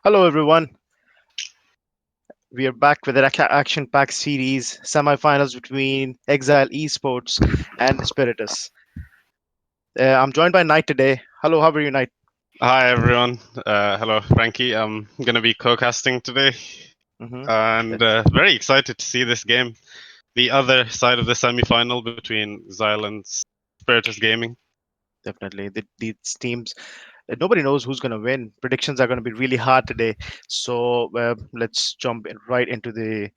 Hello, everyone. We are back with an action-packed series, semifinals between Exile Esports and Spiritus. I'm joined by Knight today. Hello, how are you, Knight? Hi everyone. Hello, Frankie. I'm gonna be co-casting today, hmm and very excited to see this game. The other side of the semi-final between Exile and Spiritus Gaming. Definitely. These teams, nobody knows who's going to win. Predictions are going to be really hard today. So let's jump right into the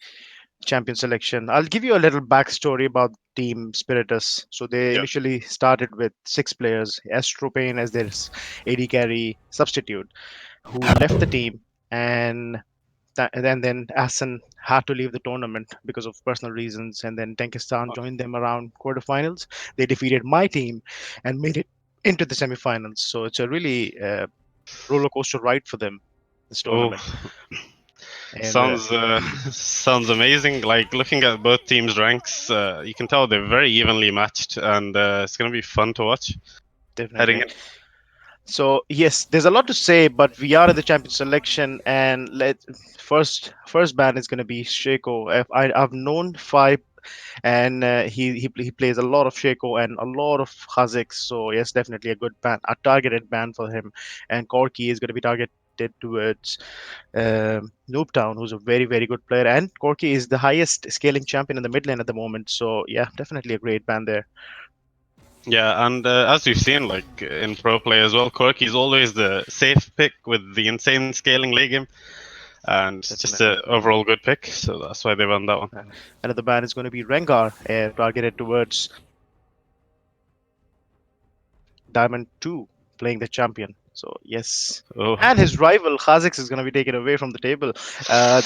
champion selection. I'll give you a little backstory about Team Spiritus. So they Yeah. initially started with 6 players, Astropane as their AD carry substitute, who left the team, and then Assen had to leave the tournament because of personal reasons, and then Tenkistan joined them around quarterfinals. They defeated my team and made it into the semifinals. So it's a really roller coaster ride for them, this Oh, tournament. And sounds sounds amazing. Like looking at both teams' ranks, you can tell they're very evenly matched, and it's gonna be fun to watch. Heading definitely. in. So yes, there's a lot to say, but we are in the champion selection, and first ban is going to be Shako. I've known Five, and he plays a lot of Shako and a lot of Kha'Zix. So yes, definitely a good ban, a targeted ban for him. And Corki is going to be targeted towards Noobtown, who's a very good player, and Corki is the highest scaling champion in the mid lane at the moment. So yeah, definitely a great ban there. Yeah, and as we've seen, like in pro play as well, Corki is always the safe pick with the insane scaling late game, and just Definitely. an overall good pick. So that's why they won that one. Another ban is going to be Rengar, targeted towards Diamond 2, playing the champion. So, yes. Oh, And his rival, Kha'Zix, is going to be taken away from the table. Uh,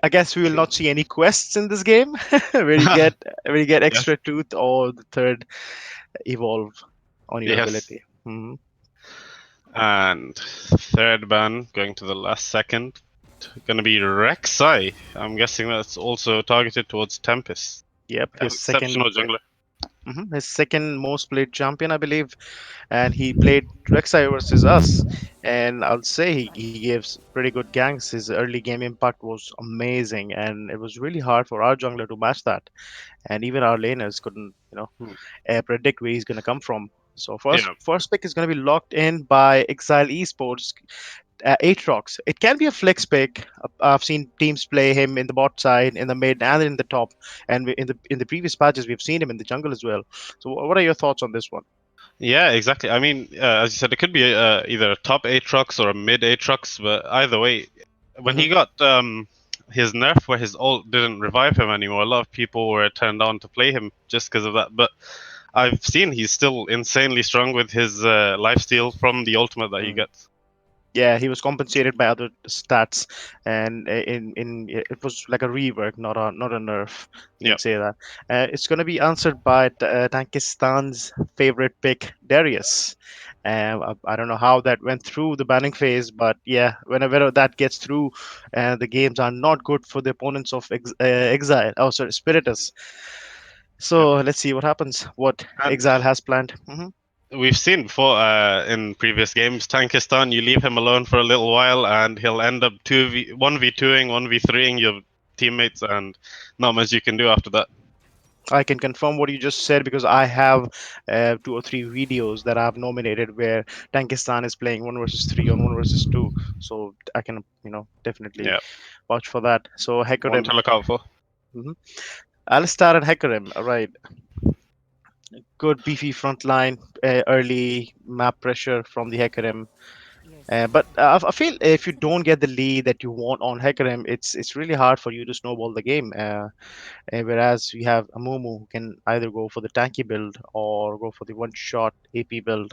I guess we will not see any quests in this game where you get yes, extra tooth or the third evolve on your yes. ability. hmm And third ban going to the last second, gonna be Rek'Sai. I'm guessing that's also targeted towards Tempest. Yep, Exceptional jungler. his second most played champion, I believe, and he played Rek'Sai versus us. And I'll say he gives pretty good ganks. His early game impact was amazing, and it was really hard for our jungler to match that. And even our laners couldn't, Hmm. predict where he's going to come from. So first, Yeah, first pick is going to be locked in by Exile Esports. Aatrox. It can be a flex pick. I've seen teams play him in the bot side, in the mid, and in the top. And in the previous patches, we've seen him in the jungle as well. So, what are your thoughts on this one? yeah, exactly. I mean, as you said, it could be either a top Aatrox or a mid Aatrox, but either way, when hmm he got his nerf where his ult didn't revive him anymore, a lot of people were turned on to play him just because of that. But I've seen he's still insanely strong with his lifesteal from the ultimate that he gets. Yeah, he was compensated by other stats, and it was like a rework, not a nerf. You Yeah. can say that. It's going to be answered by Tankistan's favorite pick, Darius. I don't know how that went through the banning phase, but yeah, whenever that gets through, the games are not good for the opponents of Exile. Oh, sorry, Spiritus. Yeah. So let's see what happens. What And Exile has planned. we've seen before in previous games, Tankistan, you leave him alone for a little while, and he'll end up 1v2ing, 1v3ing your teammates, and not much you can do after that. I can confirm what you just said because I have 2 or 3 videos that I've nominated where Tankistan is playing 1 versus 3 on 1 versus 2. So I can, definitely Yeah, vouch for that. So one Hecarim. to look out for. hmm Alistar and Hecarim. All right. Good beefy front line, early map pressure from the Hecarim. But I feel if you don't get the lead that you want on Hecarim, it's really hard for you to snowball the game. Whereas we have Amumu who can either go for the tanky build or go for the one-shot AP build,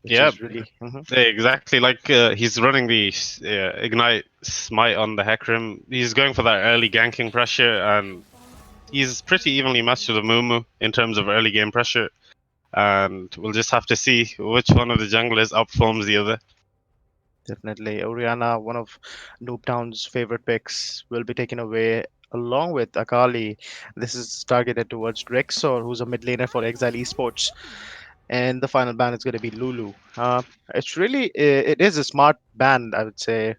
which Yeah, is really. exactly. Like he's running the ignite smite on the Hecarim. He's going for that early ganking pressure, and he's pretty evenly matched with the Mumu in terms of early game pressure. And we'll just have to see which one of the junglers outperforms the other. Definitely. Oriana, one of Noobtown's favorite picks, will be taken away along with Akali. This is targeted towards Drexor, who's a mid laner for Exile Esports. and the final ban is going to be Lulu. It's really it is a smart ban, I would say.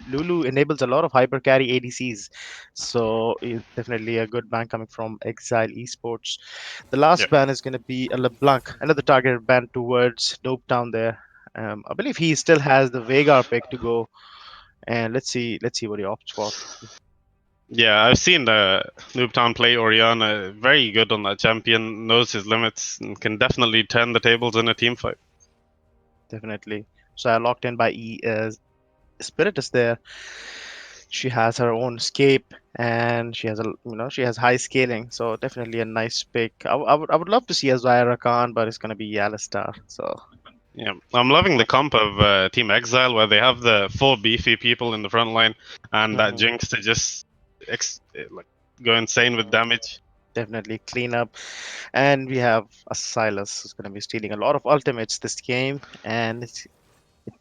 Lulu enables a lot of hyper carry ADCs, so it's definitely a good ban coming from Exile Esports. The last Yep. ban is going to be a LeBlanc, another targeted ban towards Dope Town there. I believe he still has the Veigar pick to go, and let's see what he opts for. Yeah, I've seen Noobtown play Oriana. Very good on that champion. Knows his limits and can definitely turn the tables in a team fight. Definitely. So I locked in by Spiritus there. She has her own escape, and she has she has high scaling, so definitely a nice pick. I would love to see a Zyra Khan, but it's gonna be Alistar. So Yeah, I'm loving the not. comp of Team Exile where they have the four beefy people in the front line and that Mhm, Jinx to just like go insane with mhm. damage. Definitely clean up, and we have a Silas who's gonna be stealing a lot of ultimates this game, and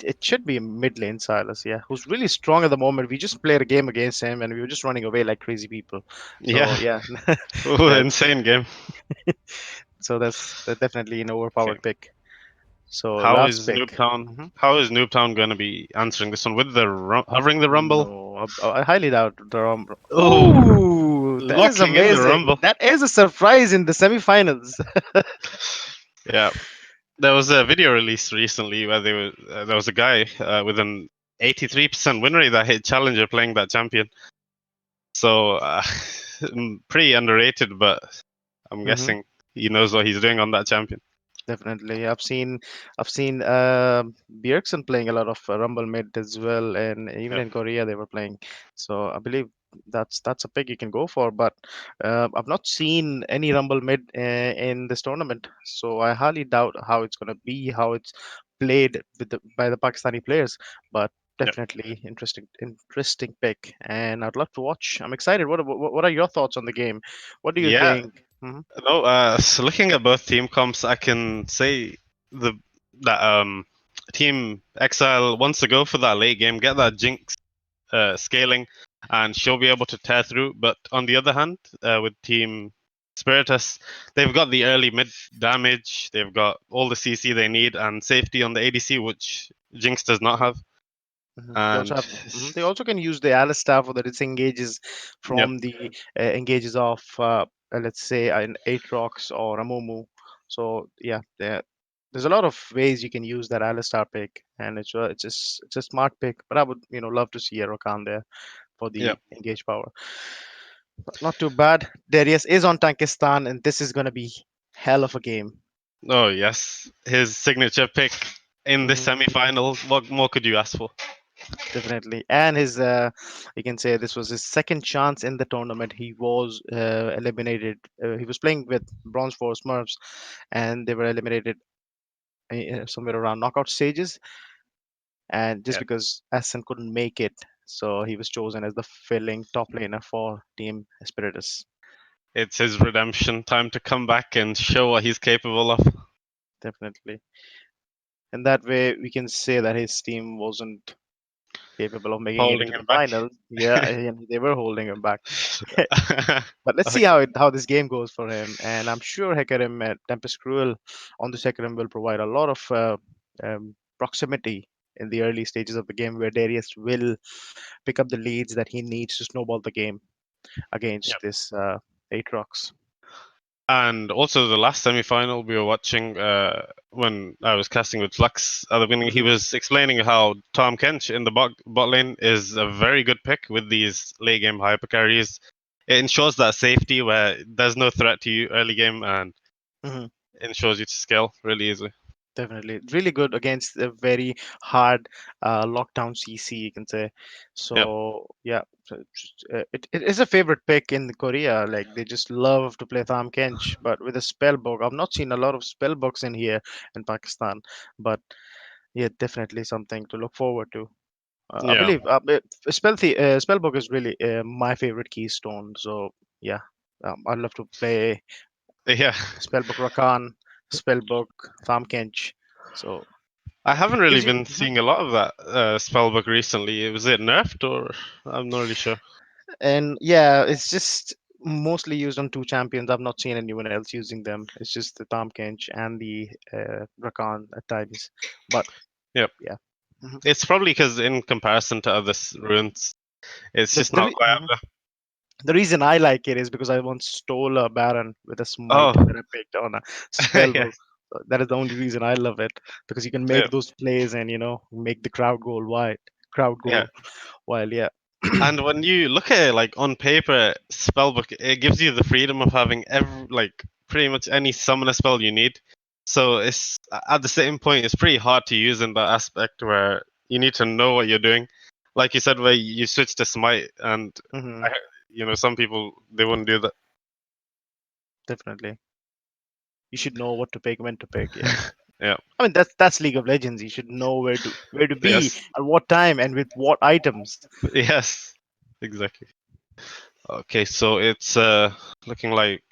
it should be a mid lane Silas, yeah, who's really strong at the moment. We just played a game against him, and we were just running away like crazy people. So Yeah, yeah, ooh, that's insane game. that's definitely an Okay, overpowered pick. So last pick. Mhm. How is Noobtown going to be answering this one with the hovering the rumble? No, I highly doubt the Oh, Ooh, that is locking in the amazing. rumble. That is a surprise in the semifinals. Yeah, there was a video released recently where there was a guy with an 83% win rate that hit Challenger playing that champion. So pretty underrated, but I'm Hmm. guessing he knows what he's doing on that champion. Definitely, I've seen Bjergsen playing a lot of Rumble mid as well, and even Yep. in Korea they were playing. So I believe that's a pick you can go for. But I've not seen any Rumble mid in this tournament, so I highly doubt how it's going to be, how it's played by the Pakistani players. But Yep. definitely interesting pick, and I'd love to watch. I'm excited. What are your thoughts on the game? What do you Yeah. think? Hmm. No. So looking at both team comps, I can say the that Team Exile wants to go for that late game, get that Jinx scaling, and she'll be able to tear through. But on the other hand, with Team Spiritus, they've got the early mid damage, they've got all the CC they need, and safety on the ADC, which Jinx does not have. They also And have. They also can use the Alistar for the disengages yep, from the engages of let's say an Aatrox or a Mumu. So yeah, there's a lot of ways you can use that Alistar pick, and it's a smart pick. But I would love to see a Rakan there for yep. the engage power. But not too bad. Darius is on Tankistan, and this is gonna be hell of a game. Oh yes, his signature pick in this Hmm. semi-final. What more could you ask for? Definitely. And you can say this was his second chance in the tournament. He was eliminated. He was playing with Bronze Four Smurfs, and they were eliminated somewhere around knockout stages. And just Yeah, because Ascen couldn't make it, so he was chosen as the filling top laner for Team Spiritus. it's his redemption time to come back and show what he's capable of. Definitely. And that way, we can say that his team wasn't capable of making it Holding into the him back. final. Yeah, and they were holding him back. But let's see how this game goes for him. And I'm sure Hecarim at Tempest Cruel on this Hecarim will provide a lot of proximity in the early stages of the game where Darius will pick up the leads that he needs to snowball the game against this Aatrox. And also the last semi-final we were watching when I was casting with Flux at the beginning, he Hmm. was explaining how Tom Kench in the bot lane is a very good pick with these late game hyper carries. It ensures that safety where there's no threat to you early game and Hmm. ensures you to scale really easily. Definitely, really good against a very hard lockdown CC, you can say. Yep. So yeah, it is a favorite pick in Korea. Like they just love to play Tham Kench, but with a spellbook. I've not seen a lot of spellbooks in here in Pakistan, but yeah, definitely something to look forward to. I Yeah. believe spellbook is really my favorite keystone. So yeah, I'd love to play Yeah. spellbook Rakan, spellbook Tham Kench. So I haven't really gives you. been seeing a lot of that spellbook recently. Was it nerfed or I'm not really sure. And yeah, it's just mostly used on two champions. I've not seen anyone else using them. It's just the Tom Kench and the Rakan at times. But Yep. yeah. Mhm. It's probably because in comparison to other runes, it's The, just the, not re- quite up mhm. The reason I like it is because I once stole a Baron with a smite there. that I picked on a Oh, spell yeah, book. So that is the only reason I love it, because you can yeah, make those plays and make the crowd go wild. Crowd yeah. go wild. Yeah. And when you look at it like on paper, spellbook, it gives you the freedom of having like pretty much any summoner spell you need. So it's at the same point, it's pretty hard to use in that aspect where you need to know what you're doing. Like you said, where you switch to smite, and Hmm. I, some people they wouldn't do that. Definitely. You should know what to pick, when to pick. Yeah. Yeah. I mean that's League of Legends. You should know where to be Yes. at what time and with what items. Yes. Exactly. Okay, so it's looking like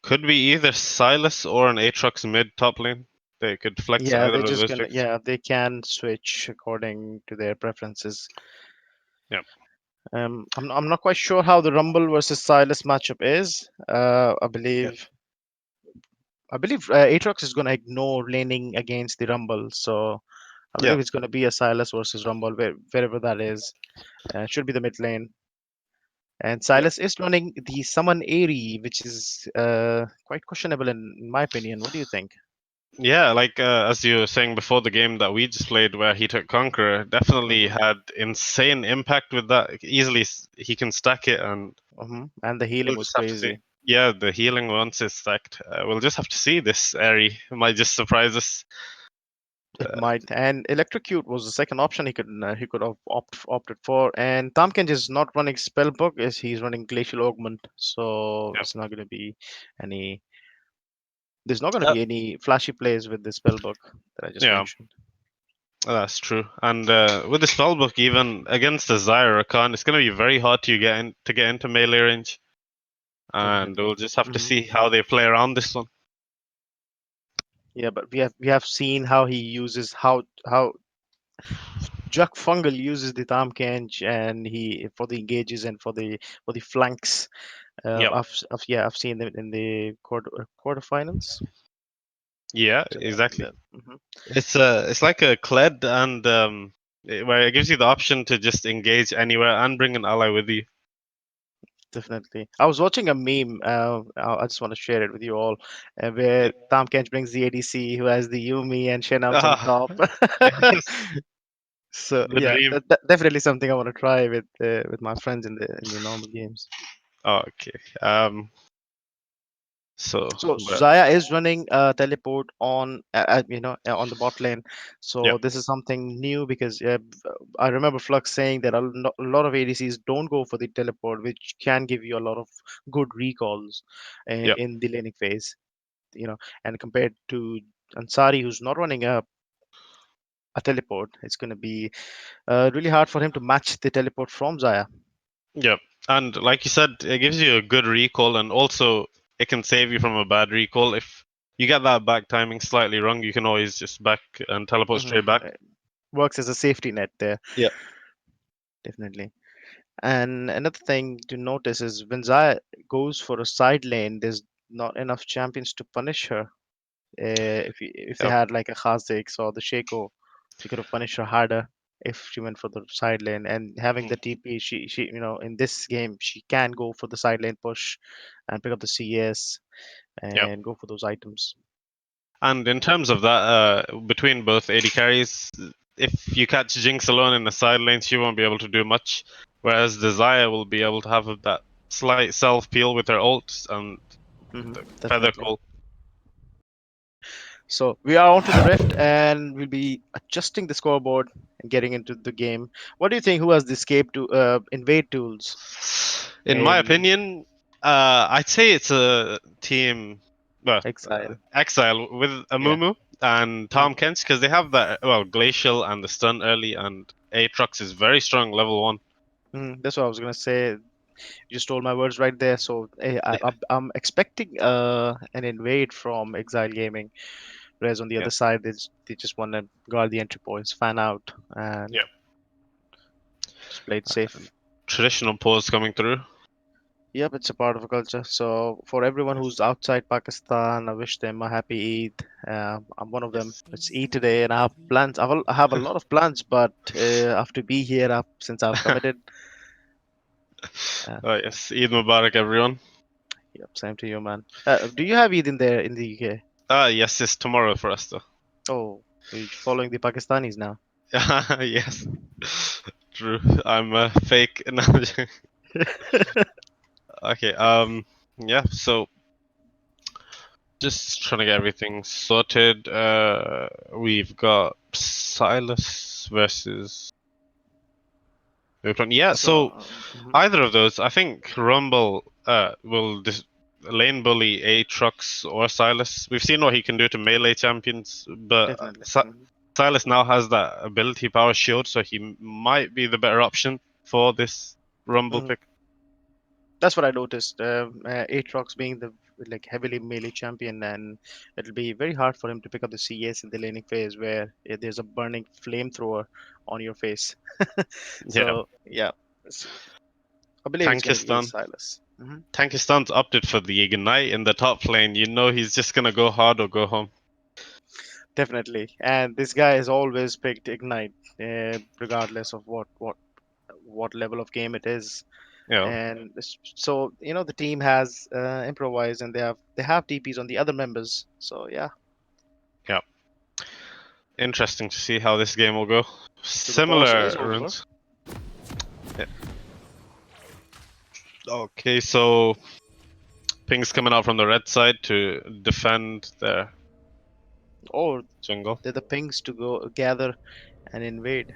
could be either Silas or an Aatrox mid top lane. They could flex Yeah, either they're of just those gonna. picks. Yeah, they can switch according to their preferences. Yeah. I'm not quite sure how the Rumble versus Silas matchup is. Yeah. I believe Aatrox is gonna ignore laning against the Rumble, so I Yeah. believe it's gonna be a Silas versus Rumble wherever that is. Should be the mid lane. And Yeah. Silas is running the Summon Aerie, which is quite questionable in my opinion. What do you think? Yeah, like as you were saying before the game that we just played, where he took Conqueror, definitely Hmm. had insane impact with that. Easily, he can stack it, and And the healing we'll was just have to see. crazy. Yeah, the healing once it's stacked, we'll just have to see. This Airy might just surprise us. It Uh, might. And Electrocute was the second option he could have opted for. And Tamkins is not running Spellbook, is he's running Glacial Augment. So yeah, it's not going to be any. There's not going to uh, be any flashy plays with the Spellbook that I just yeah, mentioned. that's true. And with the spellbook, even against the Zyra Khan, it's going to be very hard to get into melee range. And Definitely. we'll just have to Hmm. see how they play around this one. Yeah, but we have seen how he uses how Jack Fungal uses the Tamkench, and he for the engages and for the flanks. Yeah, I've seen them in the quarterfinals. yeah, So exactly. yeah, mhm. It's like a Kled, and where it gives you the option to just engage anywhere and bring an ally with you. Definitely. I was watching a meme. I just want to share it with you all, where Tom Kench brings the ADC who has the Yumi and Shenams on Ah, top. yes, So the yeah, dream. definitely something I want to try with my friends in the normal games. Oh, okay. So, So but Zaya is running teleport on the bot lane. yeah, So this is something new because I remember Flux saying that a lot of ADCs don't go for the teleport, which can give you a lot of good recalls yeah, in the laning phase. And compared to Ansari, who's not running a teleport, it's going to be really hard for him to match the teleport from Zaya. yeah. And like you said, it gives you a good recall, and also it can save you from a bad recall. If you get that back timing slightly wrong, you can always just back and teleport Hmm. straight back. Works as a safety net there, Yeah, definitely. And another thing to notice is when Zaya goes for a side lane, there's not enough champions to punish her. If they yeah, had like a Kha'Zix or the Shaco, they could have punished her harder if she went for the side lane. And having mm, the TP, she in this game she can go for the side lane push and pick up the CS yeah. and go for those items. And in terms of that, between both AD carries, if you catch Jinx alone in the side lane, she won't be able to do much. Whereas Desire will be able to have that slight self peel with her ults and Hmm. the feather Definitely. call. So we are onto the Rift, and we'll be adjusting the scoreboard and getting into the game. What do you think? Who has the escape to invade tools In my in opinion, I'd say it's a team, well, Exile? Exile with Yeah. Amumu and Mhm. Tom Kent because they have that Glacial and the stun early, and Aatrox is very strong level one. That's what I was gonna say. You just stole my words right there. So Yeah, I'm expecting an invade from Exile Gaming, whereas on the yeah, other side they just want to guard the entry points, fan out, and yeah. just play it safe. Traditional pause coming through. Yep, it's a part of a culture. So for everyone who's outside Pakistan, I wish them a happy Eid. I'm one of them. Yes. It's Eid today, and I have plans. I have a lot of plans, but I have to be here since I've committed. Uh, Oh yes, Eid Mubarak, everyone. yep, same to you, man. Do you have Eid in there in the UK? Ah, yes, it's tomorrow for us though. Oh, you're following the Pakistanis now. Yes, true. I'm a fake analogy. Okay. Yeah. So just trying to get everything sorted. We've got Silas versus Neutron. Yeah. So, So mhm. either of those, I think Rumble will lane bully Aatrox or Silas. We've seen what he can do to melee champions, but Definitely. Silas now has that ability power shield, so he might be the better option for this Rumble Mhm. pick. That's what I noticed. Aatrox being the like heavily melee champion, and it'll be very hard for him to pick up the CS in the laning phase where there's a burning flamethrower on your face. Yeah, So yeah, s- I believe it's going to be Tankistan. Silas. Tankistan's opted for the Ignite in the top lane. You know he's just gonna go hard or go home. Definitely, and this guy has always picked Ignite, regardless of what level of game it is. Yeah, And so the team has improvised, and they have TPs on the other members. So yeah, yeah. Interesting to see how this game will go. so the pause is Similar over. runes. Yeah. Okay, so ping's coming out from the red side to defend their Or jungle. they're the pings to go gather and invade.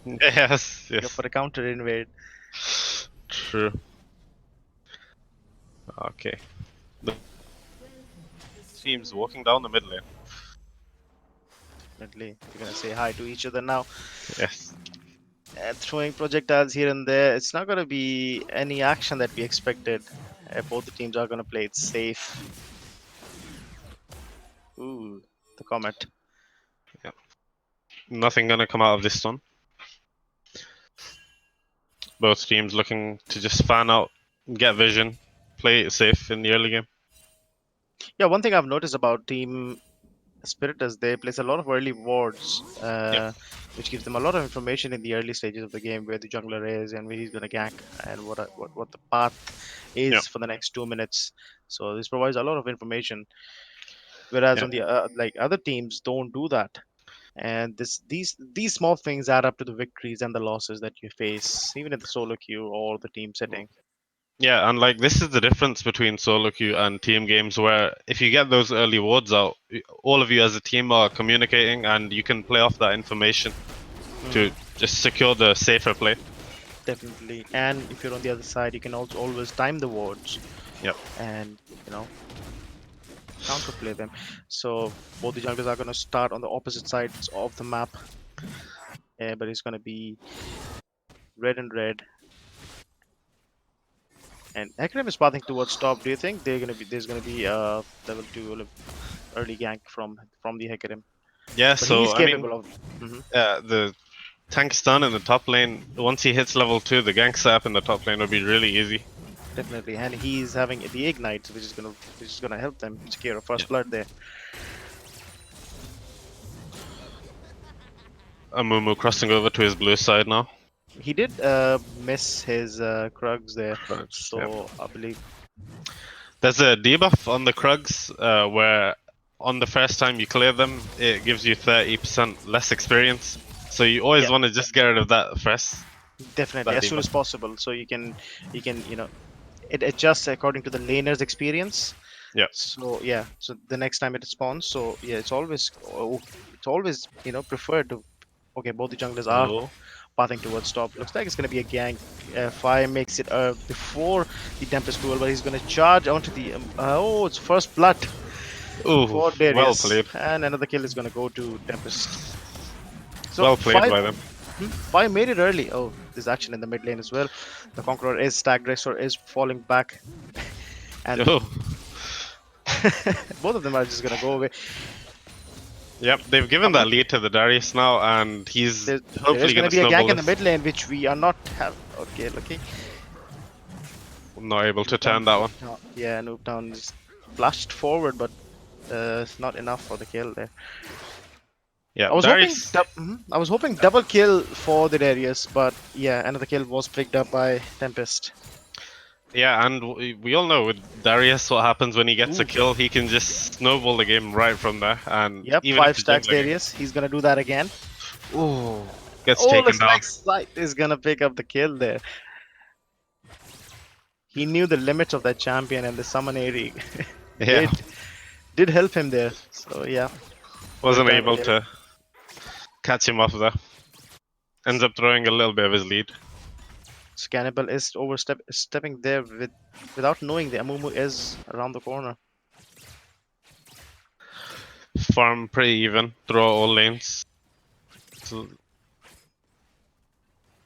Yes, Go yes. for a counter invade. True. Okay. The team's walking down the mid lane. Definitely, they're gonna say hi to each other now. Yes. And throwing projectiles here and there. It's not gonna be any action that we expected. Both the teams are gonna play it safe. Ooh, the comet. Yeah. Nothing gonna come out of this one. Both teams looking to just fan out, get vision, play it safe in the early game. Yeah, one thing I've noticed about Team Spiritus, they place a lot of early wards, Yep. which gives them a lot of information in the early stages of the game where the jungler is and where he's going to gank and what the path Yep. is for the next 2 minutes. So this provides a lot of information, whereas Yeah. on the like other teams don't do that. And these small things add up to the victories and the losses that you face, even in the solo queue or the team setting. Yeah, and like this is the difference between solo queue and team games where if you get those early wards out, all of you as a team are communicating and you can play off that information to Hmm. just secure the safer play. Definitely. And if you're on the other side, you can also always time the wards Yep. and you know counterplay them. So both the junglers are going to start on the opposite sides of the map, but it's going to be red and red. And Hecarim is pathing towards top. Do you think there's going to be a level two early gank from the Hecarim? Yeah, But so he's I mean, capable of. Mhm. the tank stun in the top lane, once he hits level 2, the gank sap in the top lane will be really easy. Definitely, and he's having the ignite, which is gonna help them secure a Yeah. first blood there. Amumu crossing over to his blue side now. He did miss his Krugs there, Krugs, yeah. so I believe. There's a debuff on the Krugs where on the first time you clear them, it gives you 30% less experience. So you always Yeah, want to just get rid of that first, definitely that as soon debuff. as possible, so you can it adjusts according to the laner's experience. Yeah. So yeah, so the next time it spawns, so yeah, it's always preferred to. Okay, both the junglers are Oh. pathing towards top. Looks like it's going to be a gank. Fire makes it before the Tempest duel, but he's going to charge onto the. Oh, it's first blood Ooh, for well Darius, played. and another kill is going to go to Tempest. So Well played five, by them. five made it early. Oh, there's action in the mid lane as well. The Conqueror is stacked. Rexor is falling back, and Oh. both of them are just going to go away. Yep, they've given that lead to the Darius now, and he's There is hopefully going going to to be a snowball gank in the this. mid lane, which we are not have. Okay, lucky. not able to turn that one. Yeah, Noobtown just flashed forward, but it's not enough for the kill there. Yeah, I was hoping, Darius. I was hoping double kill for the Darius, but yeah, another kill was picked up by Tempest. Yeah, and we all know with Darius what happens when he gets a Ooh. kill. He can just snowball the game right from there, and Yep, even if five the stacks jungler Darius. He's gonna do that again. ooh, gets Oh, taken looks down. like Sight is gonna pick up the kill there. He knew the limits of that champion, and the summon AD Yeah, did help him there. So yeah, wasn't return the able kill. to catch him off there. Ends up throwing a little bit of his lead. So Cannibal is stepping there without knowing the Amumu is around the corner. Farm pretty even throughout all lanes. So,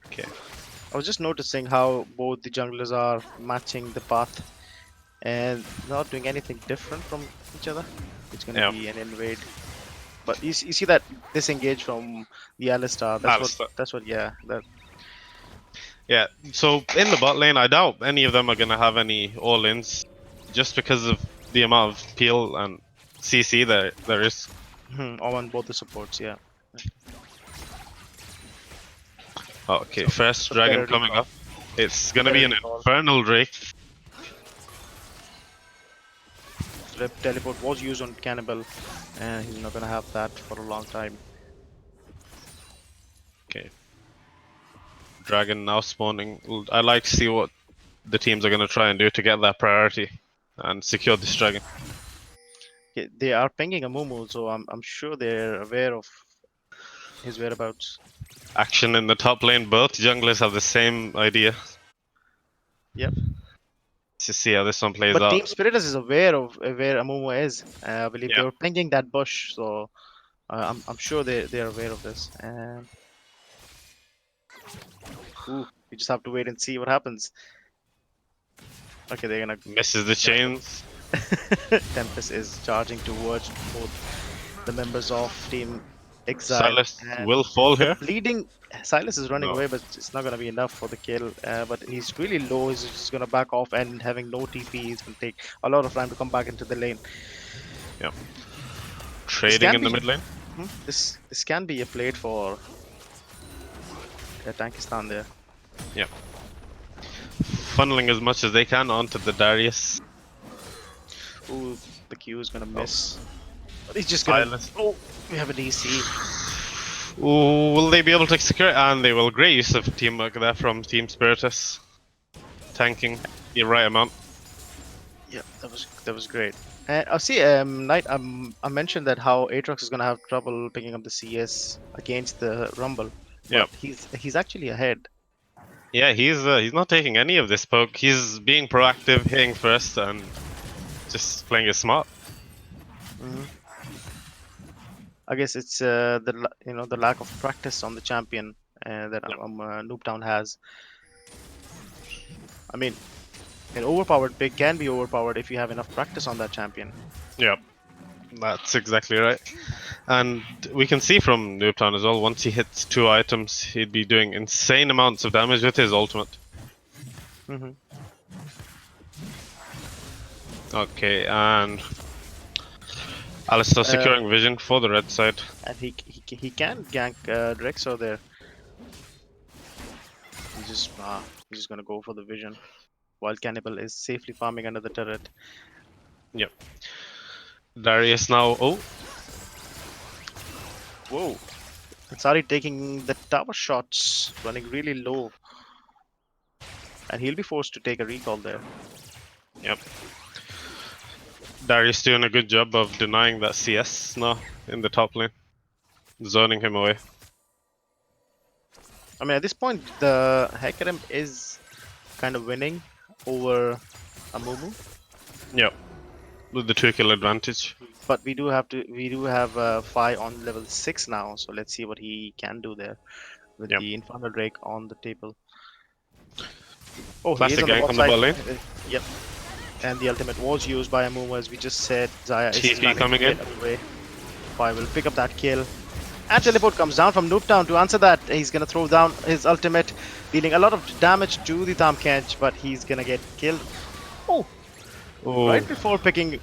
okay. I was just noticing how both the junglers are matching the path and not doing anything different from each other. It's gonna Yeah. be an invade. But you see that disengage from the Alistar. Alistair. That's what. Yeah. That. Yeah. So in the bot lane, I doubt any of them are gonna have any all-ins, just because of the amount of peel and CC there is. On both the supports. Yeah. Oh, okay, So first it's a dragon better coming recall. up. It's gonna Better be an recall. infernal drake. The teleport was used on Cannibal, and he's not gonna have that for a long time. Okay. Dragon now spawning. I like to see what the teams are gonna try and do to get that priority and secure this dragon. Okay, they are pinging a Mumu, so I'm sure they're aware of his whereabouts. Action in the top lane. Both junglers have the same idea. Yep. Let's just see how this one plays But out. Team Spiritus is aware of where Amumu is. I believe they Yeah. were pinging that bush, so I'm sure they're aware of this. And ooh, we just have to wait and see what happens. Okay, they're gonna. Misses the chains. Tempest is charging towards both the members of Team Exile, Silas and will fall the here. bleeding Silas is running No. away, but it's not gonna be enough for the kill. But he's really low. He's just gonna back off, and having no TP, he's gonna take a lot of time to come back into the lane. Yeah. This Trading can in the be mid lane. this can be a plate for Tankistan there. Yeah. Funneling as much as they can onto the Darius. Ooh, the Q is gonna miss. But he's just gonna. Silas. Oh, we have a DC. Ooh, will they be able to secure it? And they will. Great use of teamwork there from Team Spiritus. Tanking the right amount. Yeah, that was great. I see. Knight. I mentioned that how Aatrox is gonna have trouble picking up the CS against the Rumble. Yeah. But he's actually ahead. Yeah, he's not taking any of this poke. He's being proactive, hitting first, and just playing it smart. I guess it's the lack of practice on the champion that Noobtown has. I mean, an overpowered pick can be overpowered if you have enough practice on that champion. Yeah, that's exactly right. And we can see from Noobtown as well, once he hits 2 items, he'd be doing insane amounts of damage with his ultimate. Mm-hmm. Okay, and Alistar securing vision for the red side. And he can gank Drexo there. He's just gonna go for the vision, while Cannibal is safely farming under the turret. Yep. Darius now. Oh, Whoa! Ansari taking the tower shots, running really low, and he'll be forced to take a recall there. yep. Darius doing a good job of denying that CS now in the top lane, zoning him away. I mean, at this point, the Hecarim is kind of winning over Amumu, Yep. With the 2 kill advantage. but we do have Fi on level 6 now, so let's see what he can do there with Yep. the Infernal Drake on the table. Oh, he is Classic on the gank bot on the side. bot lane. Yep. And the ultimate was used by Amumu, as we just said. Zaya is TP running coming in. away. Fi will pick up that kill. And teleport comes down from Noobtown to answer that. He's gonna throw down his ultimate, dealing a lot of damage to the Tamkench, but he's gonna get killed. Oh, Oh, right before picking,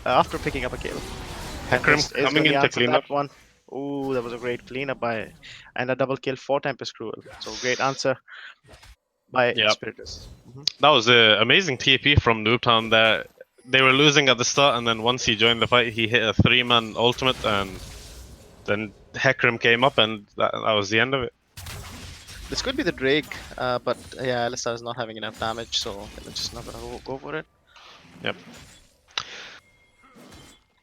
after picking up a kill. Hecarim Tempest is coming gonna in to answer clean that up. one. Oh, that was a great cleanup by, and a double kill for Tempest Cruel. So great answer by Yep. Spiritus. That was an amazing TP from Noobtown there. They were losing at the start, and then once he joined the fight, he hit a 3-man ultimate, and then Hecarim came up, and that was the end of it. This could be the Drake, but yeah, Alistar is not having enough damage, so they're just not gonna go for it. Yep.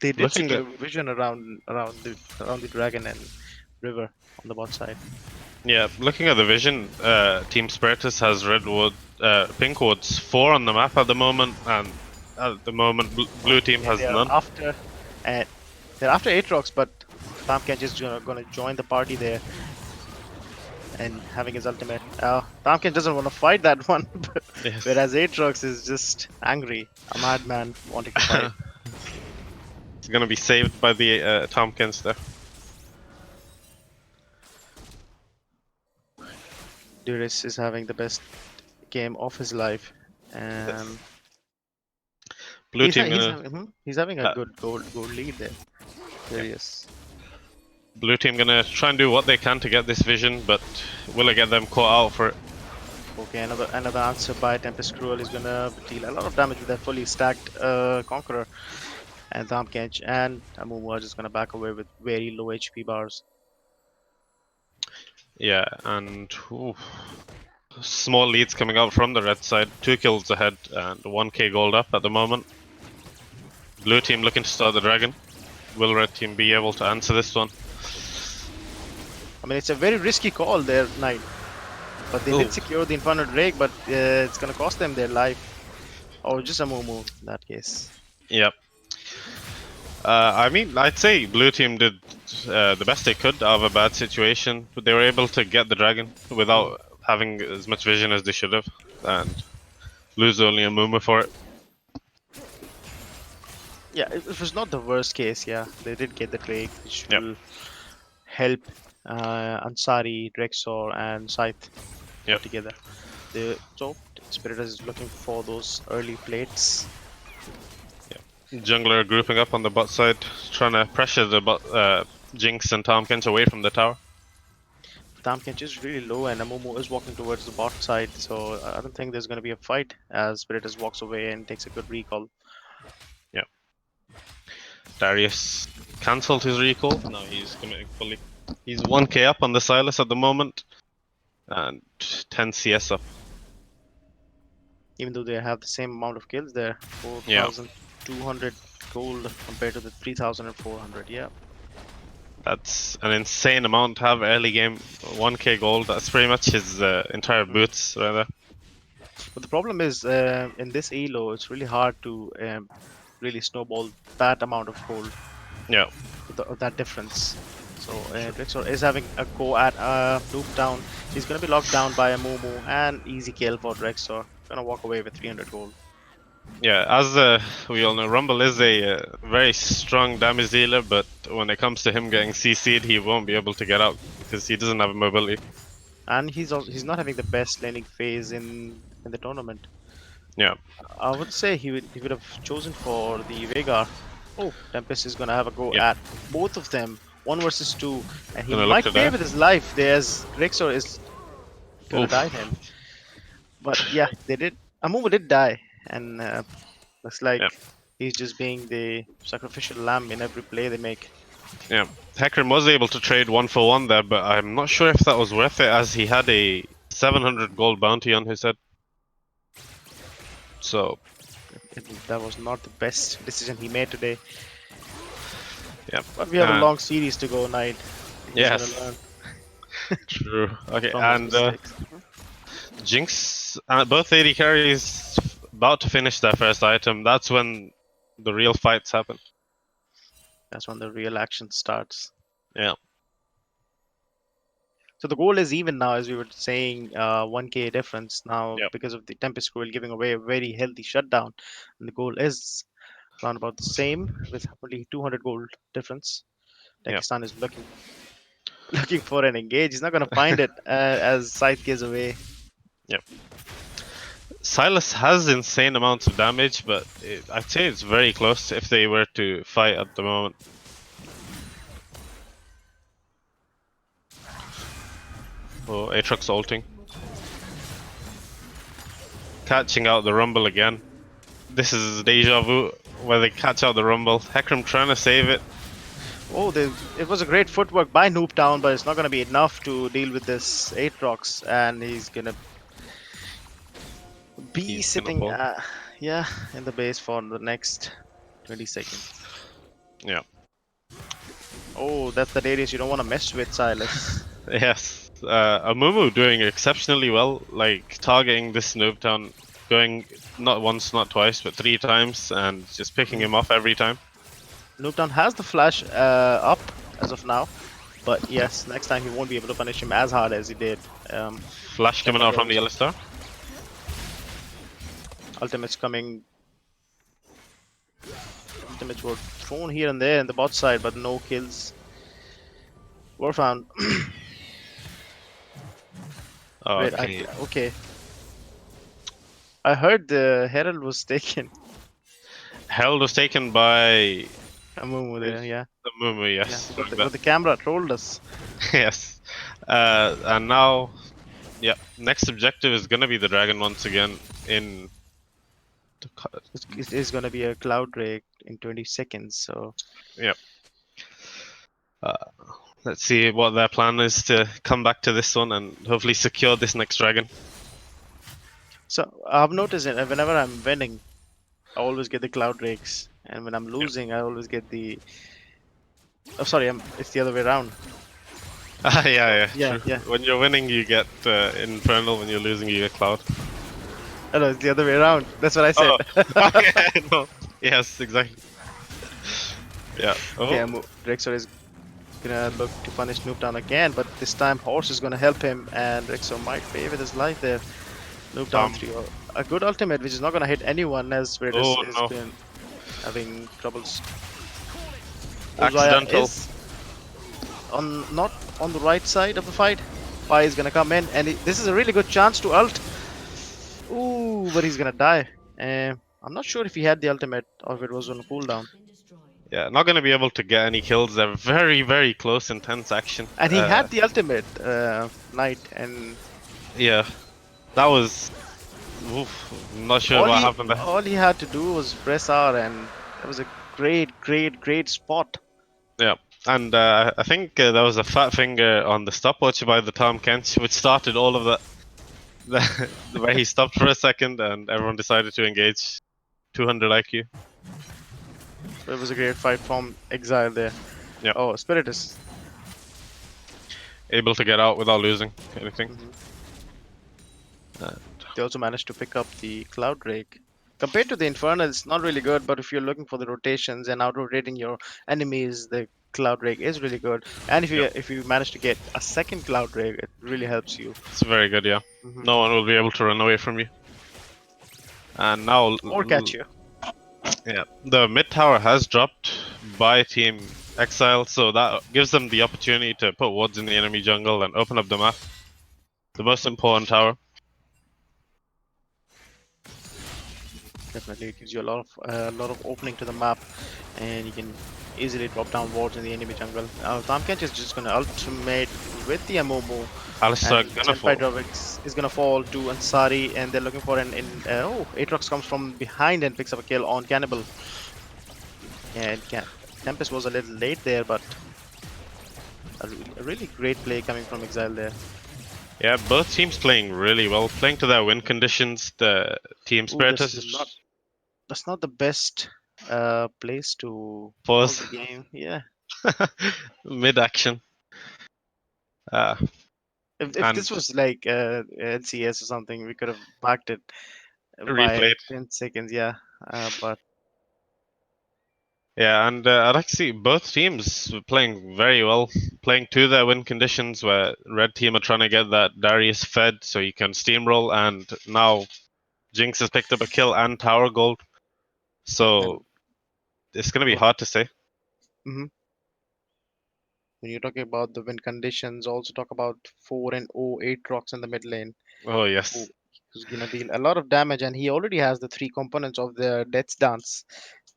They did Looking at secure vision around the dragon and river on the bot side. looking at the vision, Team Spiritus has redwood, pinkwood's 4 on the map at the moment, and at the moment, blue team Okay, has none. uh, they're after Aatrox, but Tamkench is gonna join the party there and having his ultimate. Tamkench doesn't want to fight that one, Yes. whereas Aatrox is just angry, a madman wanting to fight. It's gonna be saved by the Tompkins there. Duris is having the best game of his life, Yes. and Blue team gonna he's having a uh, good gold lead there. yeah. Curious. Blue team gonna try and do what they can to get this vision, but will it get them caught out for it? Okay, another answer by Tempest Cruel is gonna deal a lot of damage with that fully stacked Conqueror, and Thamkench and Amumu are just gonna back away with very low HP bars. Yeah, and small leads coming out from the red side. 2 kills ahead and 1k gold up at the moment. Blue team looking to start the dragon. Will red team be able to answer this one? I mean, it's a very risky call there, Knight, but they Ooh. did secure the Infernal Drake, but it's gonna cost them their life, or just Amumu in that case. Yep. I mean, I'd say blue team did the best they could out of a bad situation, but they were able to get the dragon without having as much vision as they should have, and lose only a Mumu for it. Yeah, it was not the worst case. Yeah, they did get the Drake, which Yep. will help Ansari, Drexor, and Scythe Yep. together. So Spiritus is looking for those early plates. Jungler grouping up on the bot side, trying to pressure the bot, Jinx and Tompkins away from the tower. Tamkench is really low, and Amumu is walking towards the bot side, so I don't think there's going to be a fight as Spiritus walks away and takes a good recall. Yep. Darius cancelled his recall. Now he's committing fully. He's 1k up on the Silas at the moment, and 10 CS up. Even though they have the same amount of kills there, Yeah. 4,200 gold compared to the 3,400. Yeah. That's an insane amount to have early game. 1k gold. That's pretty much his entire boots right there. But the problem is, in this elo, it's really hard to really snowball that amount of gold, Yeah. of that difference. So Drexor is having a go at Loop Down. He's going to be locked down by a Mumu, and easy kill for Drexor. Gonna walk away with 300 gold. Yeah, as we all know, Rumble is a very strong damage dealer, but when it comes to him getting CC'd, he won't be able to get out because he doesn't have mobility. And he's not having the best laning phase in the tournament. Yeah. I would say he would have chosen for the Veigar. Oh, Tempest is gonna have a go Yep. at both of them, 1 versus 2, and he Gonna look might to pay die. with his life. There's Drexor is gonna Oof. die him, but yeah, they did. Amumu did die, and looks like Yep. he's just being the sacrificial lamb in every play they make. Yeah. Hecarim was able to trade 1 for 1 there, but I'm not sure if that was worth it as he had a 700 gold bounty on his head. So, That was not the best decision he made today. yeah. But we have a long series to go, Knight. He's Yes. gonna learn True. Okay, from his and mistakes. Jinx, both AD carries about to finish their first item. That's when the real fights happen. That's when the real action starts. Yeah. So the goal is even now, as we were saying, 1k difference now Yep. because of the Tempest Scroll giving away a very healthy shutdown. And the goal is around about the same with only 200 gold difference. Yep. Pakistan is looking. looking for an engage. He's not gonna find it as Scythe gives away. Yep. Silas has insane amounts of damage, but I'd say it's very close if they were to fight at the moment. Oh, Aatrox ulting. Catching out the Rumble again. This is deja vu where they catch out the Rumble. Hecarim trying to save it. Oh, it was a great footwork by Noobtown, but it's not gonna be enough to deal with this Aatrox, and he's gonna be He's gonna sitting, fall. yeah, in the base for the next 20 seconds. Yeah. Oh, that's the Darius you don't want to mess with, Silas. Yes. Amumu doing exceptionally well, like targeting this Noobtown, going not once, not twice, but 3 times, and just picking him off every time. Noobtown has the flash up as of now, but yes, next time he won't be able to punish him as hard as he did. Flash coming out from the Alistar. Ultimates coming. Ultimates were thrown here and there in the bot side, but no kills were found. Wait, Okay. okay. I heard the Herald was taken. Herald was taken by Amumu there, yeah. Amumu, Yeah, yes. but the camera trolled us. Yes. And now, yeah, next objective is gonna be the dragon once again in. It is going to be a Cloud Drake in 20 seconds, so. Yep. Uh, let's see what their plan is to come back to this one and hopefully secure this next dragon. So I've noticed it whenever I'm winning, I always get the Cloud Drakes, and when I'm losing, I always get the. Oh, sorry, it's the other way around. Yeah, Yeah, true. yeah. When you're winning, you get Infernal. When you're losing, you get Cloud. Oh, no, it's the other way around. That's what I said. Oh, okay, no. Yes, exactly. Yeah. Oh, Okay, Rexor is gonna look to punish Noobtown again, but this time Horse is gonna help him, and Rexor might pay with his life there. Noobtown 3. A good ultimate, which is not gonna hit anyone, as Spiritus oh is no. been having troubles. Accidental. Is not on the right side of the fight. Pai is gonna come in, and this is a really good chance to ult. Ooh, but he's gonna die. I'm not sure if he had the ultimate or if it was on cooldown. Yeah, not gonna be able to get any kills. They're very, very close, intense action. And he had the ultimate, Knight, and Yeah, that was. Oof, I'm not sure what happened there. all he had to do was press R, and that was a great spot. Yeah, and I think there was a fat finger on the stopwatch by the Tom Kench, which started all of that. Where he stopped for a second, and everyone decided to engage 200 IQ. It was a great fight from Exile there. Yeah. Oh, Spiritus. Able to get out without losing anything. They also managed to pick up the Cloud Drake. Compared to the Infernal, it's not really good, but if you're looking for the rotations and out rotating your enemies, the Cloud Drake is really good. And if you manage to get a second Cloud Drake, it really helps you. It's very good, yeah. No one will be able to run away from you. And now, Or catch you. yeah, the mid tower has dropped by Team Exile, so that gives them the opportunity to put wards in the enemy jungle and open up the map. The most important tower. Definitely, it gives you a lot of opening to the map, and you can easily drop down wards in the enemy jungle. Tamkench is just gonna ultimate with the Amumu. Alistar gonna fall. Is gonna fall to Ansari, and they're looking for Aatrox comes from behind and picks up a kill on Cannibal. And Tempest was a little late there, but a really great play coming from Exile there. Yeah, both teams playing really well, playing to their win conditions. The Team Spiritus is that's not the best place to pause the game. Yeah. mid action. If this was like LCS or something, we could have backed it by Replayed. 10 seconds. Yeah. But Yeah, and I'd like to see both teams playing very well, playing to their win conditions. Where red team are trying to get that Darius fed so he can steamroll, and now Jinx has picked up a kill and tower gold. So it's gonna be hard to say. mhm. When you're talking about the win conditions, also talk about 4 and 0, 8 rocks in the mid lane. Oh Who yes. who's gonna deal a lot of damage, and he already has the three components of the Death's Dance,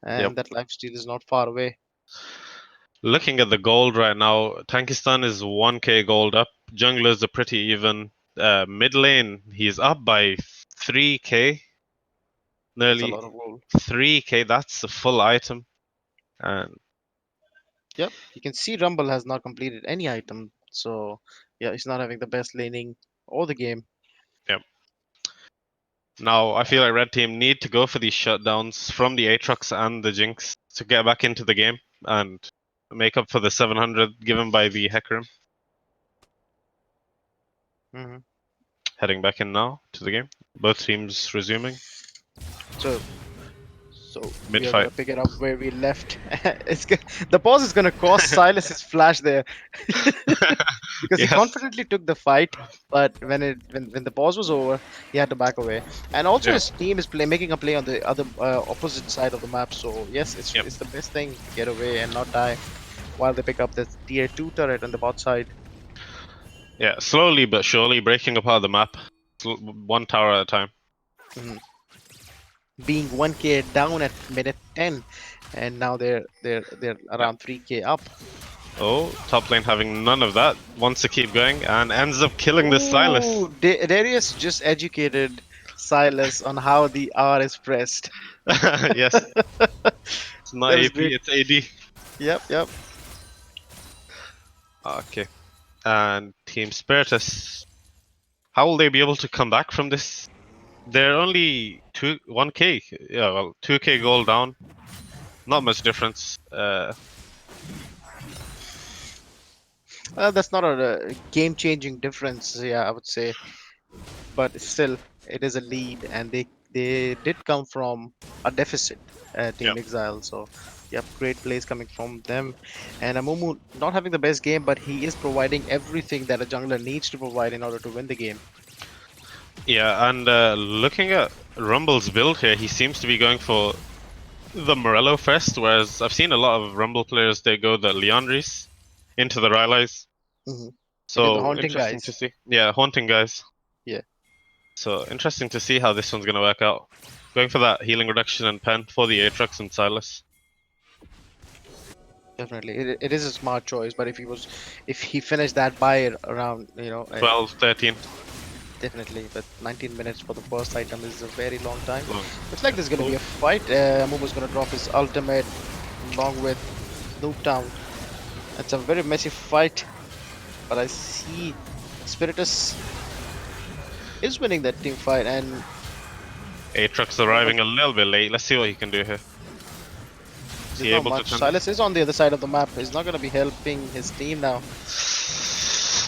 Yep. and that lifesteal is not far away. Looking at the gold right now, Tankistan is 1k gold up. Junglers are pretty even. Mid lane, he's up by 3k, That's a nearly lot of gold. 3k. That's a full item. And Yep, you can see Rumble has not completed any item, so yeah, he's not having the best laning or the game. yep. Now I feel like red team need to go for these shutdowns from the Aatrox and the Jinx to get back into the game and make up for the 700 given by the Hecarim. Hmm. Heading back in now to the game. Both teams resuming So we mid are fight. gonna pick it up where we left. The pause is gonna cost Silas's flash there because he Yes. confidently took the fight, but when the pause was over, he had to back away. And also Yeah. his team is making a play on the other opposite side of the map. So yes, Yep. it's the best thing to get away and not die while they pick up this tier 2 turret on the bot side. Yeah. Slowly but surely breaking apart the map, one tower at a time. Mhm. Being 1k down at minute 10, and now they're Yeah. around 3k up. Oh, top lane having none of that. Wants to keep going and ends up killing the Silas. Ooh, Darius just educated Silas on how the R is pressed. Yes. It's not That was AP, great. it's AD. Yep, yep. Okay. And Team Spiritus. How will they be able to come back from this? They're only 1k. Yeah, well, 2k gold down. Not much difference. That's not a game-changing difference, yeah, I would say, but still, it is a lead, and they did come from a deficit, Yeah. Team Exile. So, yep, great plays coming from them. And Amumu not having the best game, but he is providing everything that a jungler needs to provide in order to win the game. Yeah, and looking at Rumble's build here, he seems to be going for the Morello first, whereas I've seen a lot of Rumble players, they go the Leandris into the Rylai's. Hmm. Into the So haunting interesting to guys. see. Yeah, haunting guys. Yeah. So interesting to see how this one's going to work out. Going for that healing reduction and pen for the Aatrox and Silas. Definitely, it is a smart choice. But if he finished that by around, 12, 13. definitely. But 19 minutes for the first item is a very long time. Long. Looks like there's gonna Oh, be a fight. Momo's gonna drop his ultimate along with Nuketown. It's a very messy fight. But I see Spiritus is winning that team fight, and Aatrox Momo, arriving a little bit late. Let's see what he can do here. Is there's he not able to much. turn Silas is on the other side of the map. He's not gonna be helping his team now,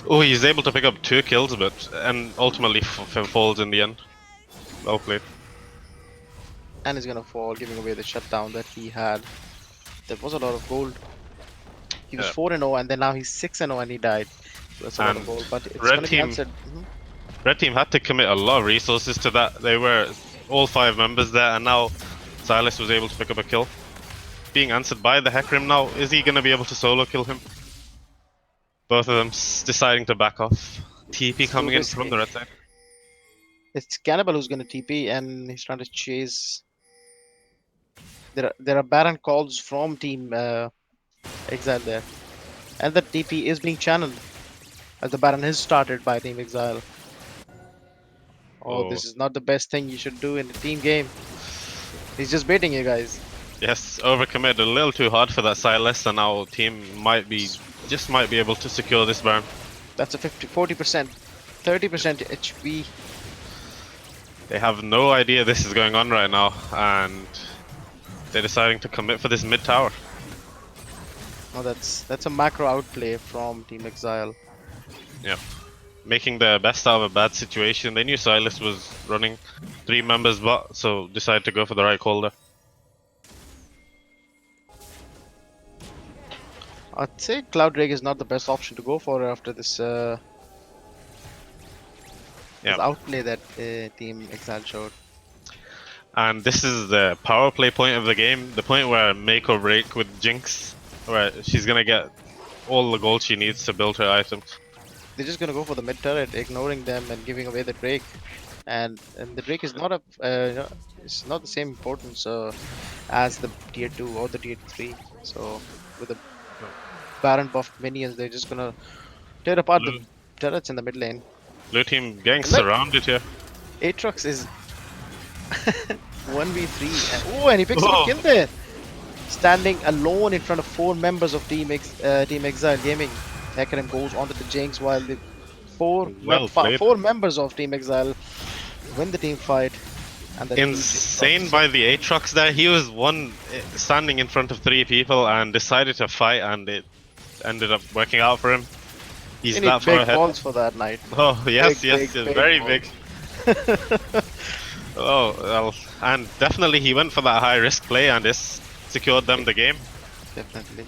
Oh, he's able to pick up 2 kills, but and ultimately falls in the end. Well played. and he's gonna fall, giving away the shutdown that he had. There was a lot of gold. He was Yeah. 4 and 0, and then now he's 6 and 0, and he died. So that's a lot of And gold, but it's red gonna be team, answered. Mhm. red team had to commit a lot of resources to that. They were all 5 members there, and now Silas was able to pick up a kill. Being answered by the Hecarim now. Is he gonna be able to solo kill him? Both of them deciding to back off. TP It's too coming in from risky. the red side. It's Cannibal who's gonna TP, and he's trying to chase. There are Baron calls from Team Exile there, and the TP is being channeled as the Baron is started by Team Exile. Oh, Oh, this is not the best thing you should do in a team game. He's just baiting you guys. yes, overcommitted a little too hard for that Silas, and our team might be able to secure this Baron. That's a 40%, 30% HP. They have no idea this is going on right now, and they're deciding to commit for this mid tower. Oh, that's a macro outplay from Team Exile. Yep. Making the best out of a bad situation. They knew Silas was running 3 members bot, so decided to go for the right call there. I'd say Cloud Drake is not the best option to go for after this Yeah. outplay that Team Exile showed. And this is the power play point of the game, the point where make or break with Jinx, where she's gonna get all the gold she needs to build her items. They're just gonna go for the mid turret, ignoring them and giving away the Drake. And the Drake is not a it's not the same importance as the tier 2 or the tier 3. So with the Baron buffed minions, they're just gonna tear apart Blue, the turrets in the mid lane. blue team getting And look, surrounded here. Aatrox is 1v3. And he picks up a Oh, kill there. Standing alone in front of four members of Team Exile Gaming. Hecarim goes onto the Jinx while the well played. four members of Team Exile win the team fight. And the lead is Insane lost. by the Aatrox there. He was standing in front of 3 people and decided to fight, and it ended up working out for him. You He's need that far big ahead. balls for that night. Oh Big, yes, big, yes, yes, big very big. balls. Oh well, and definitely he went for that high risk play, and this secured them the game. Definitely.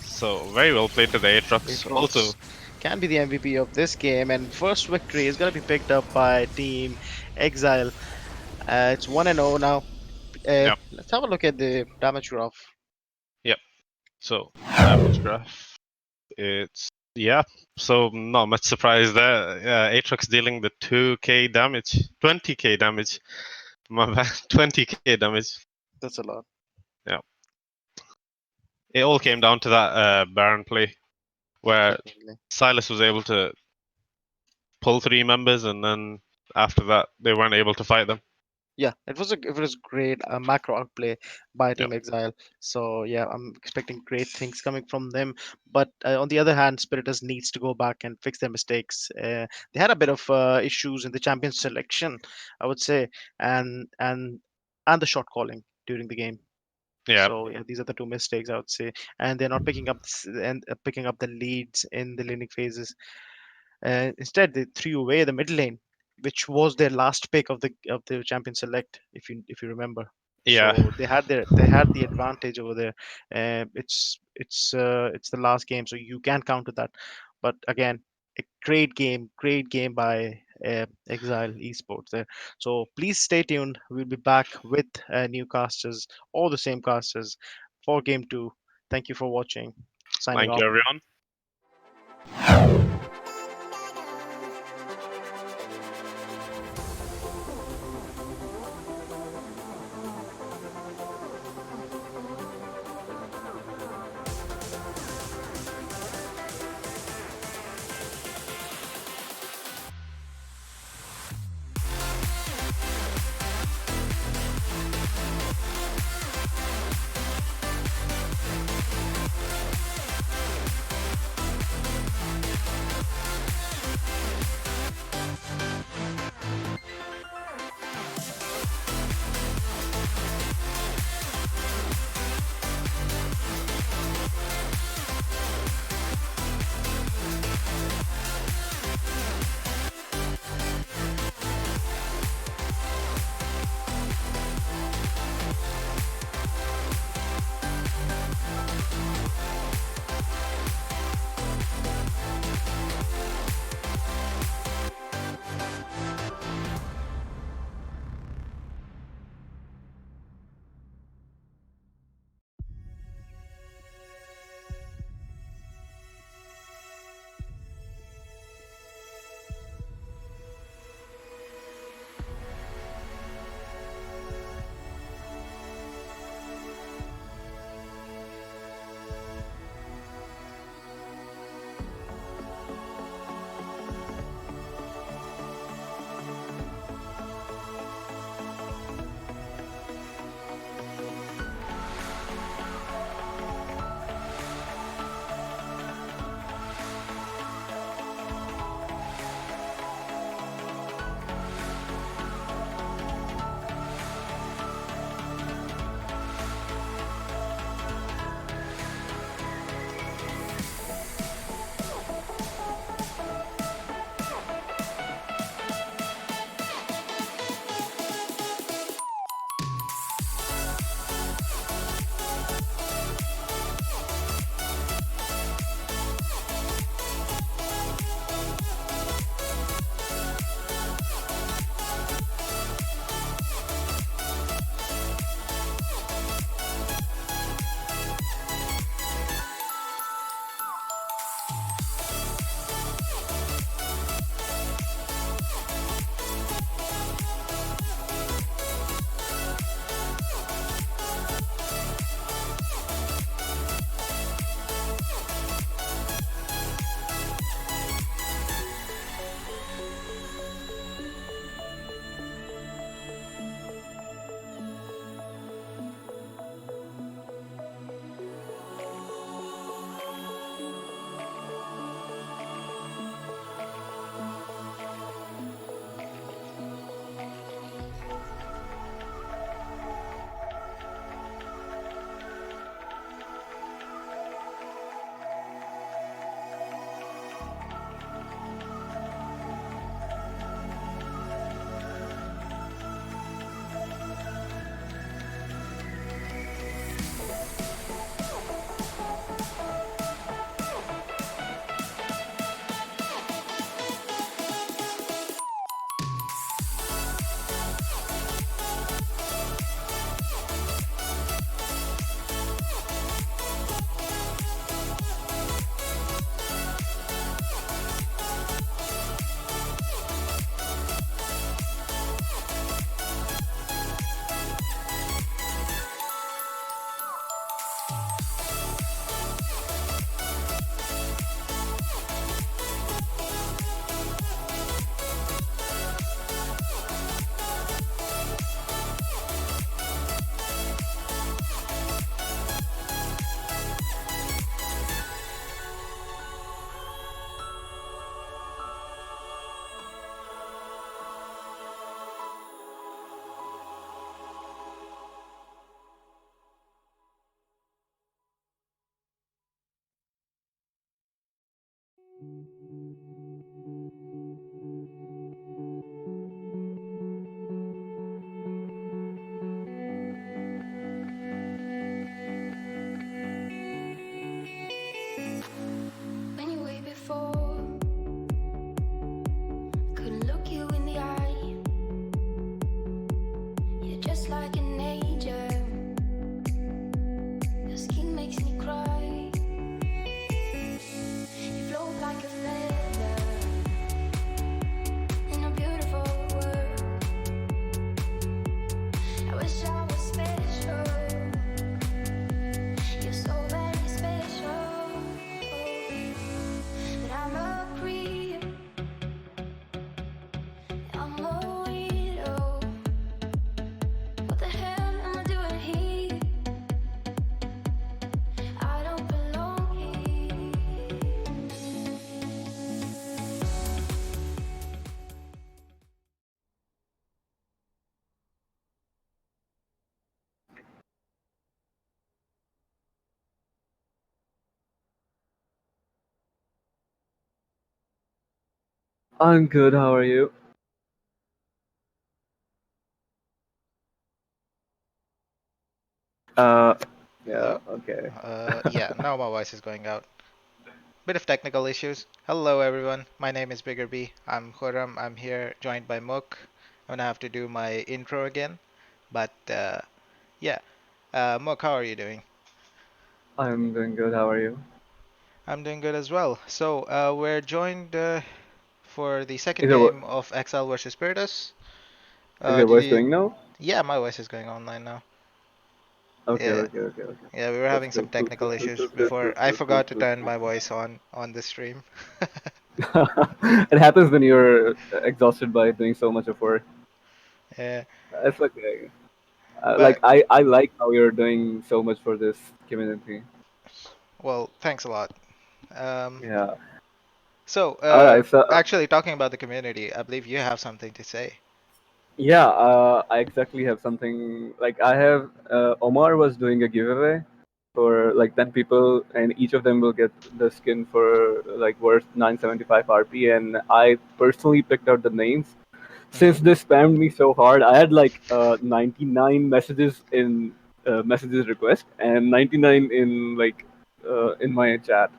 So very well played to the Aatrox. Also, Aatrox can be the MVP of this game, and first victory is going to be picked up by Team Exile. It's 1-0 now. yeah, Let's have a look at the damage graph. yep. So damage graph. It's yeah. So not much surprise there. Aatrox dealing the 2k damage, 20k damage. My bad, 20k damage. That's a lot. Yeah. It all came down to that Baron play where Definitely. Silas was able to pull 3 members, and then after that they weren't able to fight them. Yeah, it was great macro outplay by Yeah. Team Exile. So yeah, I'm expecting great things coming from them. But on the other hand, Spiritus needs to go back and fix their mistakes. They had a bit of issues in the champion selection, I would say, and and and the shot calling during the game. Yeah. So yeah, these are the two mistakes I would say, and they're not picking up picking up the leads in the laning phases. Instead, they threw away the mid lane, which was their last pick of the champion select, if you remember. Yeah. So they had the advantage over there. It's the last game, so you can counter that. But again, a great game by Exile Esports there. So please stay tuned. We'll be back with new casters, all the same casters for game two. Thank you for watching. Signing Thank you, off. everyone. like an angel. Your skin makes me cry. You float like a feather in a beautiful world. I wish I was special. You're so very special. But I'm a creep. I'm a weirdo. What the hell am I doing here? I don't belong here. I'm good. How are you? Uh, yeah. Hello? Okay. Yeah, now my voice is going out. Bit of technical issues. Hello everyone, my name is Bigger B. I'm Khurram. I'm here joined by Mook. I'm gonna have to do my intro again. But yeah, Mook, how are you doing? I'm doing good. How are you? I'm doing good as well. So we're joined for the second Is your game of Exile versus Spiritus. is your Did voice you? going now? Yeah, my voice is going online now. Okay. Yeah, Okay. Okay. Okay. yeah, we were That's having some good. Cool. Cool. technical Cool. issues Cool. Cool. before. Cool. I Cool. Cool. forgot to Cool. turn Cool. my voice on the stream. It happens when you're exhausted by doing so much of work. Yeah, It's okay. Like but I like how you're doing so much for this community. well, thanks a lot. Um, Yeah. so, All right. So actually, talking about the community, I believe you have something to say. yeah, I exactly have something like I have. Omar was doing a giveaway for like 10 people, and each of them will get the skin for like worth 975 RP. And I personally picked out the names. Hmm. Since they spammed me so hard, I had like 99 messages in messages request and 99 in like in my chat.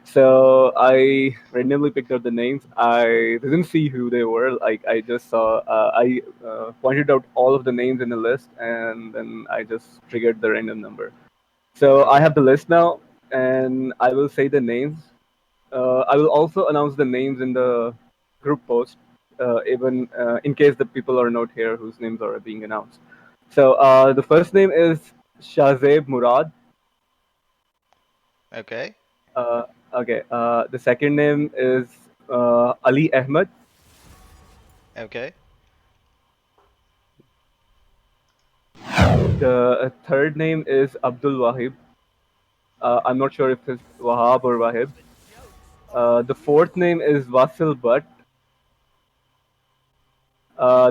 So I randomly picked out the names. I didn't see who they were. Like I just saw. I pointed out all of the names in the list, and then I just triggered the random number. So I Okay. have the list now, and I will say the names. I will also announce the names in the group post, even in case the people are not here whose names are being announced. So the first name is Shazeb Murad. Okay. Uh, okay. The second name is Ali Ahmed. Okay. The third name is Abdul Wahib. I'm not sure if it's Wahab or Wahib. The fourth name is Vasil Bhatt.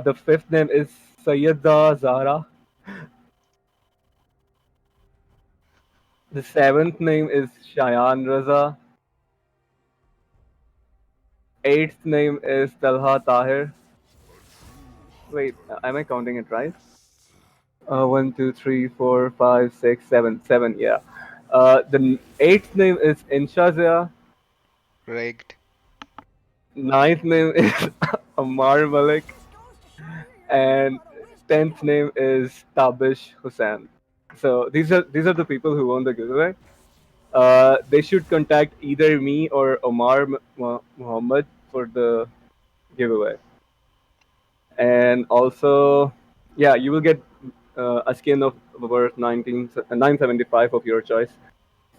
The fifth name is Sayyida Zahra. The seventh name is Shayan Raza. Eighth name is Talha Tahir. Wait, am I counting it right? One, two, three, four, five, six, seven, seven. Yeah. The eighth name is Inshazia. Rigged. Ninth name is Ammar Malik, and tenth name is Tabish Hussain. So these are the people who won the giveaway. They should contact either me or Omar Muhammad for the giveaway. And also, yeah, you will get a skin of worth 975 of your choice.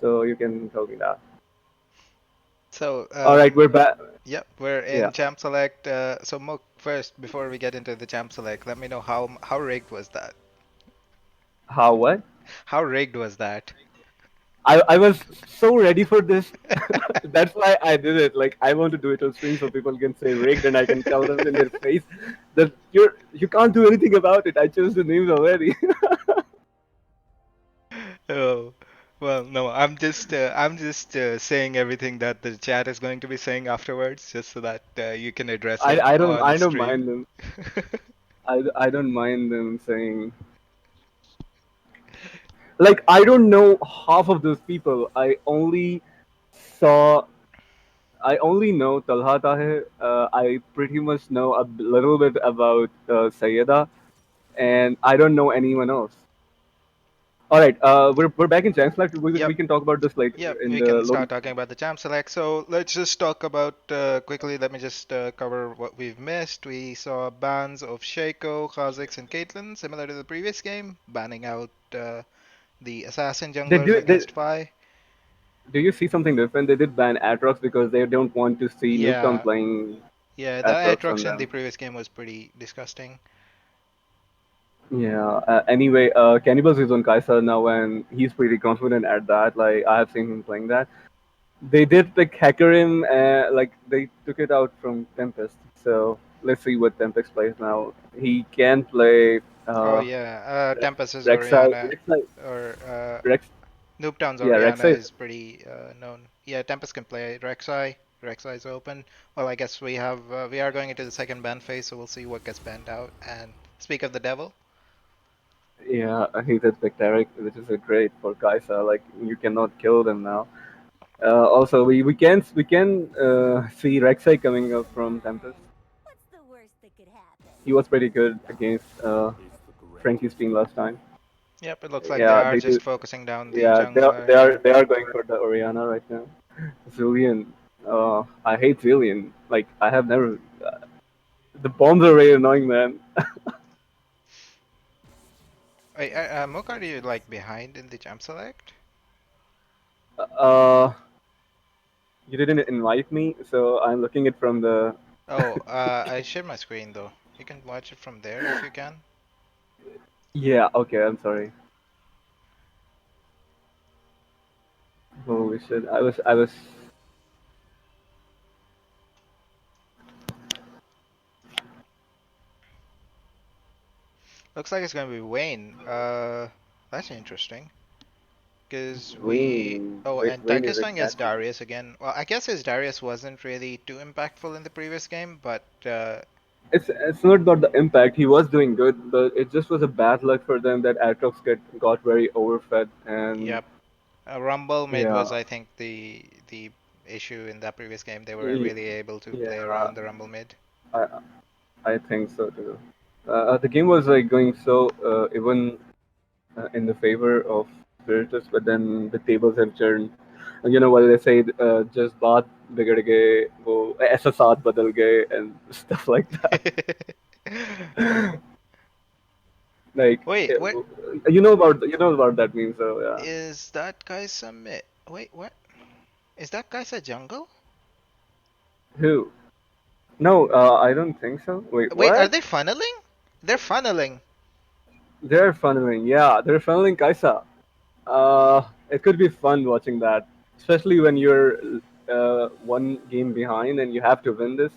So you can tell me that. So, All right, we're back. yep, we're Yeah. in Champ Select. So, Mook, first, before we get into the Champ Select, let me know how rigged was that? How what? How rigged was that? I was so ready for this. That's why I did it. Like I want to do it on stream so people can say rigged and I can tell them in their face that you can't do anything about it. I chose the names already. Oh, well, no, I'm just saying everything that the chat is going to be saying afterwards, just so that you can address it on I don't stream. mind them. I don't mind them saying like I don't know half of those people. Saw I only know Talha Tahir. I pretty much know a little bit about Sayyeda, and I don't know anyone else. All right, we're back in Champs Select. We Yep. can talk about this later Yep, in we the can loading. start talking about the Champ Select. So let's just talk about quickly. Let me just cover what we've missed. We saw bans of Shaco, Kha'Zix, and Caitlyn, similar to the previous game, banning out the assassin They junglers do. against Fi. Do you see something different? They did ban Atrox because they don't want to see Nuketown Yeah, playing yeah, the Atrox on Aatrox in the them. previous game was pretty disgusting. Yeah. Anyway, Cannibals is on Kaisa now, and he's pretty confident at that. Like I have seen him playing that. They did like hacker him. Like they took it out from Tempest. So let's see what Tempest plays now. He can play Oh uh, yeah, Tempest's Rek'Sai. Oriana or Rex. Noobtown's Yeah, Oriana Rek'Sai. is pretty known. Yeah, Tempest can play Rek'Sai. Rek'Sai's open. Well, I guess we are going into the second ban phase, so we'll see what gets banned out. And speak of the devil. Yeah, he did Victoric, which is a great for Kaisa. Like you cannot kill them now. Also, we can see Rek'Sai coming up from Tempest. He was pretty good against Frankie's team last time. Yep, it looks like they Yeah, are they do. just focusing down the Yeah, jungler. they are going for the Oriana right now. Zillion. I hate Zillion. Like I have never. The bombs are very annoying, man. Wait, Mook, are you like behind in the jump select? Uh, you didn't invite me, so I'm looking it from the. Oh, I shared my screen though. You can watch it from there if you can. Yeah. Okay. I'm sorry. Holy shit. I was. Looks like it's gonna be Wayne. That's interesting. Because we. Wayne. Oh, Wait, and Wayne is Takistan gets exactly. Darius again. Well, I guess his Darius wasn't really too impactful in the previous game, but It's not about the impact. He was doing good, but it just was a bad luck for them that Atrox got very overfed and yep. Rumble mid yeah, was, I think, the issue in that previous game. They weren't y- really able to play yeah, around the Rumble mid. I I think so too. The game was like going so even in the favor of Spiritus, but then the tables have turned. And you know what they say? Just baat बिगड़ गए वो ऐसा साथ बदल गए and stuff like that. Like Wait, what you know about that meme, so yeah. is that guy's a mid? Wait, what? Is that guy's a jungle? Who? No, I don't think so. Wait, Wait, are what? they funneling? They're funneling. They're funneling. Yeah, they're funneling Kaisa. It could be fun watching that, especially when you're one game behind and you have to win this.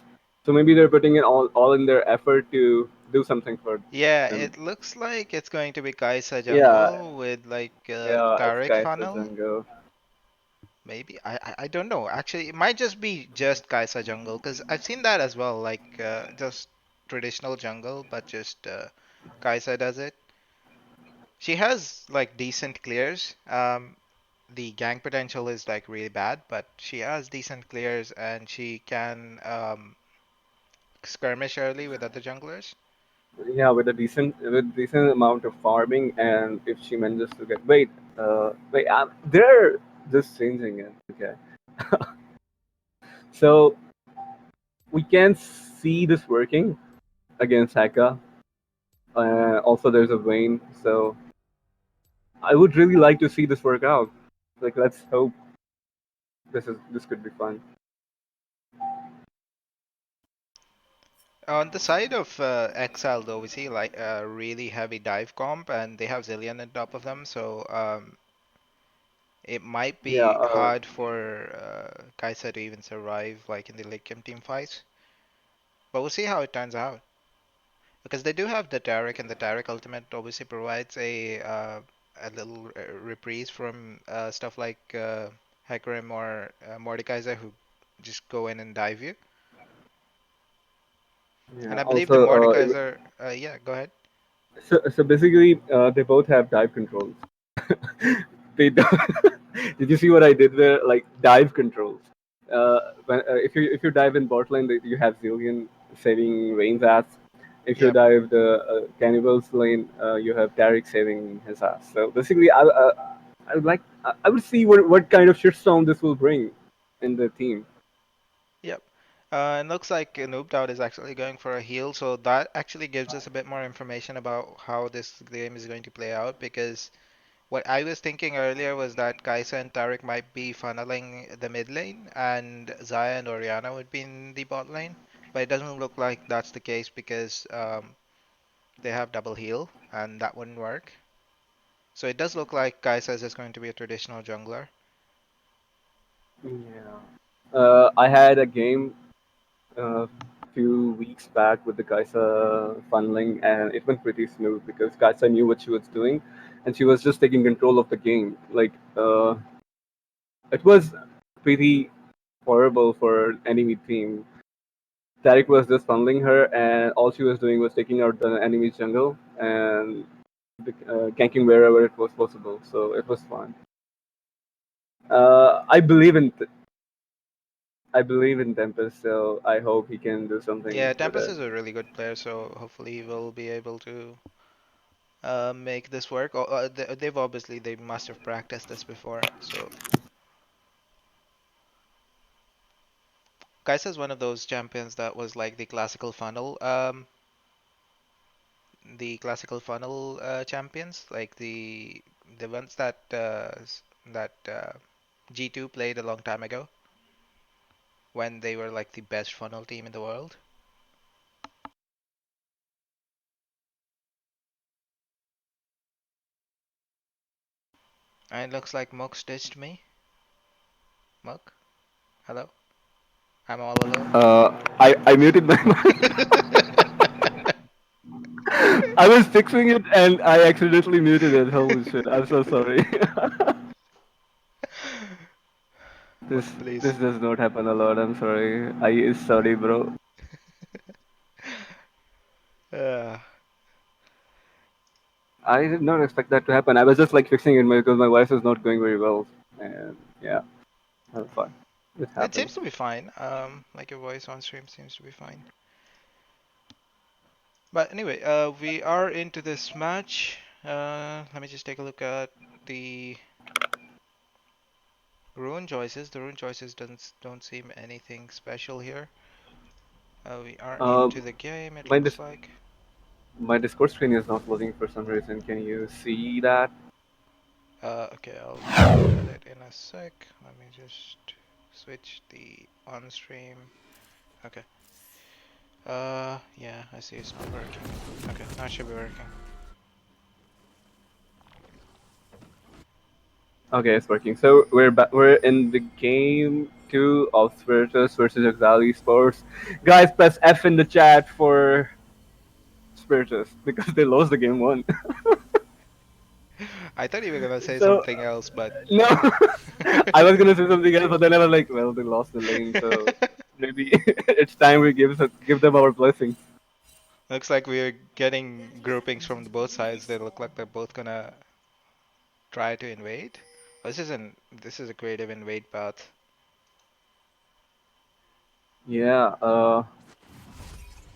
So maybe they're putting in all in their effort to do something for Yeah, them. it looks like it's going to be Kaisa Yeah, jungle with like yeah, it's Taric Kaisa funnel. jungle. Maybe I don't know. Actually, it might just be just Kaisa jungle because I've seen that as well. Like just traditional jungle, but just Kaisa does it. She has like decent clears. The gank potential is like really bad, but she has decent clears and she can skirmish early with other junglers. Yeah, with decent amount of farming, and if she manages to get wait, they're just changing it. Okay, so we can see this working against Haka. Also, there's a Vayne, so I would really like to see this work out. Like, let's hope this could be fun. On the side of Exile, though, we see like a really heavy dive comp, and they have Zillion on top of them, so it might Yeah, be hard for Kai'Sa to even survive, like in the late game team fights. But we'll see how it turns out, because they do have the Taric, and the Taric ultimate obviously provides a little reprise from stuff like Hecarim or Mordekaiser, who just go in and dive you. yeah. And I believe the Also, Mordekaiser, yeah, go ahead. so basically, they both have dive controls. They don't. Did you see what I did there? Like dive controls. If you dive in bot lane, you have Zillion saving Vayne's ass. If you Yep. dive the Cannibal's lane, you have Derek saving his ass. So basically, I would like I would see what kind of shitstorm this will bring in the team. Yep. It looks like Noob Out is actually going for a heal, so that actually gives us a bit more information about how this game is going to play out. Because what I was thinking earlier was that Kaisa and Tarek might be funneling the mid lane, and Zaya and Oriana would be in the bot lane. But it doesn't look like that's the case because they have double heal, and that wouldn't work. So it does look like Kaisa is just going to be a traditional jungler. Yeah. I had a game a few weeks back with the Kaisa funneling, and it went pretty smooth because Kaisa knew what she was doing, and she was just taking control of the game. Like, it was pretty horrible for enemy team. Tarek was just funneling her, and all she was doing was taking out the enemy jungle and ganking wherever it was possible. So it was fun. I believe in Tempest, so I hope he can do something Yeah, with Tempest it. is a really good player, so hopefully we'll be able to make this work. They've obviously they must have practiced this before. So Kai'Sa is one of those champions that was like the classical funnel champions, like the ones that G2 played a long time ago when they were like the best funnel team in the world. And it looks like Mook ditched me. Mook, hello, I'm all alone. I muted my mic. I was fixing it and I accidentally muted it. Holy shit! I'm so sorry. Mook, This please. does not happen a lot. I'm sorry. I is sorry, bro. Uh, I did not expect that to happen. I was just like fixing it because my voice is not going very well, and yeah, that's fine. It it happens. seems to be fine. Like your voice on stream seems to be fine. But anyway, we are into this match. Let me just take a look at the rune choices. The rune choices don't seem anything special here. We are Uh, into the game, it my looks dis- like. my Discord screen is not loading for some reason. Can you see that? Okay, I'll take a look at it in a sec. Let me just switch the on stream. Okay. Yeah, I see it's not working. Okay, now it should be working. Okay, it's working. So we're in the game two of Spiritus versus Exile Esports. Guys, press F in the chat for Spiritus because they lost the game one. I thought you were gonna say So something else, but no, I was gonna say something else, but then I was like, well, they lost the lane, so maybe it's time we give them our blessings. looks like we're getting groupings from both sides. They look like they're both gonna try to invade. This is a creative invade path. Yeah,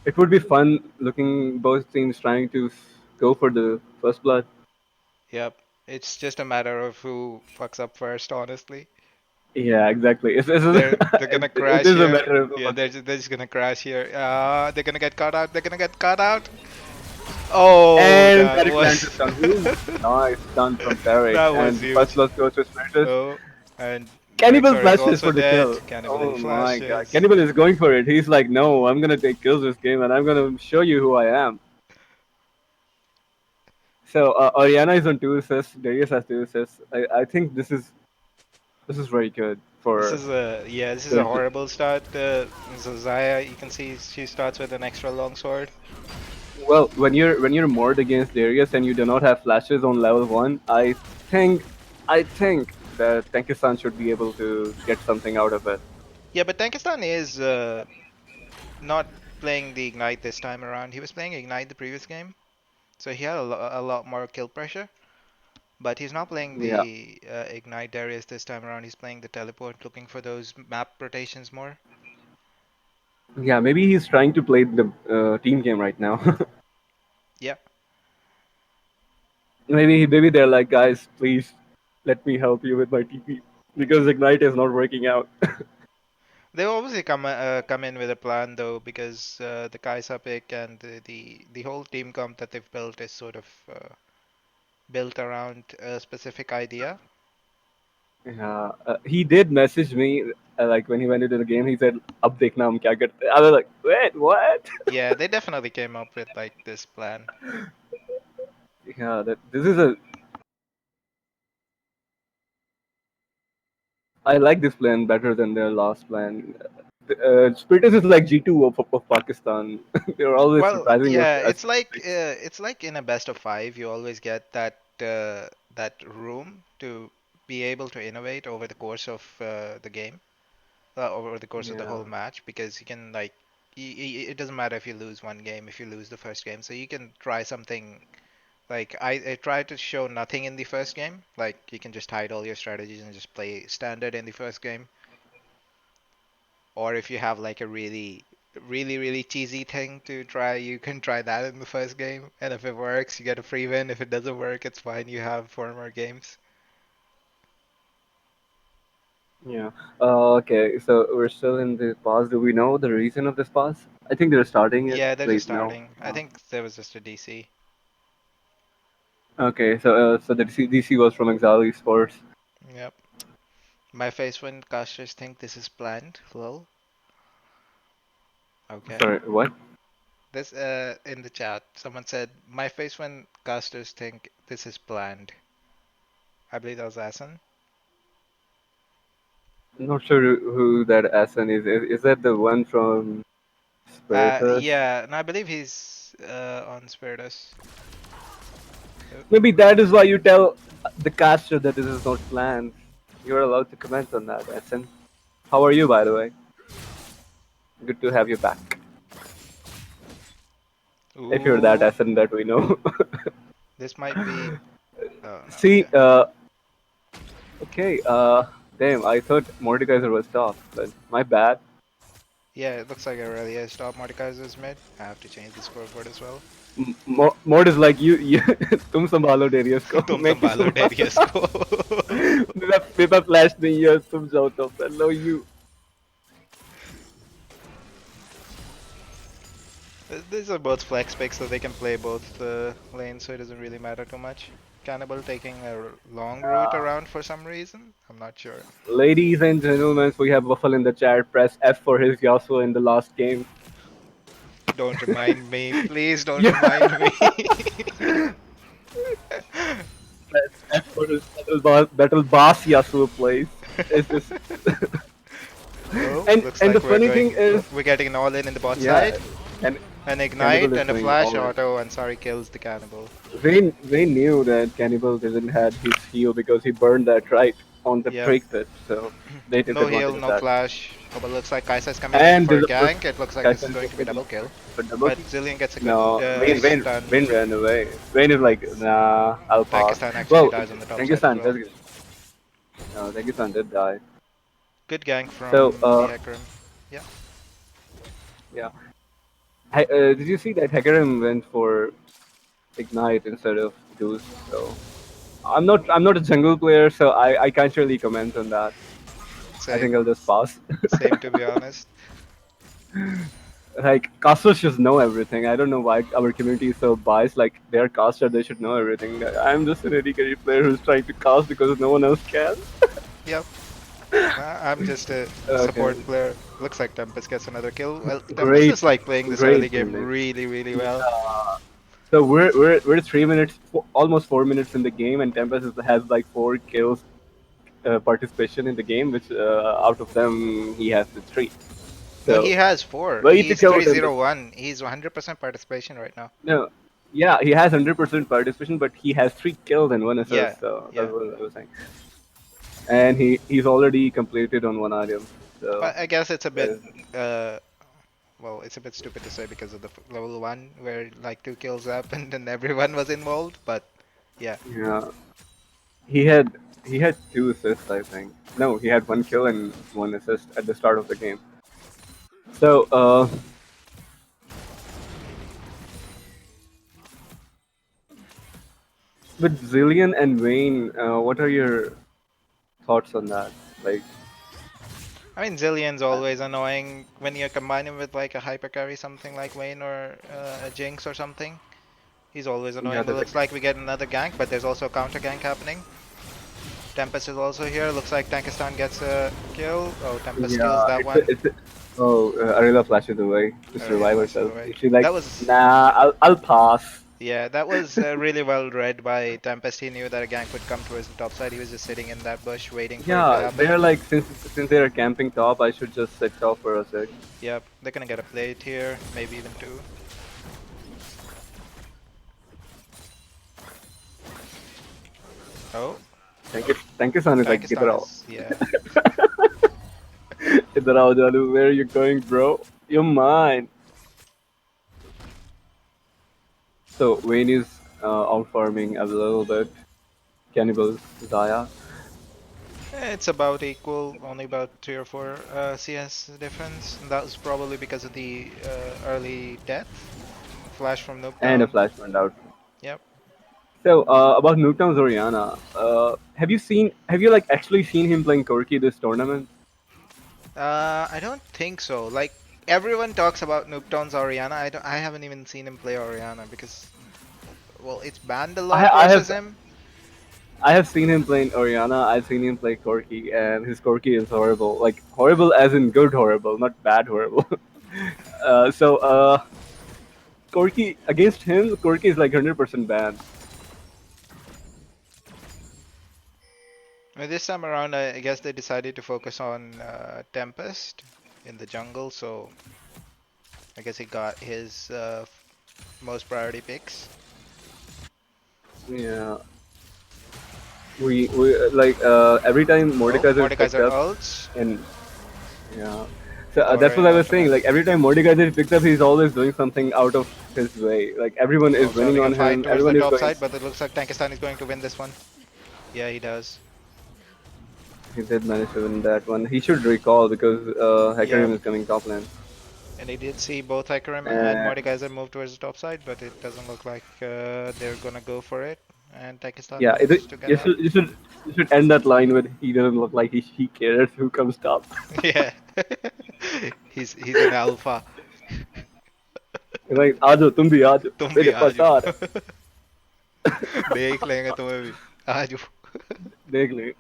it would be fun looking both teams trying to go for the first blood. Yep. It's just a matter of who fucks up first, honestly. Yeah, exactly. They're gonna It crash is a here. matter of Yeah, they're just gonna crash here. They're gonna get caught out. They're gonna get caught out. Oh, and that Derek lands was a stun. Ooh, nice stun from Derek, that and was the first huge. blood goes to Spiritus. Oh, and Cannibal Vexor is flashes also for the dead. kill. Cannibal Oh my god. flashes. Cannibal is going for it. He's like, no, I'm gonna take kills this game and I'm gonna show you who I am. So Oriana is on 2 assists, Darius has 2 assists. I think this is very good for This is a the horrible start. So Zaya, you can see she starts with an extra long sword. well when you're moored against Darius and you do not have flashes on level one, I think that Tenkisan should be able to get something out of it. Yeah, but Tankistan is not playing the Ignite this time around. He was playing Ignite the previous game, so he had a lot more kill pressure. But he's not playing Yeah. the Ignite Darius this time around. He's playing the Teleport, looking for those map rotations more. Yeah, maybe he's trying to play the team game right now. Yeah. Maybe they're like, guys, please let me help you with my TP because Ignite is not working out. They obviously come in with a plan though, because the Kaisa pick and the whole team comp that they've built is sort of built around a specific idea. Yeah, he did message me like when he went into the game. He said, "Ab dekhna hum kya karte." I was like, "Wait, what?" Yeah, they definitely came up with like this plan. Yeah, that this is a. I like this plan better than their last plan. Spiritus is like G2 of Pakistan. They're always Well, surprising yeah, us. it's like in a best of five, you always get that room to be able to innovate over the course of the game, over the course of the Yeah, whole match, because you can like it doesn't matter if you lose one game, if you lose the first game, so you can try something. Like I tried to show nothing in the first game, like you can just hide all your strategies and just play standard in the first game, or if you have like a really cheesy thing to try, you can try that in the first game, and if it works, you get a free win. If it doesn't work, it's fine. You have four more games. yeah. Okay, so we're still in the pause. Do we know the reason of this pause? I think they're starting it. Yeah, they're just Wait, no. starting. I think there was just a DC. Okay, so the DC was from Exile Esports. Yep. My face when casters think this is planned. Lol. Okay. Sorry, what? This in the chat, someone said my face when casters think this is planned. I believe that was Asen. I'm not sure who that Asan is. Is that the one from Spiritus? Yeah, and I believe he's on Spiritus. Maybe that is why you tell the caster that this is not planned. You're allowed to comment on that, Asan. How are you, by the way? Good to have you back. If you're that Ooh, Asan that we know. this might be. Oh no, See, okay. okay, damn, I thought Mordekaiser was top, but my bad. Yeah, it looks like it really is. Top Mordekaiser's mid. I have to change the scoreboard as well. Mord is like you तुम संभालो Darius को तुम मैं क्यों संभालो Darius संभालूं? को. मेरा flash नहीं है तुम जाओ तो hello you. These are both flex picks, so they can play both lanes, so it doesn't really matter too much. Cannibal taking a long route around for some reason. I'm not sure. Ladies and gentlemen, we have Waffle in the chat. Press F for his Yasuo in the last game. Don't remind me, please don't Yeah, remind me. press F for his battle boss Yasuo plays. It's just Oh, and looks and the like funny thing is, we're getting an all in the bot yeah, side. and An Cannibal ignite is and a doing flash all right. auto, and sorry kills the cannibal. They knew that Cannibal didn't have his heal because he burned that right on the Yep. break pit, so they took No heal, advantage of no that. flash. Oh, but looks like Kai'Sa's coming in And for there's a a first gank. It looks like guy this is sent going to be for double kill. double But kill. Zillion gets a good No, stun. Vayne ran away. Vayne is like, nah, I'll pass. Pakistan actually Well, dies on the top side as Tengisan well. does. No, Tengisan did die. Good gank So, from the Hecarim. Yeah. yeah. Did you see that Hecarim went for Ignite instead of Deuce? So I'm not a jungle player, so I can't really comment on that. I think Same. I'll just pass. Same to be honest. Like casters should know everything. I don't know why our community is so biased. Like they're caster, they should know everything. I'm just an AD carry player who's trying to cast because no one else can. Yep. I'm just a Okay, support player. Looks like Tempest gets another kill. Well, Tempest great, is like playing this early great game teammate. really well. Yeah. So we're 3 minutes, almost 4 minutes in the game, and Tempest has like 4 kills participation in the game, which out of them he has the three. No, he So has four. way to He's kill Tempest. 301. He's 100% participation right now. No, yeah, he has 100% participation, but he has 3 kills and one Yeah, assist. So that's yeah. what I was saying. And he's already completed on one item. So But I guess it's a bit, there's uh, well, it's a bit stupid to say because of the level one where like two kills happened and everyone was involved. But yeah, yeah, he had 2 assists, I think. No, he had 1 kill and 1 assist at the start of the game. So, with Zillion and Vayne, what are your thoughts on that? Like, I mean, Zillion's always annoying when you combine him with like a hyper carry, something like Vayne or a Jinx or something. He's always yeah, annoying. It looks like we get another gank, but there's also a counter gank happening. Tempest is also here. Looks like Tankistan gets a kill. Oh, Tempest kills yeah, that one. oh, Arilla flashes away to Aurelia survive flashes herself. away. She's like, That was nah, I'll pass. Yeah, that was really well read by Tempest. He knew that a gank would come towards the top side. He was just sitting in that bush waiting for it to Yeah, happen. they're like, since they're camping top, I should just sit top for a sec. Yep, they're gonna get a plate here, maybe even two. Oh, Thank you, son. Is like, Tankistan idhar is, yeah. idhar aao, Jalu. Where are you going, bro? You're mine. So Wayne is out farming a little bit. Cannibals, Zaya. It's about equal, only about 3 or 4 CS difference. And that was probably because of the early death. Flash from And a Nookdown. flash went out. Yep. So about Nuketown's Oriana, have you like actually seen him playing Corki this tournament? I don't think so. Like, everyone talks about Nooktown's Oriana. I haven't even seen him play Oriana because, well, it's banned a lot I versus have him. I have seen him playing Oriana. I've seen him play Corki, and his Corki is horrible. Like horrible as in good horrible, not bad horrible. Corki against him, Corki is like 100% banned. This time around, I guess they decided to focus on Tempest in the jungle, so I guess he got his most priority picks. Yeah. We like every time Oh, Mordekaiser is picked Mordekaiser up, ults. and yeah. So Tower that's what in I was saying. ultimate. Like every time Mordekaiser is picked up, he's always doing something out of his way. Like everyone is Oh, winning starting a on fight him. towards the Everyone is top going. side, but it looks like Tankistan is going to win this one. Yeah, he does. He did manage to win that one. He should recall because Yeah, Hecarim is coming top lane. and I did see both Ikarim and Uh, Mordekaiser move towards the top side, but it doesn't look like they're gonna go for it. And Tankistan yeah, moves to get you out. should you should you should end that line with he doesn't look like he cares who comes top. Yeah, he's an alpha. Like आजो तुम भी आजो तुम भी मेरे आ पास आ रहे जाओ देख लेंगे तुम्हें भी आ जाओ देख ले.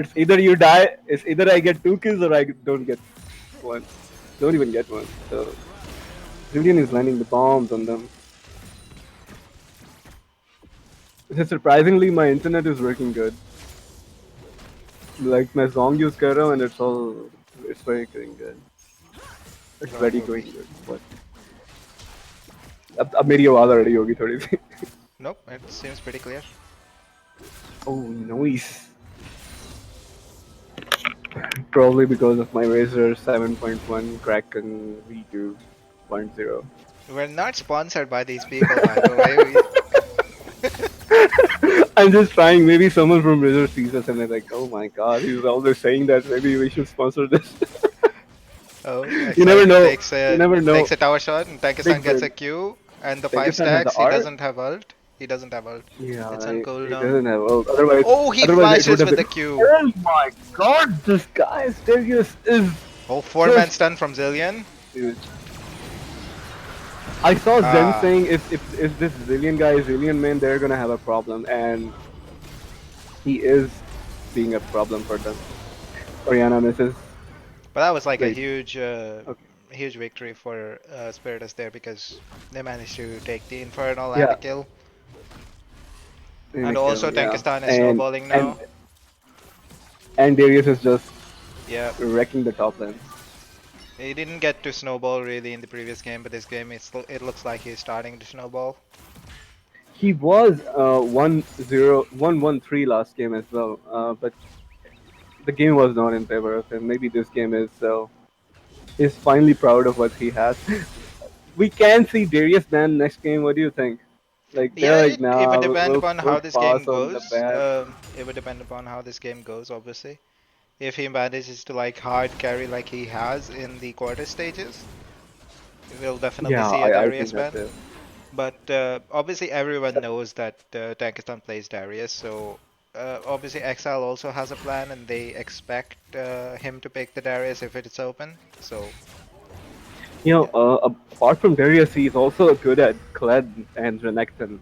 It's either you die. It's either I get 2 kills or I don't get one. Don't even get one. So Julian is landing the bombs on them. So surprisingly, my internet is working good. Like my song use कर रहा हूँ and it's very going good. It's very going good. But अब मेरी आवाज आ रही होगी थोड़ी सी. Nope, it seems pretty clear. Oh, noise. Probably because of my Razer 7.1 Kraken V2.0. We're not sponsored by these people, by the way. I'm just trying. Maybe someone from Razer sees us and they're like, "Oh my God, he's always saying that. Maybe we should sponsor this." Oh, You never know. Takes You never know. takes a tower shot, and Tankistan Big gets a brain. Q, and the 5 Pakistan has the stacks. He R. doesn't have ult. He doesn't have ult. Yeah, It's on he cooldown. doesn't have ult. Otherwise, Oh, he otherwise it would flashes have with the been. Q. Oh my God, this guy Stelios is Oh, 4-man stun from Zillion. huge. I saw Zen Ah. saying if this Zillion guy is Zillion main, they're gonna have a problem, and he is being a problem for them. Oriana misses. But that was like a Wait. huge, Okay. huge victory for Spiritus there because they managed to take the Infernal and Yeah. a kill. And And a also kill, yeah. Tankistan is snowballing now. And Darius is just Yeah, wrecking the top lane. he didn't get to snowball really in the previous game, but this game it looks like he's starting to snowball. He was 1-0, 1-1-3 last game as well, but the game was not in favor of him. Maybe this game is, so he's finally proud of what he has. We can see Darius ban next game. What do you think? Like Yeah, they're like, it would nah, depend we'll upon how this game pass on the goes. ban. It would depend upon how this game goes, obviously. if he manages to like hard carry like he has in the quarter stages, we'll definitely Yeah, see a I think Darius that's ban. it. But obviously everyone knows that Tankistan plays Darius, so obviously Exile also has a plan and they expect him to pick the Darius if it's open. So You know, yeah, apart from Darius, he's also good at Kled and Renekton.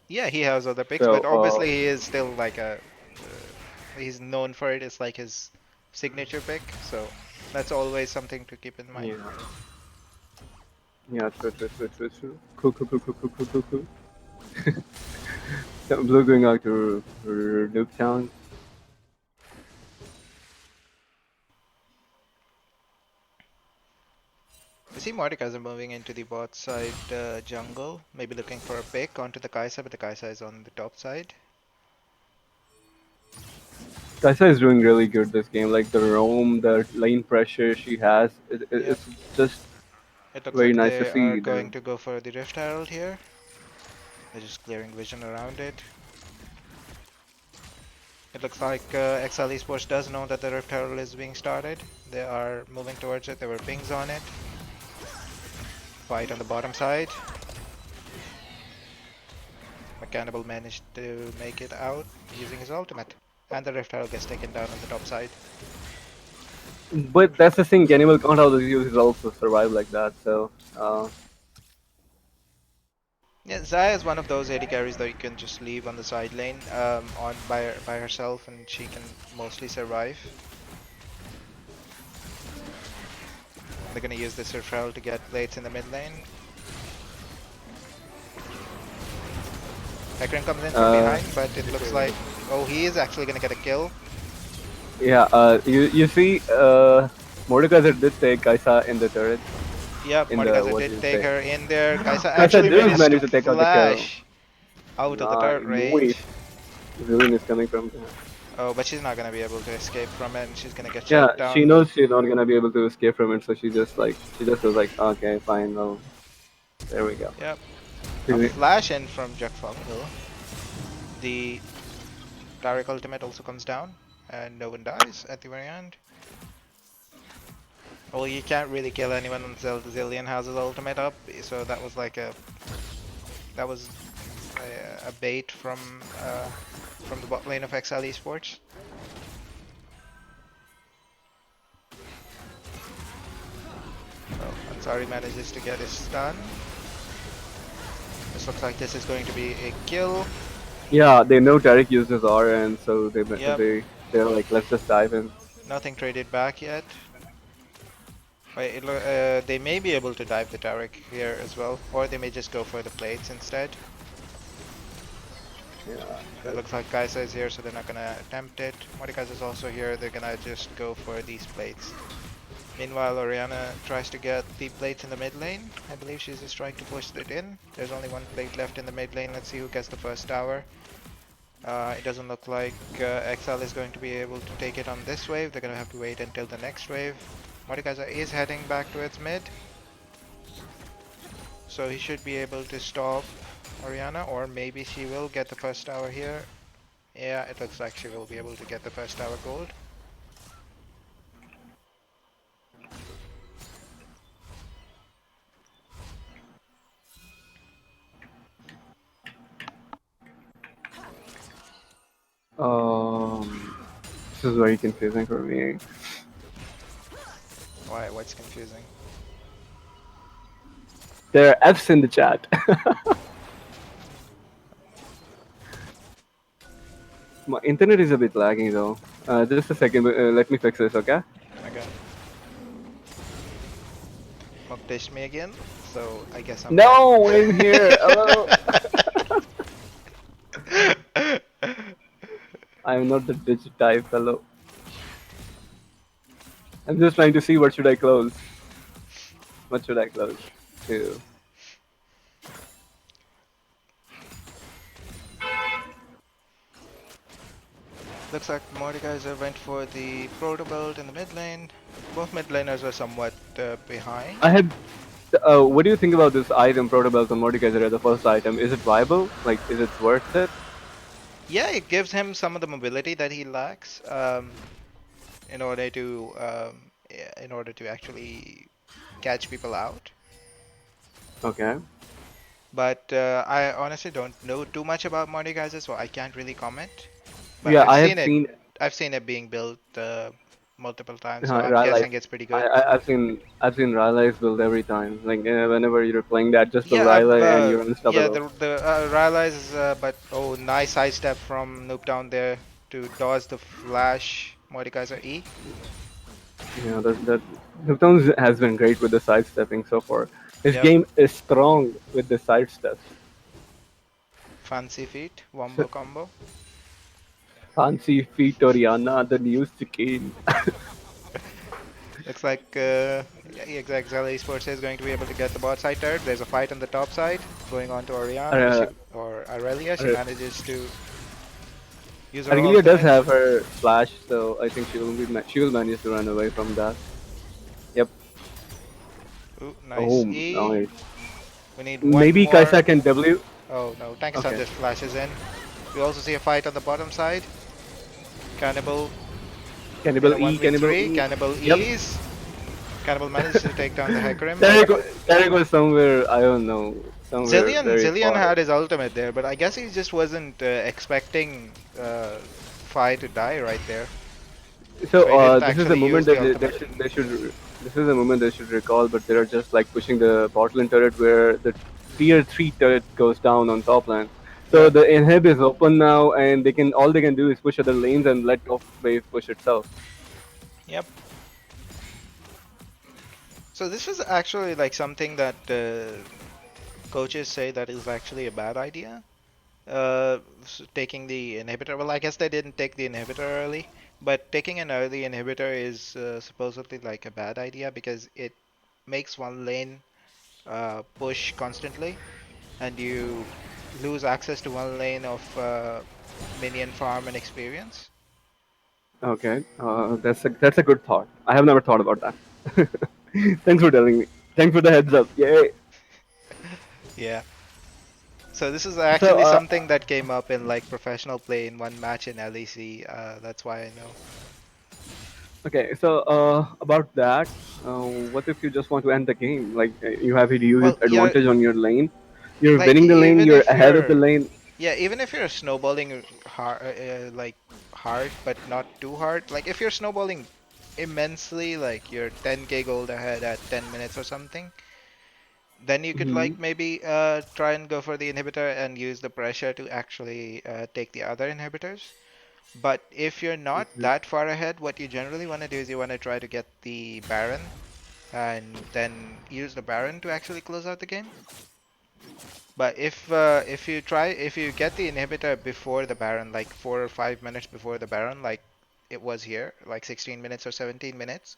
yeah, he has other picks, So, but obviously he is still like a he's known for it. It's like his signature pick, so that's always something to keep in mind. yeah. Yeah, true. Cool, cool, cool, cool, cool, cool, cool, cool. So Blue going out to Nuketown. I see Mordekaiser moving into the bot side jungle, maybe looking for a pick onto the Kai'Sa, but the Kai'Sa is on the top side. Kaisa is doing really good this game. Like the roam, the lane pressure she has, Yep, it's just it looks very like nice to they are see. going to go for the Rift Herald here. They're just clearing vision around it. It looks like Exile Esports does know that the Rift Herald is being started. They are moving towards it. There were pings on it. Fight on the bottom side. Cannibal managed to make it out using his ultimate. And the Rift Herald gets taken down on the top side. But that's the thing. Cannibal can't use his also survive like that. So, Yeah, Zaya is one of those AD carries that you can just leave on the side lane on by herself and she can mostly survive. They're gonna use this Rift Herald to get plates in the mid lane. Hecarim comes in from behind, but it looks like oh he is actually gonna get a kill. yeah. You see, Mordekaiser did take Kaisa in the turret. Yep, In the Mordekaiser what did did you take say? her in there. Kaisa Kaisa actually did managed manage to to take out the kill. flash out of the Nah, turret range. wait. Villain is coming from. Oh, but she's not gonna be able to escape from it and she's gonna get Yeah, shut she down. knows she's not gonna be able to escape from it, so she just was like, okay, fine, well, there we go. Yep. A flash in from Jakfungal. The direct ultimate also comes down and no one dies at the very end. Well, you can't really kill anyone until the Zillion has his ultimate up, so that was like a a bait from the bot lane of Exile Esports. Oh, Ansari manages to get his stun. This looks like this is going to be a kill. Yeah, they know Tarek uses R, and so Yep, they're like, let's just dive in. nothing traded back yet. Wait, they may be able to dive the Tarek here as well, or they may just go for the plates instead. Yeah. It looks like Kaisa is here, so they're not gonna attempt it. Mordekaiser is also here, they're gonna just go for these plates. Meanwhile, Oriana tries to get the plates in the mid lane. I believe she's just trying to push it in. There's only one plate left in the mid lane. Let's see who gets the first tower. It doesn't look like Exile is going to be able to take it on this wave. They're gonna have to wait until the next wave. Mordekaiser is heading back towards mid. So he should be able to stop Oriana, or maybe she will get the first tower here. Yeah, it looks like she will be able to get the first tower gold. This is very confusing for me. Why? What's confusing? There are F's in the chat. My internet is a bit lagging though. Just a second, let me fix this, okay? Okay. Mock dished me again, so I guess I'm No, I'm here. Hello. I'm not the digit type, hello. I'm just trying to see what should I close. What should I close to? Looks like Mordekaiser went for the proto build in the mid lane. Both mid laners were somewhat behind. I had. What do you think about this item, Protobelt on Mordekaiser as the first item? Is it viable? Like, is it worth it? Yeah, it gives him some of the mobility that he lacks. in order to actually catch people out. Okay. But I honestly don't know too much about Mordekaiser, so I can't really comment. But Yeah, I have seen I've seen it being built multiple times, so I'm Rylai's. guessing it's pretty good. I've seen Rylai's build every time. Like whenever you're playing that, just build Yeah, I've Rylai and you're yeah, unstoppable. the Rylai's is but oh, nice sidestep from Noob down there to dodge the flash Mordekaiser E. Yeah, that Newton has been great with the sidestepping so far. His Yep, game is strong with the sidesteps. fancy feet, wombo So, combo. fancy feet Oriana, the new skin. Looks like Exile Esports is going to be able to get the bot side turret. There's a fight on the top side going on to Orianna, Uh, or Aurelia. She uh, manages to use her Aurelia does ultimate. have her flash, so I think she will manage to run away from that. Yep. Ooh, Oh, nice E. nice. We need one Maybe more. Kaisa can W. Oh no, Tankasan Okay. just flashes in. We also see a fight on the bottom side. Cannibal in a Cannibal 1v3. E. Cannibal Yep. E's. Cannibal manages to take down the Hecarim, but Derek was somewhere, I don't know, somewhere very Zillion far. had his ultimate there, but I guess he just wasn't expecting Fi to die right there. So So he didn't this is the actually moment use the that ultimate. they should this is the moment they should recall, but they're just like pushing the bot lane turret where the tier 3 turret goes down on top lane. So Yep. the inhib is open now, and all they can do is push other lanes and let off wave push itself. Yep. So this is actually like something that coaches say that is actually a bad idea. Taking the inhibitor. Well, I guess they didn't take the inhibitor early, but taking an early inhibitor is supposedly like a bad idea because it makes one lane push constantly, and you lose access to one lane of minion farm and experience. Okay, that's a good thought. I have never thought about that. Thanks for telling me. Thanks for the heads up. Yay. Yeah. So this is So actually something that came up in like professional play in one match in LEC. That's why I know. okay, so about that, what if you just want to end the game? Like you have a huge Well, yeah, advantage on your lane. You're like winning the lane. even You're if ahead of the you're lane. yeah, even if you're snowballing hard, like hard, but not too hard. Like if you're snowballing immensely, like you're 10k gold ahead at 10 minutes or something, then you could Hmm. like maybe try and go for the inhibitor and use the pressure to actually take the other inhibitors. But if you're not that far ahead, what you generally want to do is you want to try to get the Baron and then use the Baron to actually close out the game. But if you get the inhibitor before the Baron, like 4 or 5 minutes before the Baron, like it was here, like 16 minutes or 17 minutes,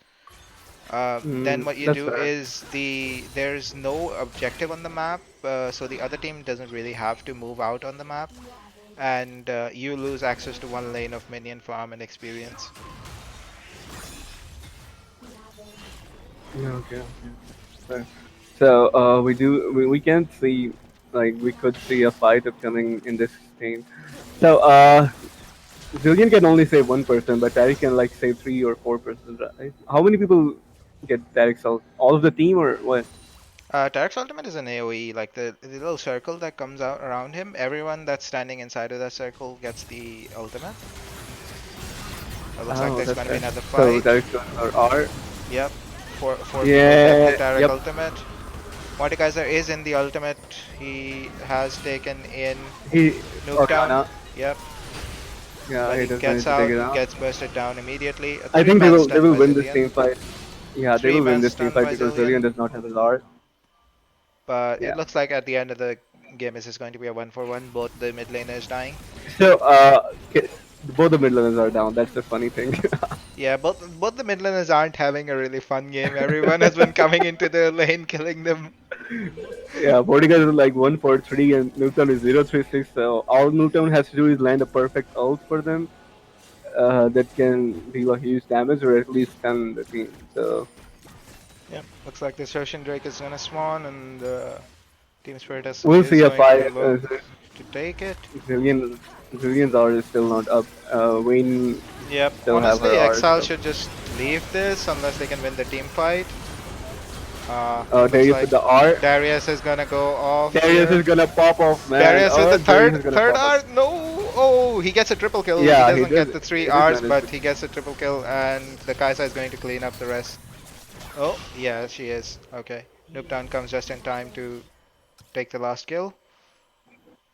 then what you That's do fair. is there's no objective on the map, so the other team doesn't really have to move out on the map, and you lose access to one lane of minion farm and experience. Yeah, okay. Fair. So we can see like we could see a fight upcoming in this team. So Zillion can only save 1%, but Tariq can like save 3 or 4%, right? How many people get Tariq's ult? All of the team or what? Tarek's ultimate is an AoE, like the little circle that comes out around him. Everyone that's standing inside of that circle gets the ultimate. It looks like Oh, there's that's going to be fair. another So fight. Tariq's going for R. Yep, four people get the Yeah. Tarek Yep. ultimate. Mordekaiser is in the ultimate. He has taken in He Nuketown. Oriana. Yep, Yeah, but he he does manage gets to take out, it he out. gets bursted down immediately. A I think three-man they stun will by win this Zillion. team fight. Yeah, they will win Three-man this team stun fight by because Zillion. Zillion does not have a Lord. But it Yeah. looks like at the end of the game, this is going to be a 1-for-1. Both the mid laners dying. So both the mid laners are down. That's the funny thing. Yeah, both the mid laners aren't having a really fun game. Everyone has been coming into their lane, killing them. Yeah, Bodyguard is like 143 and Newton is 036. So all Newton has to do is land a perfect ult for them that can deal a huge damage or at least stun the team. So Yep, looks like this Ocean Drake is gonna spawn, and Team Spiritus we'll is see a going to fight. look to take it. Zillion Zillion's R is still not up. Wayne Yep. still have Honestly, her R. Exile So should just leave this unless they can win the team fight. Looks Darius like with the R. Darius is gonna go off Darius is here. gonna pop off, man. Darius with Oh, the Darius is gonna third pop off. R. No. Oh, he gets a triple kill. He Yeah, doesn't get the three He did R's, manage but to. he gets a triple kill, and the Kaisa is going to clean up the rest. Oh, yeah, she is. Okay. Noobtown comes just in time to take the last kill.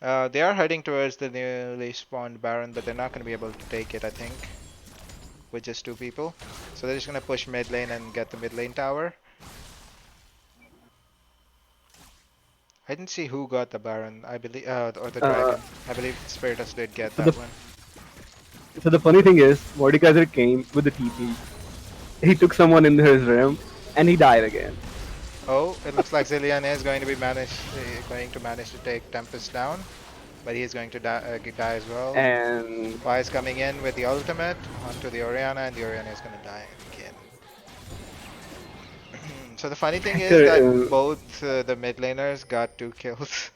They are heading towards the newly spawned Baron, but they're not going to be able to take it, I think, with just two people. So they're just going to push mid lane and get the mid lane tower. I didn't see who got the Baron, I believe, or the Uh, Dragon. I believe Spiritus did get so that the one. so the funny thing is, Mordekaiser came with the TP. He took someone in his realm, and he died again. Oh, it looks like Zillion is going to manage to take Tempest down, but he is going to die as well. And Vi is coming in with the ultimate onto the Orianna, and the Orianna is going to die again. So the funny thing is that uh, both the mid laners got two kills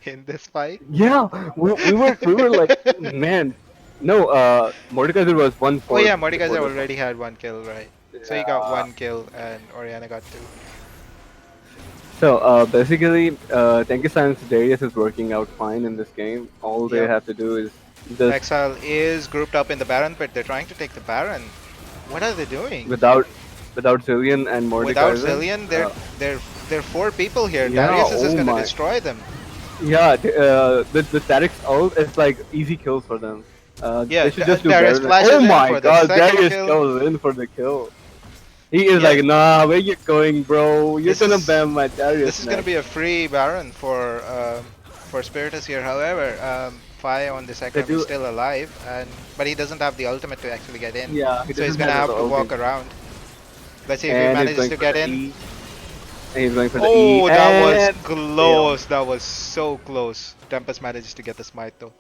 in this fight. yeah, we were like, man, no. Mordekaiser was one Oh for yeah, before Mordekaiser this one. already had one kill, right? So he got Yeah. one kill, and Orianna got two. So basically, Tenki San's Darius is working out fine in this game. All they Yep. have to do is just Exile is grouped up in the Baron, but they're trying to take the Baron. What are they doing? without Zillion and Without Mordekaiser. Zillion, Uh, they're four people here. yeah, Darius is just oh gonna my. destroy them. Yeah, the Starix ult is like easy kills for them. Yeah, They should just do Darius better. Oh flashes in my for the god, second Darius kill. goes in for the kill. He is Yeah, like, nah, where you going, bro? You're this gonna is ban my this Darius is gonna next. be a free Baron for Spiritus here. However, Fi on the They second is do, still alive, and but he doesn't have the ultimate to actually get in, yeah, he so he's doesn't gonna have the have to ulti. walk around. Let's see if he And he's manages going to for get the in. E. And he's going for the E. Oh, that was And failed. close. That was so close. Tempest manages to get the smite though.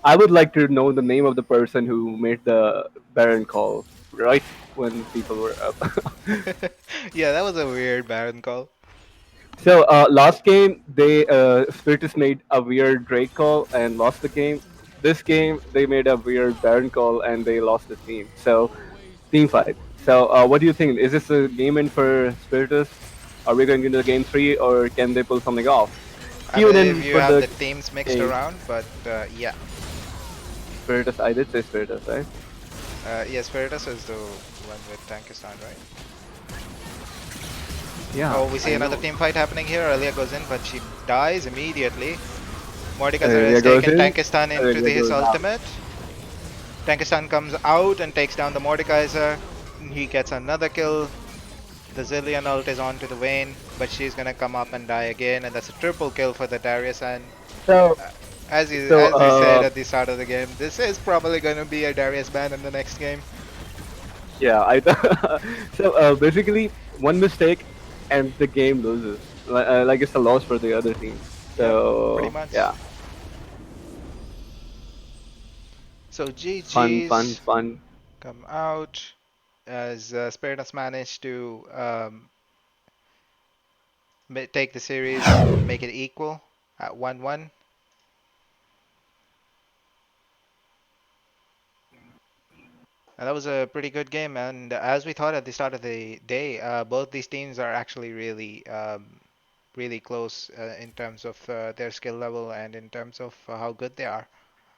I would like to know the name of the person who made the Baron call right when people were up. Yeah, that was a weird Baron call. So last game they Spiritus made a weird Drake call and lost the game. This game they made a weird Baron call and they lost the team. So team fight. So what do you think? Is this a game in for Spiritus? Are we going into the game 3 or can they pull something off? I Tune believe in you for have the the teams mixed game. around, but yeah. Spiritus. I did say Spiritus, right? Yeah, Spiritus is the one with Tankistan, right? Yeah, Oh, we see I another know. team fight happening here. Alia goes in, but she dies immediately. Mordekaiser Aurelia has goes taken in. Tankistan into Aurelia his goes out. ultimate. Tankistan comes out and takes down the Mordekaiser. He gets another kill. The Zillion ult is onto the Vayne, but she's gonna come up and die again, and that's a triple kill for the Darius. And So uh, so as you said at the start of the game, this is probably gonna be a Darius ban in the next game. yeah, I so basically one mistake and the game loses. Like it's a loss for the other team. Yep, pretty So much. yeah, So fun, GG's fun. come out as Spiritus managed to take the series, make it equal at 1-1. And that was a pretty good game. And as we thought at the start of the day, both these teams are actually really close in terms of their skill level and in terms of how good they are.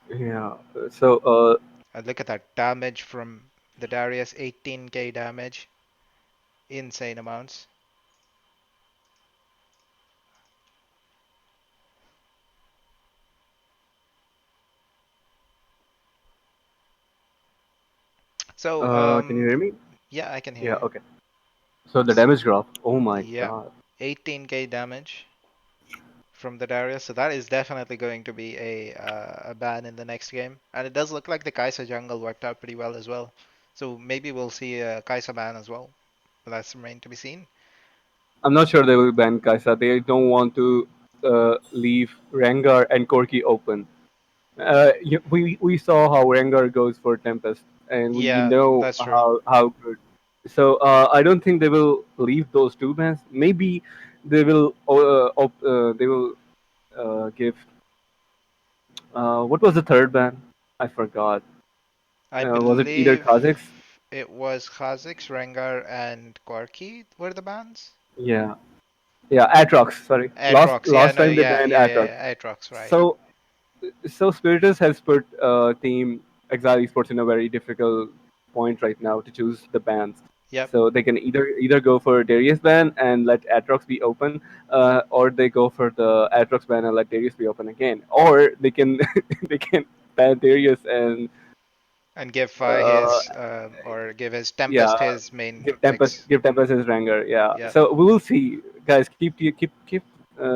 Yeah. So And look at that damage from the Darius, 18k damage, insane amounts. So can you hear me? yeah, I can hear Yeah. you. Okay. So the damage graph. Oh my Yeah, god. 18k damage from the Darius, so that is definitely going to be a ban in the next game. And it does look like the Kai'Sa jungle worked out pretty well as well. So maybe we'll see a Kai'Sa ban as well. But that's remain to be seen. I'm not sure they will ban Kaisa. They don't want to leave Rengar and Corki open. We saw how Rengar goes for Tempest, and we Yeah, know that's true. how good. So I don't think they will leave those two bans. Maybe they will give What was the third ban? I forgot. I Was it either believe Kazakhs? it was Kha'Zix, Rengar, and Gorky were the bans. Yeah, yeah, Atrox. Sorry, last Aatrox, yeah, last no, time they yeah, banned yeah, Atrox. yeah, Aatrox, right. So Spiritus has put team Exile Esports in a very difficult point right now to choose the bans. Yep, So they can either go for Darius ban and let Atrox be open, or they go for the Atrox ban and let Darius be open again, or they can they can ban Darius and and give uh, his or give his yeah, Tempest his main picks. give Tempest his Ranger. Yeah. Yep, So we will see, guys. Keep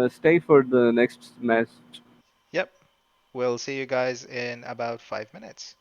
stay for the next match. yep. We'll see you guys in about 5 minutes.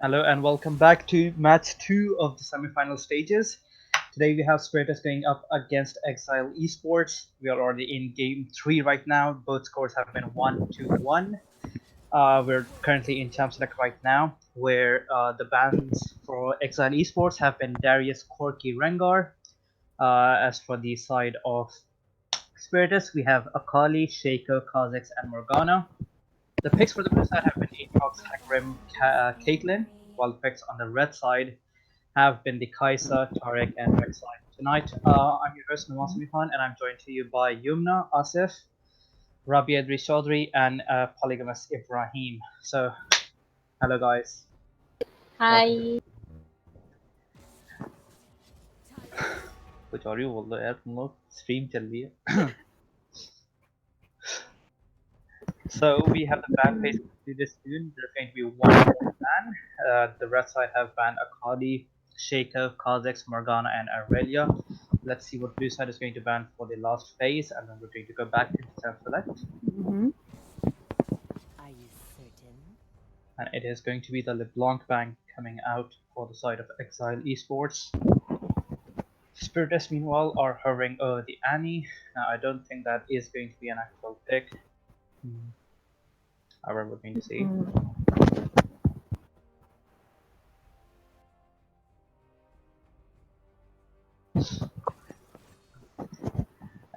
Hello and welcome back to match 2 of the semi-final stages. Today we have Spiritus going up against Exile Esports. We are already in game 3 right now. Both scores have been 1-1. We're currently in Champ Select right now, where the bans for Exile Esports have been Darius, Corky, Rengar. As for the side of Spiritus, we have Akali, Shaco, Kha'Zix, and Morgana. The picks for the blue side have been Aatrox, Hecarim, Caitlyn, while the picks on the red side have been the Kai'Sa, Tarek, and Rek'Sai. Tonight, I'm your host Nawaz Mihan, and I'm joined to you by Yumna, Asif, Rabi Adri Chaudhry, and Polygamous Ibrahim. So, hello guys. हाय कुछ और ही बोल दो यार, तुम लोग stream चल रही है. So we have the ban phase this soon. There's going to be one more ban. The red side have banned Akali, Shaco, Kha'Zix, Morgana, and Aurelia. Let's see what blue side is going to ban for the last phase, and then we're going to go back into Self Select. Are you certain? And it is going to be the LeBlanc ban coming out for the side of Exile Esports. Spiritus, meanwhile, are hovering over the Annie. Now, I don't think that is going to be an actual pick. However, we're going to see.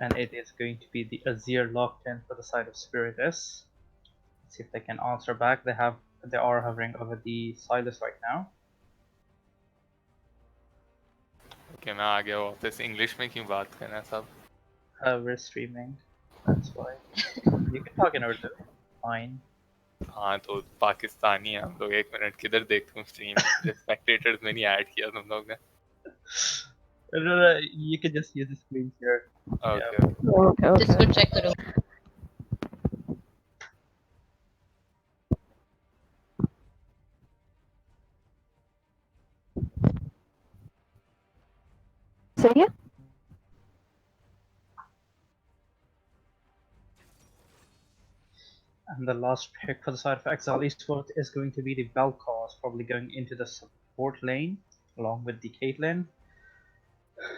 And it is going to be the Azir locked in for the side of Spiritus. Let's see if they can answer back. They are hovering over the Silas right now. कि मैं आ गया वापस English में क्यों बात करना सब We're streaming. That's why. You can talk in Urdu. Fine. हाँ तो पाकिस्तानी है हम लोग 1 मिनट किधर देखते हूँ स्ट्रीम स्पेक्टेटर्स में नहीं ऐड किया तुम लोग ने No, you can just use the screen share. Okay जिसको चेक करो सही है. And the last pick for the side of Exile Esports is going to be the Vel'Koz, probably going into the support lane along with the Caitlyn.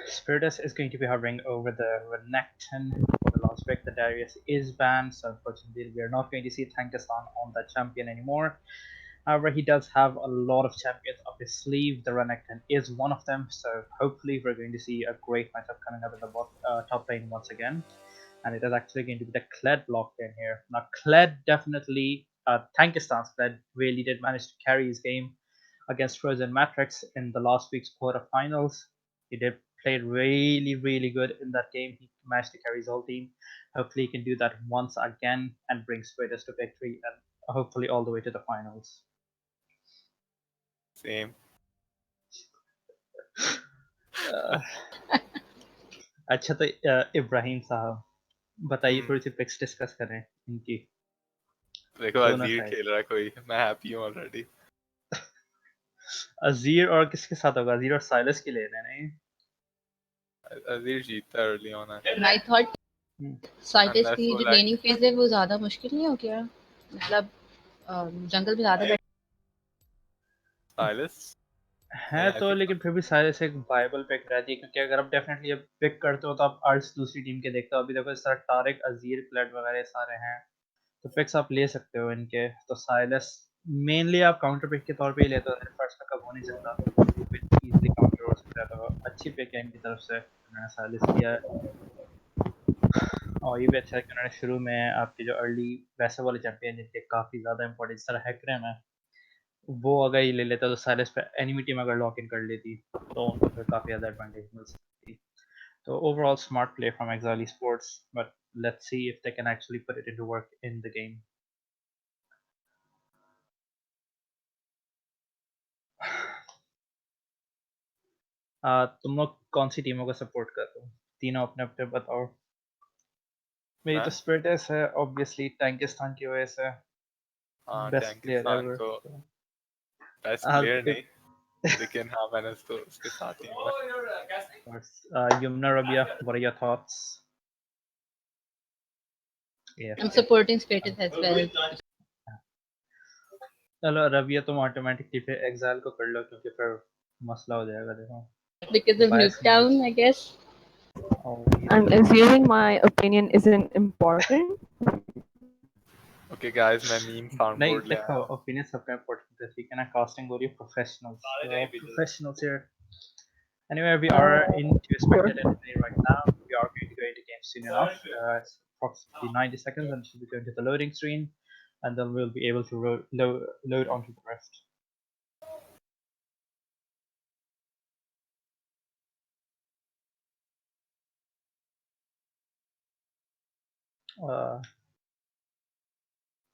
Spiritus is going to be hovering over the Renekton for the last pick. The Darius is banned, so unfortunately we are not going to see Tankistan on that champion anymore. However, he does have a lot of champions up his sleeve. The Renekton is one of them, so hopefully we're going to see a great matchup coming up in the top lane once again. And it is actually going to be the Kled block in here. Now, Kled definitely, Tankistan's Kled really did manage to carry his game against Frozen Matrix in the last week's quarterfinals. He did play really, really good in that game. He managed to carry his whole team. Hopefully, he can do that once again and bring Spiritus to victory and hopefully all the way to the finals. Same अच्छा तो इब्राहिम साहब बताइए थोड़ी सी pics discuss करें इनकी देखो दोनों अजीर side खेल रहा है कोई मैं हैप्पी हूँ ऑलरेडी अजीर और किसके साथ होगा अजीर और साइलस की ले रहे हैं नहीं अजीर जीतता है अर्ली ऑन है आई थॉट साइटिस unless की वो जो लैग लेनिंग फेज है वो ज्यादा मुश्किल नहीं हो क्या मतलब जंगल में ज्यादा साइलस है नहीं आई तो थिंक लेकिन फिर भी साइलस एक वायबल पिक रहती है क्योंकि अगर आप डेफिनेटली पिक करते हो तो आप अर्स दूसरी टीम के देखते हो अभी देखो इस तरह टारिक अजीर प्लेट वगैरह सारे हैं तो पिक्स आप ले सकते हो इनके तो साइलस मेनली आप काउंटर पिक के तौर पे ही लेते हो फर्स्ट पिक कब हो नहीं सकता इजीली काउंटर हो सकता है तो अच्छी पिक है इनकी तरफ से उन्होंने साइलस किया है और ये भी अच्छा है कि उन्होंने शुरू में आपके जो अर्ली वैसे वाले चैंपियन जिनके काफ़ी ज़्यादा इंपॉर्टेंस तरह हैकरम है वो अगर ये ले लेता तो साइलस पे एनिमी टीम अगर लॉक इन कर लेती तो उनको फिर काफ़ी ज़्यादा एडवांटेज मिल सकती तो overall smart play from Exile sports but let's see if they can actually put it into work in the game. तुम लोग कौन सी टीमों को सपोर्ट करते हो तीनों अपने अपने बताओ मेरी तो स्पिरिटस है ऑब्वियसली टैंकिस्तान की वजह से बेस्ट प्लेयर टैंकिस्तान एवर को बेस्ट प्लेयर नहीं लेकिन हाँ मैंने उसके साथ ही Yumna Rabia, what are your thoughts? Yeah, I'm supporting Spiritus as well. चलो रवि तुम ऑटोमेटिकली फिर एग्जाइल को कर लो क्योंकि फिर मसला हो जाएगा देखो Because of बायस नहीं Nuketown, I guess. होगी I'm assuming my opinion isn't important. Okay guys, मैं मीम साउंड नहीं बोर्ड ले देखो आया हूँ. ओपिनियन सबका इम्पोर्टेंट है ठीक है ना कास्टिंग हो रही है professionals here. Anyway, we are into spectator play right now. We are going to go into game soon enough. It's approximately 90 seconds and should be going to the loading screen, and then we'll be able to load onto the rift.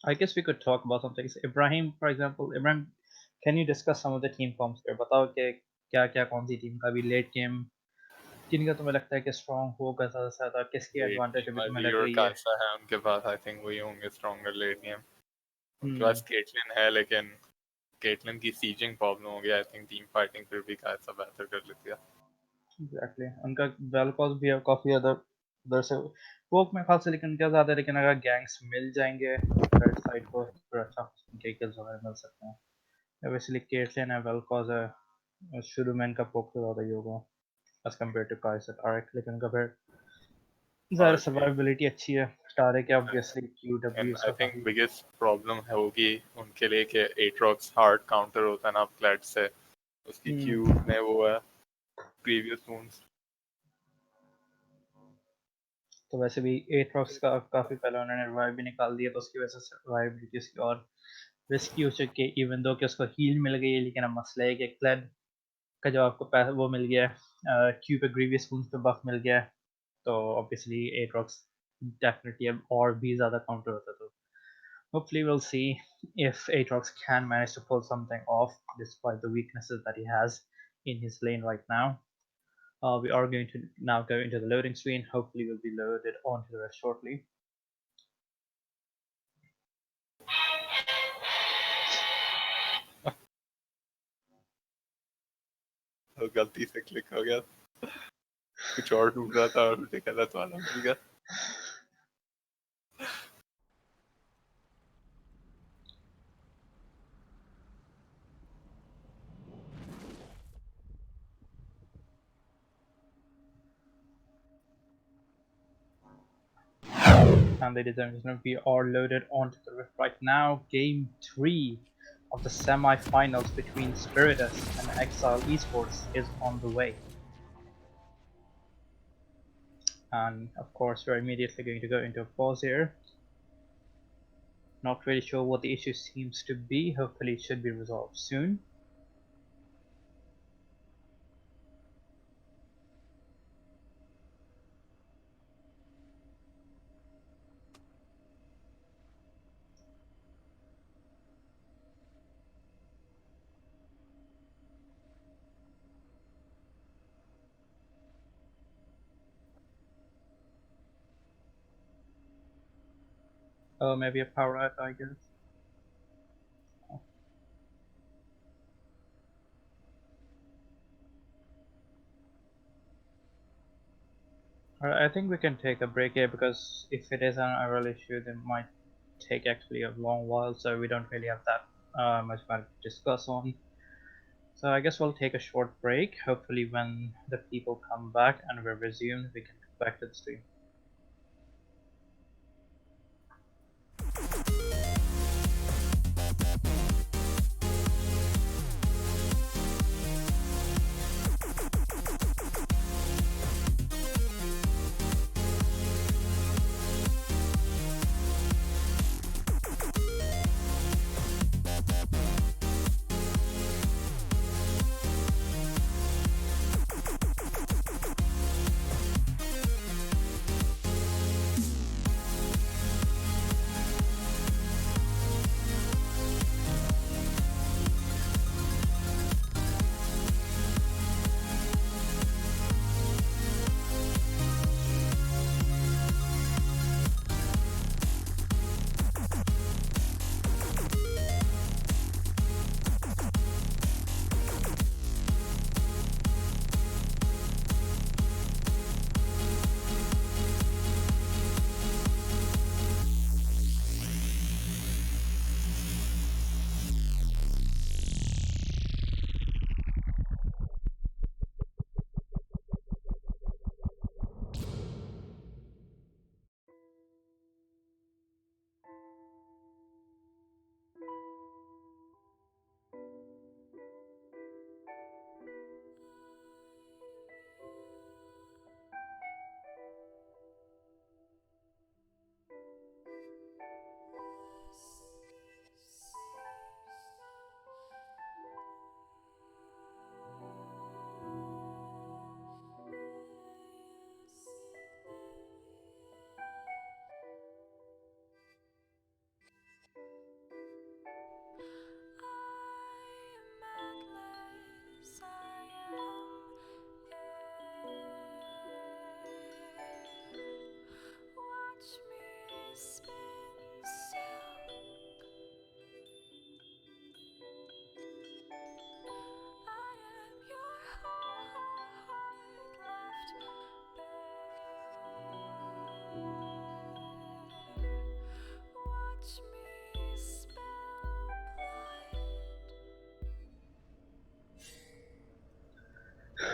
I guess we could talk about some things. Ibrahim, for example, Ibrahim, can you discuss some of the team forms here? बताओ कि क्या कौन सी team का भी late game किन का तुम्हें लगता है कि strong होगा ज़्यादा से ज़्यादा किसकी Late advantage game अभी तुम्हें लग Azure रही का है? ऐसा है उनके पास. I think वही होंगे stronger late game. उनके Hmm. पास केटलिन है लेकिन केटलिन की सीजिंग प्रॉब्लम हो गया. I think टीम फाइटिंग फिर भी का ऐसा बेहतर कर लेती है. Exactly. उनका वेलकॉज भी है काफी उधर से वो मेरे ख्याल से लेकिन क्या ज्यादा लेकिन अगर गैंग्स मिल जाएंगे थर्ड साइड को तो अच्छा उनके किल्स वगैरह मिल सकते हैं वैसे केटलिन है वेलकॉज है शुरू में इनका पोक तो ज्यादा ही होगा as compare to Kaisa arc लेकिन उनका फिर ज़्यादा Arc भी. सर्वाइवबिलिटी अच्छी है Taric obviously QW And I इसका think काफी biggest problem होगी उनके लिए कि Aatrox hard counter होता है ना फ्लैट से. उसकी Q में वो है previous wounds. तो वैसे भी एट्रॉक्स का काफी पहले उन्होंने रिवाइव भी निकाल दिया तो उसकी वजह से सर्वाइवबिलिटी उसकी और रिस्की हो चुकी है इवन दो कि उसको हील मिल गई है लेकिन अब मसला है कि क्लेड का जो आपको वो मिल गया है क्यू पे ग्रीवियस वुंड्स पे बफ मिल गया है तो ऑब्वियसली एट्रॉक्स डेफिनेटली अब और भी ज़्यादा काउंटर होता तो hopefully we'll see if Aatrox can manage to pull something off despite the weaknesses that he has in his lane right now. We are going to now go into the loading screen. Hopefully we'll be loaded onto the rest shortly. तो गलती से click हो गया. कुछ और ढूंढ रहा था और मुझे गलत वाला मिल गया. And ladies and gentlemen, we are loaded onto the rift right now. Game 3 of the semi-finals between Spiritus and Exile Esports is on the way. And of course, we're immediately going to go into a pause here. Not really sure what the issue seems to be. Hopefully it should be resolved soon. Oh, maybe a power out, I guess. Alright, I think we can take a break here because if it is an IRL issue, it might take actually a long while, so we don't really have that much matter to discuss on. So I guess we'll take a short break. Hopefully when the people come back and we're resumed, we can get back to the stream.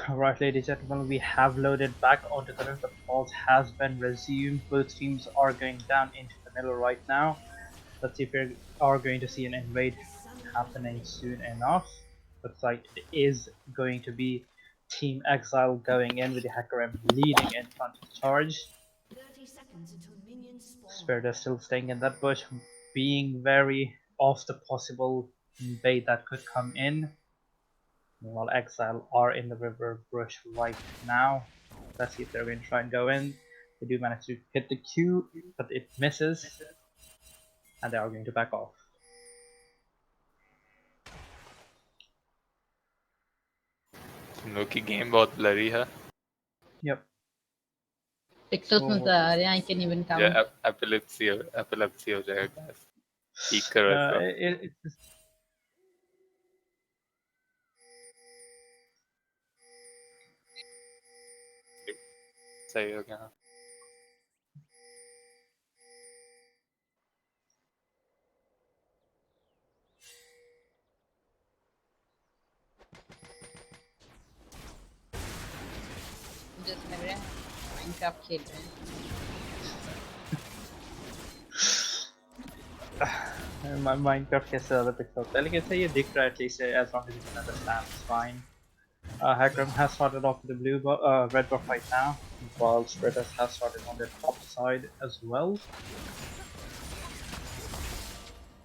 Right, ladies and gentlemen, we have loaded back onto the rift. The pause has been resumed. Both teams are going down into the middle right now. Let's see if we are going to see an invade happening soon enough. Looks like it is going to be Team Exile going in with the Hacker M leading in front of the charge. Spiritus still staying in that bush, being wary of the possible invade that could come in. Meanwhile, Exile are in the river bush right now. Let's see if they're going to try and go in. They do manage to hit the Q, but it misses, and they are going to back off. तुम लोग की game बहुत blurry है. Yep. Pixels में तो आ रहे हैं, I can even count. Yeah, epilepsy हो जाएगा guys. ठीक करो इसको. It's सही हो गया. Just लग रहा है Minecraft खेल रहे हैं. Minecraft कैसे ज़्यादा पिक्सल होता है, लेकिन सही ये दिख रहा है at least, as long as you can understand, it's fine. Hackram has started off with the red buff right now, while Spiritus has started on the top side as well.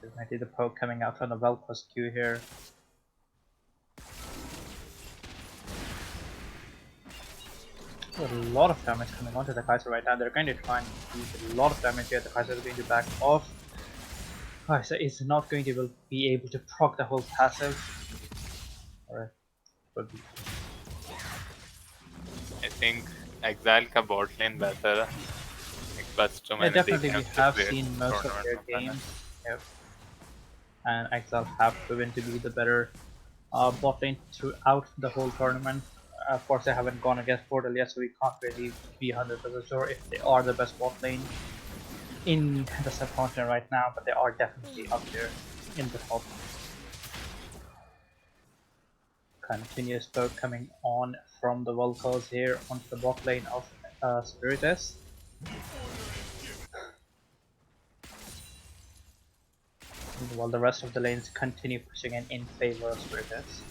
There's maybe the poke coming out from the Velcros Q here. A lot of damage coming onto the Kaiser right now. They're going to try and use a lot of damage here. The Kaiser is going to back off. Kaiser is not going to be able to proc the whole passive. Alright. I think Exile का bot lane better है. एक बस जो मैंने Definitely, देखा we है have play seen most of their tournament में. games. Yep. And Exile have proven to be the better bot lane throughout the whole tournament. Of course, they haven't gone against Portal yet, so we can't really be 100% sure if they are the best bot lane in the subcontinent right now, but they are definitely up there in the top. Continuous poke coming on from the Volcos here onto the bot lane of Spiritus. While the rest of the lanes continue pushing in favor of Spiritus.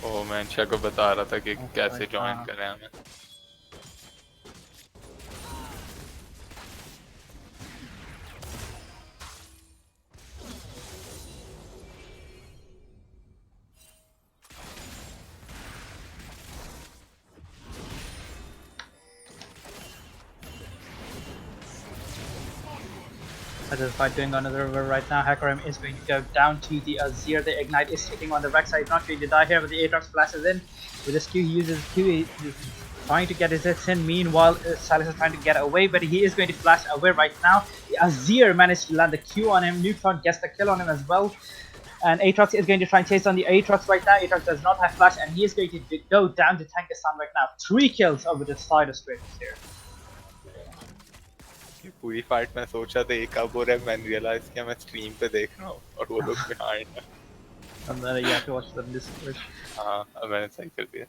वो मैं इंशा को बता रहा था कि कैसे join करें हमें. There's a fight going on in the river right now. Hakarim is going to go down to the Azir. The Ignite is hitting on the Rek'Sai. He's not going to die here, but the Aatrox flashes in. With his Q, he uses Q. He's trying to get his hits in. Meanwhile, Silas is trying to get away, but he is going to flash away right now. The Azir managed to land the Q on him. Neutron gets the kill on him as well. And Aatrox is going to try and chase on the Aatrox right now. Aatrox does not have flash, and he is going to go down to tank the stun right now. 3 kills over the side of Spiritus here. पूरी fight में सोचा था एक अब हो रहा है, मैंने रियलाइज किया मैं स्ट्रीम पे देख रहा हूँ और वो लोग बिहाइंड हैं. And then you have to watch them Discord. हाँ, मैंने सही कर दिया.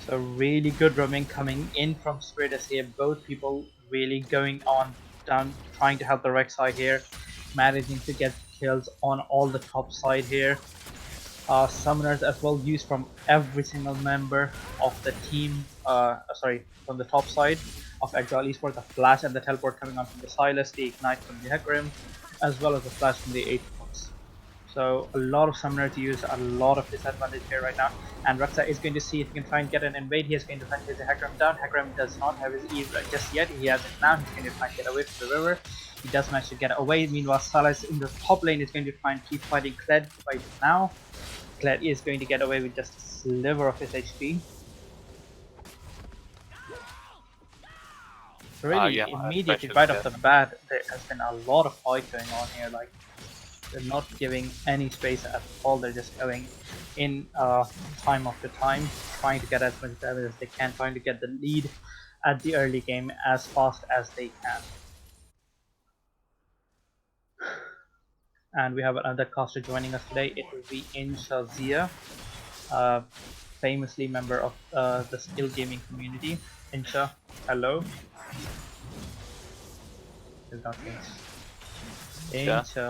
So really good roaming coming in from Spiritus here. Both people really going on down, trying to help the Rek'Sai here, managing to get kills on all the top side here. Summoners as well used from every single member of the team. From the top side of Exile Esports, the flash and the teleport coming on from the Silas, the ignite from the Hecarim, as well as the flash from the Aatrox. So a lot of summoners use a lot of disadvantage here right now, and Rek'Sai is going to see if he can try and get an invade. He is going to try and get the Hecarim down. Hecarim does not have his E just yet. He has it now. He's going to try and get away from the river. He does manage to get away. Meanwhile, Silas in the top lane is going to try and keep fighting Kled right now. Kled is going to get away with just a sliver of his HP. Really, immediately right off the bat, there has been a lot of fight going on here. Like, They're not giving any space at all. They're just going in time after time, trying to get as much damage as they can, trying to get the lead at the early game as fast as they can. And we have another caster joining us today. It will be Inshazia, famously member of the skill gaming community. Insha, hello. There's nothing. Insha.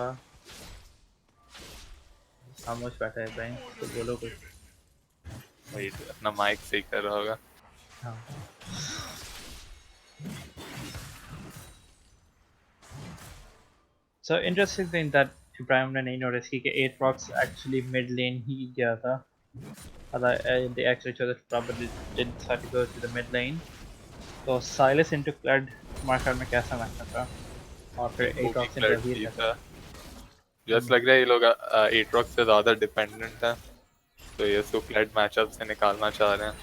खामोश बैठा है भाई तो बोलो कुछ वही अपना mic सही कर रहा होगा हाँ So interesting thing that Ibrahim ने नहीं notice की कि 8 rocks actually mid lane ही गया था they actually chose to but they did decide to go to the mid lane so Silas into Kled हमारे ख्याल में कैसा मैच था और फिर 8 rocks into हील था जस्ट लग रहा है ये लोग 8 रॉक से ज़्यादा डिपेंडेंट हैं तो ये उसको फ्लैट मैचअप से निकालना चाह रहे हैं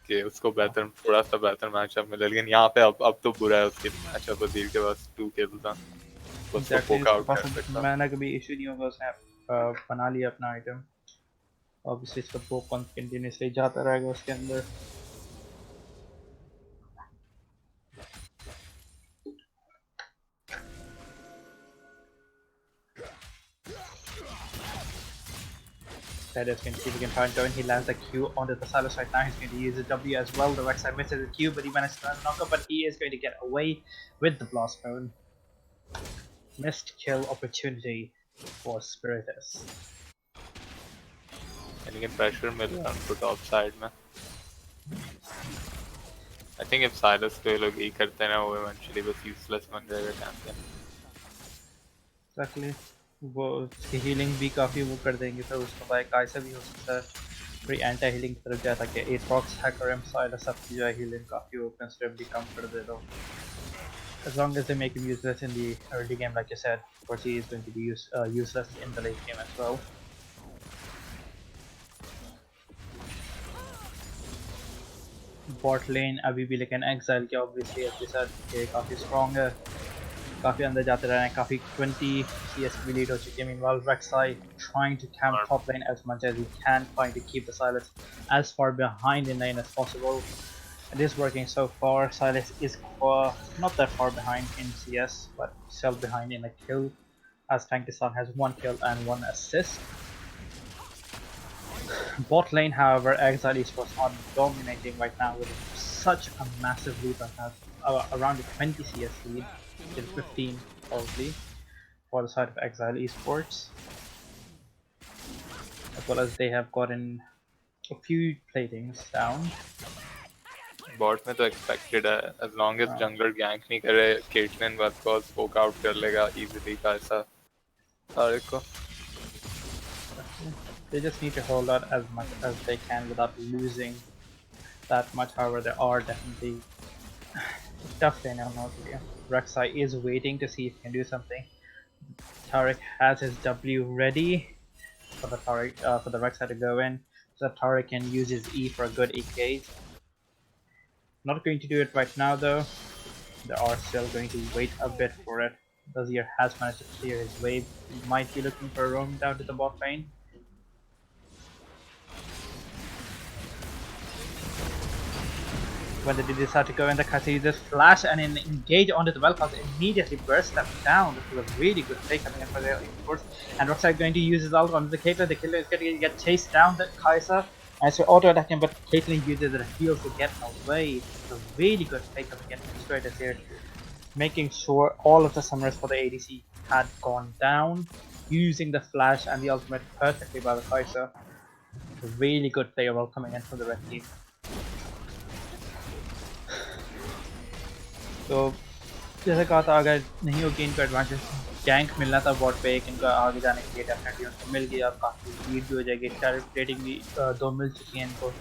कि उसको बेहतर थोड़ा सा बेहतर मैचअप मिले लेकिन यहाँ पे अब तो बुरा है उसके मैचअप अदील के पास 2 किल था उसको पोक आउट कर सकता मैंने कभी इशू नहीं होगा उसने बना लिया अपना आइटम ऑब्वियसली इसका पोक कंटिन्यूअसली जाता रहेगा उसके अंदर Spiritus can see if he can try and join. He lands a Q onto the Silas right now. He's going to use a W as well. The Rek'Sai misses the Q, but he managed to land a knock up, but he is going to get away with the Blast Zone. Missed kill opportunity for Spiritus. and he can pressure मिल रहा है उनको top side में I think if Silas को ये लोग ही करते हैं ना वो eventually बस useless बन जाएगा champion Exactly. वो उसकी हीलिंग भी काफ़ी वो कर देंगे तो उसको भाई काइसा भी हो सकता है फ्री एंटी हीलिंग की तरफ जाता कि 8 रॉक्स हैकर एम साइलस सबकी जो है हीलिंग काफ़ी वो कंसिडरेबली कम कर दे दो as long as they make him useless in the early game like you said of course he is going to be useless in the late game as well. Bot lane अभी भी लेकिन Exile के obviously as you said ये काफ़ी strong है काफी अंदर जाते रहे हैं काफी 20 CS की lead हो चुकी है meanwhile Rek'Sai trying to camp top lane as much as he can trying to keep the Silas as far behind in lane as possible. It is working so far. Silas is not that far behind in CS but still behind in a kill as Tankisan has 1 kill and 1 assist. Bot lane however Exile Esports are dominating right now with such a massive lead right now around a 20 CS lead. 15 probably for the side of Exile Esports as well as they have gotten a few platings down. Bot में तो expected है as long as jungler gank नहीं करे Caitlyn बस को poke out कर लेगा easily का ऐसा सारे को They just need to hold out as much as they can without losing that much. However, there are definitely tough lane out here. Rek'Sai is waiting to see if he can do something. Taric has his W ready for the Rek'Sai to go in, so that Taric can use his E for a good engage. Not going to do it right now though. They are still going to wait a bit for it. Dazir has managed to clear his wave. He might be looking for a roam down to the bot lane. When they decide to go in, the Kasi uses flash and then engage onto the Vel'Koz, immediately burst them down. This was a really good play coming in for the Esports. And Rek'Sai going to use his ult onto the Caitlyn. The Caitlyn is going to get chased down the Kai'Sa. And so auto attack him, but Caitlyn uses the heals to get away. It's a really good play coming in from Spiritus here. Making sure all of the summoners for the ADC had gone down. Using the flash and the ultimate perfectly by the Kai'Sa. A really good play overall coming in from the red team. तो जैसे कहा था अगर नहीं होगी इनको advantage गैंक मिलना था बॉट पे एक इनका आगे जाने के लिए डेफिनेटली उनको मिल गया काफ़ी लीड भी हो जाएगी डायरेक्ट रेटिंग भी 2 मिल चुकी हैं इनको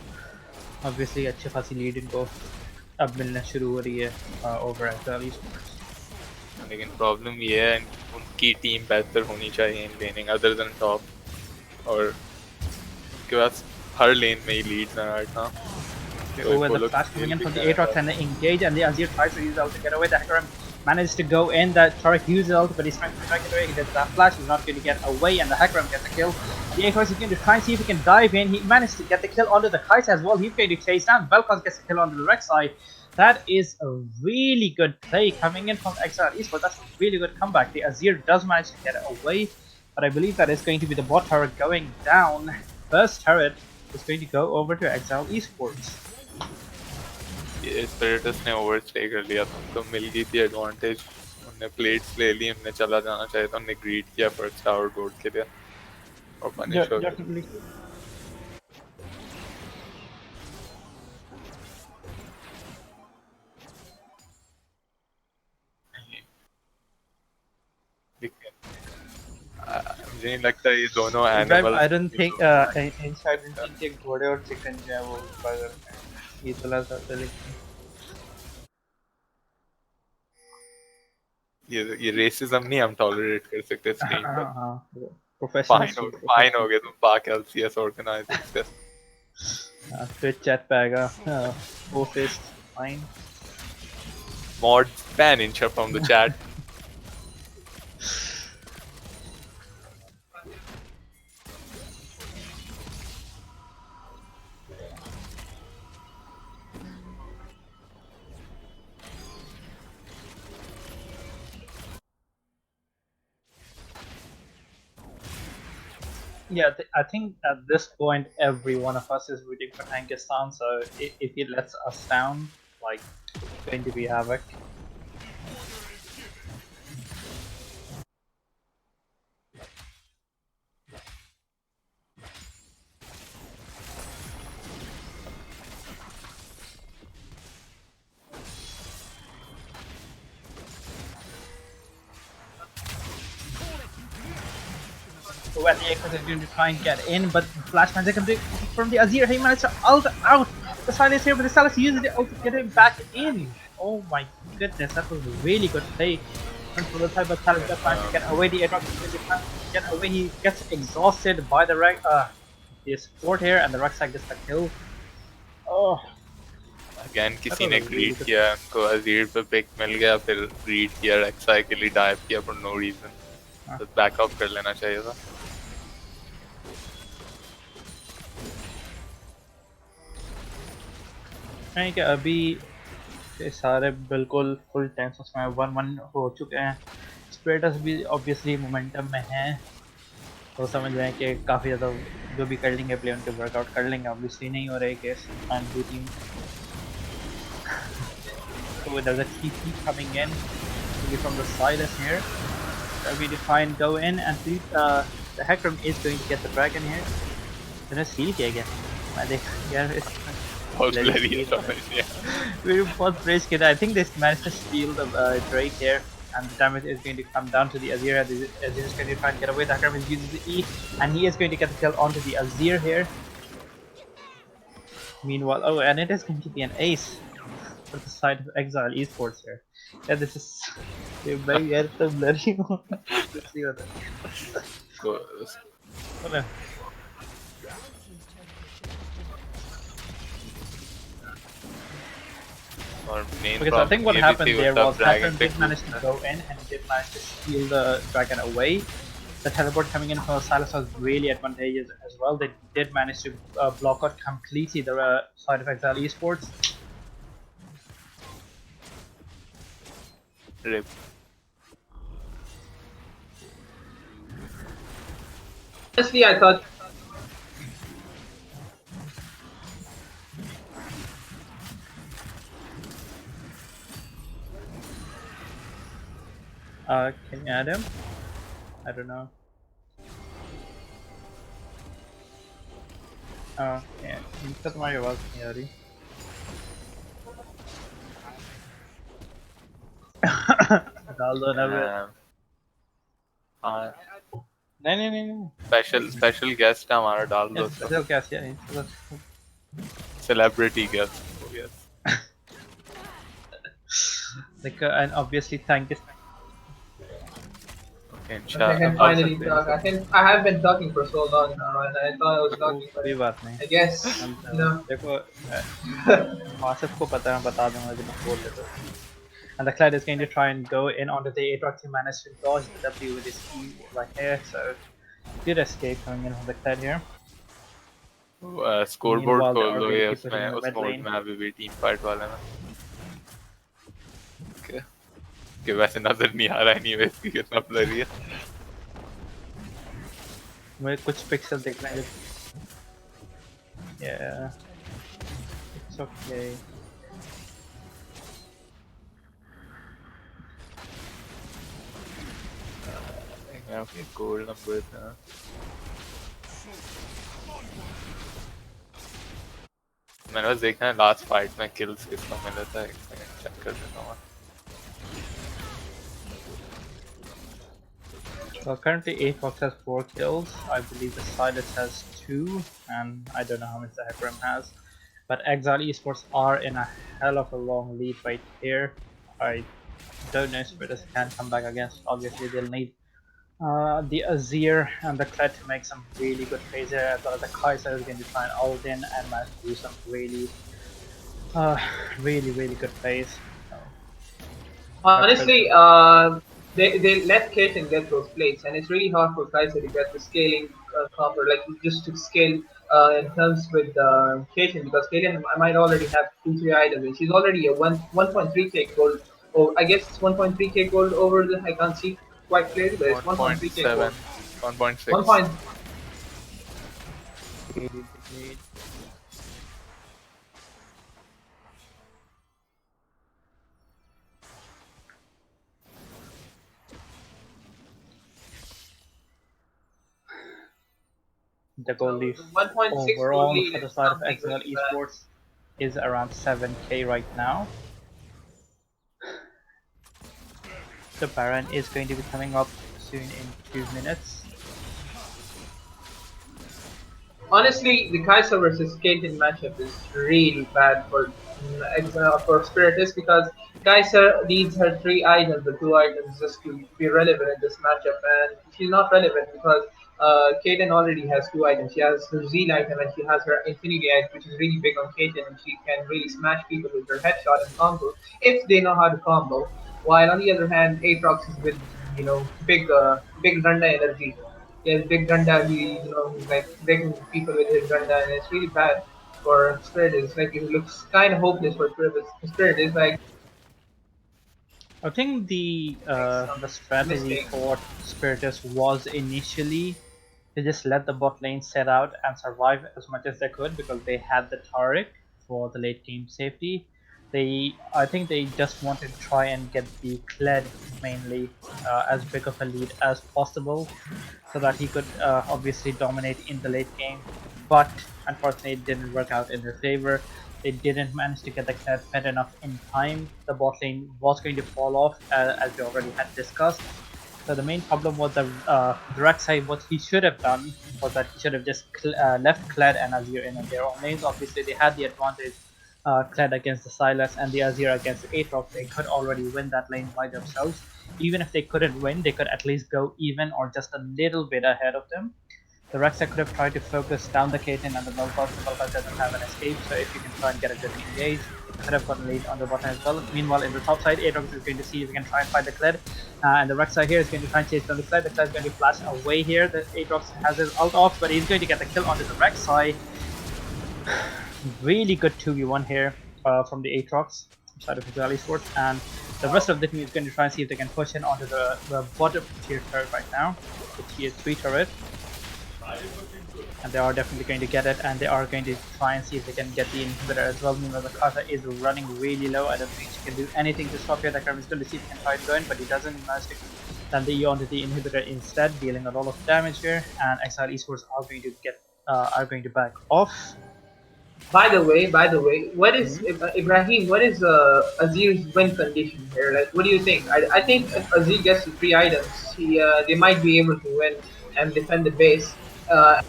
ऑब्वियसली अच्छी खासी लीड इनको अब मिलना शुरू हो रही है ओवर एक्साइल ईस्पोर्ट्स लेकिन प्रॉब्लम ये है उनकी टीम बेहतर होनी चाहिए इन लेनिंग अदर देन टॉप और उनके पास हर लेन में ही लीड्स हैं right now. Over the flash coming in from the Aatrox and the engage and the Azir tries to use ult to get away. The Hacker managed to go in. That Tarek used ult, but he's trying to strike it away. He gets that flash. He's not going to get away, and the Hackram gets the kill. The Ecos is going to try and see if he can dive in. He managed to get the kill onto the Kite as well. He's going to chase down. Velkos gets the kill onto the Rek'Sai. That is a really good play coming in from Exile Esports. That's a really good comeback. The Azir does manage to get it away, but I believe that is going to be the bot turret going down. First turret is going to go over to Exile Esports. ये स्पिरिटस ने overstay कर लिया था, उनको मिल गई थी advantage, उन्होंने plates ले ली, उन्हें चला जाना चाहिए था, उन्हें ग्रीड किया फर्स्ट टावर गोल्ड के लिए और पनिश हो गए। मुझे नहीं लगता ये दोनों animals I don't think inside के घोड़े और चिकन जो है वो बर्गर ये थोड़ा सा ये रेसिज्म नहीं हम टॉलरेट कर सकते स्क्रीन पर। प्रोफेशनल फाइन हो गया तुम पाक एलसीएस ऑर्गेनाइजिंग से। फिर चैट पे आएगा वो fest fine mod ban Incha from the chat. Yeah, I think at this point every one of us is rooting for Tankistan, so if he lets us down, like, it's going to be havoc. When the Echoes is going to try and get in, but Flash Magic comes from the Azir. He managed to ult out. The Silas here, but the Silas uses the ult to get him back in. Oh my goodness, that was a really good play. From the side, but Silas just trying to get away. The Atrox is trying to get away. He gets exhausted by the the support here, and the Rek'Sai gets the kill. Oh. Again किसी ने grid किया, उनको अजीर पे pick मिल गया, फिर grid किया, रेक्साई के लिए डाइव किया for no reason. तो बैकअप कर लेना चाहिए था। नहीं कि अभी ये सारे बिल्कुल फुल टाइम उसमें 1-1 हो चुके हैं। स्पिरिटस भी ऑब्वियसली मोमेंटम में है, तो समझ रहे हैं कि काफ़ी ज़्यादा जो भी कर लेंगे प्ले उनके वर्कआउट कर लेंगे। ऑब्वियसली नहीं हो रहा है case and blue team. So there's a TP coming in from the Silas here. We define go in and see the Hecarim is going to get the dragon here. Then steal किया गया। मैं देख यार इस बहुत bloody है। We both praise kid. I think they managed to steal the Drake here, and the damage is going to come down to the Azir. The Azir is going to try and get away. The Hecarim is using the E, and he is going to get the kill onto the Azir here. Meanwhile, oh, and it is going to be an ace for the side of Exile Esports here. Yeah, this is very blurry. Let's see what that. Because I think what happened there was Hackram did manage to go in and did manage to steal the dragon away. The teleport coming in from Silas was really advantageous as well. They did manage to block out completely the side of Exile Esports. Rip. Honestly, I thought. Can you add him? I don't know. Oh, yeah. इनका तुम्हारी आवाज़ नहीं आ रही। डाल दो ना नहीं special guest है हमारा, डाल दो। स्पेशल गेस्ट यार, सेलिब्रिटी गेस्ट हो गया। Like and obviously thank you. Okay, I can finally talk. I have been talking for so long now, and I thought I was talking. कोई बात नहीं। I guess no. देखो वासिफ को पता है, मैं बता दूंगा कि मैं बोल देता हूँ। And the Kled is going to try and go in onto the Aatrox. He managed to dodge the W with his E right here, so good escape coming in from the Kled here. Scoreboard Meanwhile, they खोल are दो going to ये keep pushing उसमें in the उस mid mode lane. में अभी भी team fight वाले में कि वैसे नजर नहीं आ रहा है नहीं कि कितना ब्लरी है मैं कुछ पिक्सल देख लेंगे. Yeah, it's okay. अपने गोल नंबर था मैंने बस देखना है लास्ट फाइट में किल्स किसको मिला था एक सेकंड चेक कर देता हूँ Well, currently Aatrox has 4 kills. I believe the Silas has 2, and I don't know how much the Hecarim has. But Exile Esports are in a hell of a long lead right here. I don't know if Spiritus can come back against. Obviously, they'll need the Azir and the Kled to make some really good plays here, as well as the Kaiser is going to try and ult in and manage to do some really, really good plays. So, Honestly, they let Caitlyn get those plates, and it's really hard for Kaiser to get the scaling combo, like just to scale in terms with Caitlyn, because Caitlyn might already have 2-3 items, and she's already a 1.3k gold. Oh, I guess it's 1.3k gold over the. I can't see quite clearly, but it's 1.3k 1.7 gold. 1.6 1. the goal lead 1.6 gold overall lead for the is side of something Exile really bad. Esports is around 7k right now. The Baron is going to be coming up soon in 2 minutes. Honestly, the Kaiser versus Caitlyn matchup is really bad for for Spiritus, because Kaiser needs her 3 items, the 2 items, just to be relevant in this matchup, and she's not relevant because Caitlyn already has 2 items. She has her Z item and she has her Infinity item, which is really big on Caitlyn, and she can really smash people with her headshot and combo if they know how to combo. While on the other hand, Aatrox is with big Runda energy. He has big Gunda. He's like breaking people with his Gunda, and it's really bad for Spirit. It's like it looks kind of hopeless for Spirit. Spirit is like I think the strategy mistake. for Spiritus was initially to just let the bot lane set out and survive as much as they could because they had the Taric for the late game safety. I think they just wanted to try and get the Kled mainly as big of a lead as possible so that he could obviously dominate in the late game. But unfortunately, it didn't work out in their favor. They didn't manage to get the Kled fed enough in time. The bot lane was going to fall off, as we already had discussed. So the main problem was the Rek'Sai. What he should have done was that he should have just left Kled and Azir in their own lanes. Obviously, they had the advantage. Kled against the Sylas and the Azir against the Aatrox, they could already win that lane by themselves. Even if they couldn't win, they could at least go even or just a little bit ahead of them. The Rek'Sai could have tried to focus down the Caitlyn and the Vel'Koz. The Vel'Koz doesn't have an escape, so if you can try and get a good engage, you could have gotten lead on the bottom as well. Meanwhile, in the top side, Aatrox is going to see if he can try and find the Kled, and the Rek'Sai here is going to try and chase down the Kled. The Kled is going to flash away here. The Aatrox has his ult off, but he's going to get the kill onto the Rek'Sai. Really good 2v1 here from the Aatrox side of Exile Esports, and the rest of the team is going to try and see if they can push in onto the bottom tier turret right now, the tier 3 turret. And they are definitely going to get it, and they are going to try and see if they can get the inhibitor as well. Meanwhile, the Kai'Sa is running really low. I don't think she can do anything to stop here. The Kerm is going to see if he can try and go in, but he doesn't. He managed to land the E onto the inhibitor instead, dealing a lot of damage here. And Exile Esports are going to back off. By the way, what is Ibrahim? What is Azir's win condition here? Like, what do you think? I think if Azir gets the 3 items, they might be able to win and defend the base. I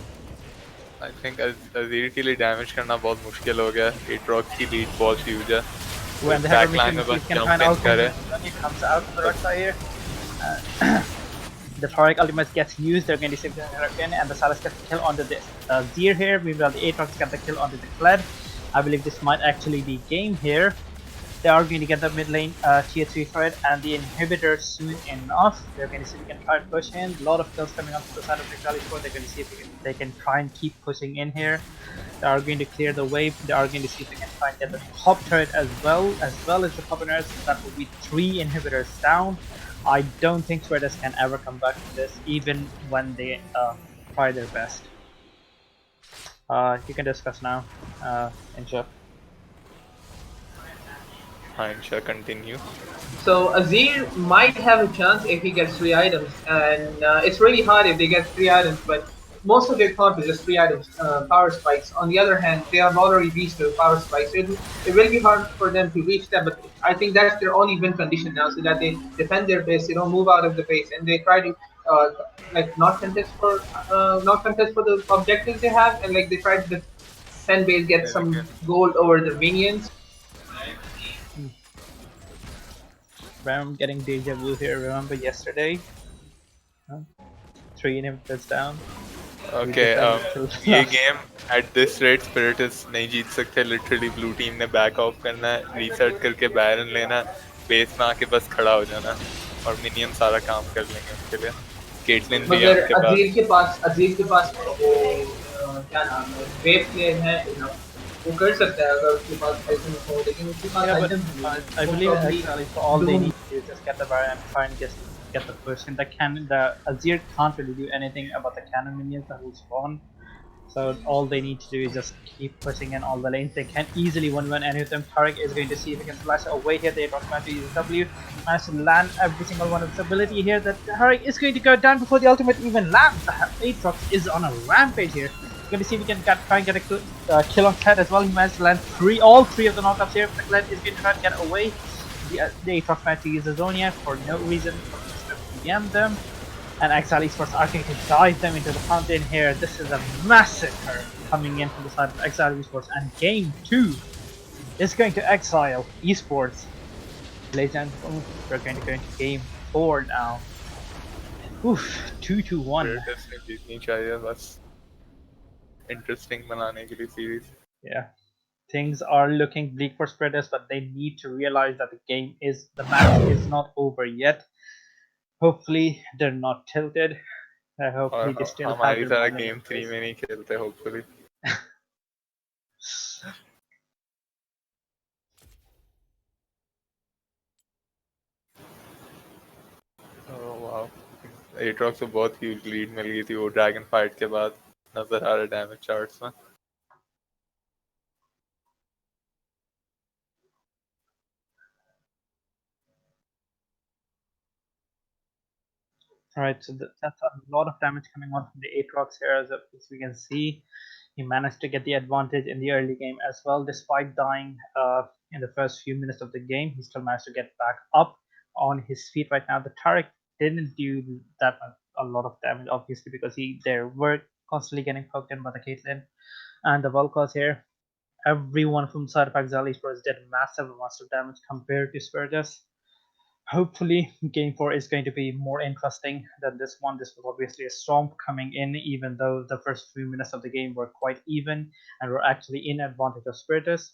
think Azir के लिए damage करना बहुत मुश्किल हो गया. Aatrox की lead बहुत huge है. When the back Hecarim line में mission बस can jump find in out करे. when it comes out of the Rek'Sai here. The Taric ultimate gets used, they're going to save the Hurricane, and the Sylas gets the kill onto the Zir here. Meanwhile, the Aatrox get the kill onto the Kled. I believe this might actually be game here. They are going to get the mid lane tier 3 thread and the inhibitor soon enough. They're going to see if we can try and push in. A lot of kills coming up from the side of Exile Esports. They're going to see if they can try and keep pushing in here. They are going to clear the wave. They are going to see if they can try and get the top turret as well as the top inhibitors. That will be 3 inhibitors down. I don't think Spiritus can ever come back from this, even when they try their best. You can discuss now, Incha. Insha, continue. So Azir might have a chance if he gets 3 items, and it's really hard if they get 3 items. But most of their comp is just 3 items, power spikes. On the other hand, they have already reached the power spikes. It will be hard for them to reach that, but I think that's their only win condition now, so that they defend their base, they don't move out of the base, and they try to like not contest for the objectives they have, and like they try to defend base, get some gold over the minions. I'm getting deja vu here. Remember yesterday? 3 inhibitors down. Okay, ये game at this rate Spiritus नहीं जीत सकते. Literally blue team ने back off करना है, reset करके Baron लेना, base में आके बस खड़ा हो जाना और minion सारा काम कर लेंगे उनके लिए. Caitlyn भी है उनके पास. अजीर के पास वो क्या नाम है, वेव प्लेयर है, वो कर सकता है अगर उसके पास पैसे में हो, लेकिन उसके पास item I believe actually all they need to do is just get the Baron and try and get the push. And the Azir can't really do anything about the cannon minions that will spawn. So all they need to do is just keep pushing in all the lanes. They can easily 1v1 any of them. Tariq is going to see if he can flash away here. They automatically use W. Managed to land every single one of his ability here. That Tariq is going to go down before the ultimate even lands. Aatrox is on a rampage here. Going to see if we can try and get a kill on Kled as well. He managed to land all three of the knockups here. The Kled is going to try and get away. The Aatrox managed to use the Zonia for no reason. DM them. And Exile Esports are going to dive them into the fountain here. This is a massacre coming in from the side of Exile Esports. And game 2 is going to Exile Esports. Ladies and gentlemen, we're going to go into game 4 now. Oof, 2-1. Interesting बनाने के लिए series. Yeah, things are looking bleak for Spiritus, but they need to realize that the match is not over yet. Hopefully, they're not tilted. Hopefully, they still have हमारी their तरह moment game of 3 में नहीं खेलते hopefully. Oh wow. Aatrox को बहुत huge lead मिल गई थी वो dragon fight के बाद. नजर आ रहा damage charts में. Alright, so that's a lot of damage coming on from the Aatrox here, as we can see. He managed to get the advantage in the early game as well, despite dying in the first few minutes of the game. He still managed to get back up on his feet right now. The Tariq didn't do that a lot of damage, obviously, because they were constantly getting poked in by the Caitlyn and the Volkos here. Everyone from side of Exile Esports did massive amounts of damage compared to Spiritus. Hopefully, game 4 is going to be more interesting than this one. This was obviously a storm coming in, even though the first few minutes of the game were quite even and were actually in advantage of Spiritus.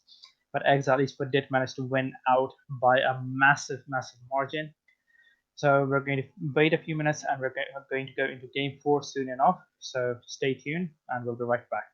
But Exile Esports did manage to win out by a massive, massive margin. So we're going to wait a few minutes and we're going to go into game 4 soon enough. So stay tuned and we'll be right back.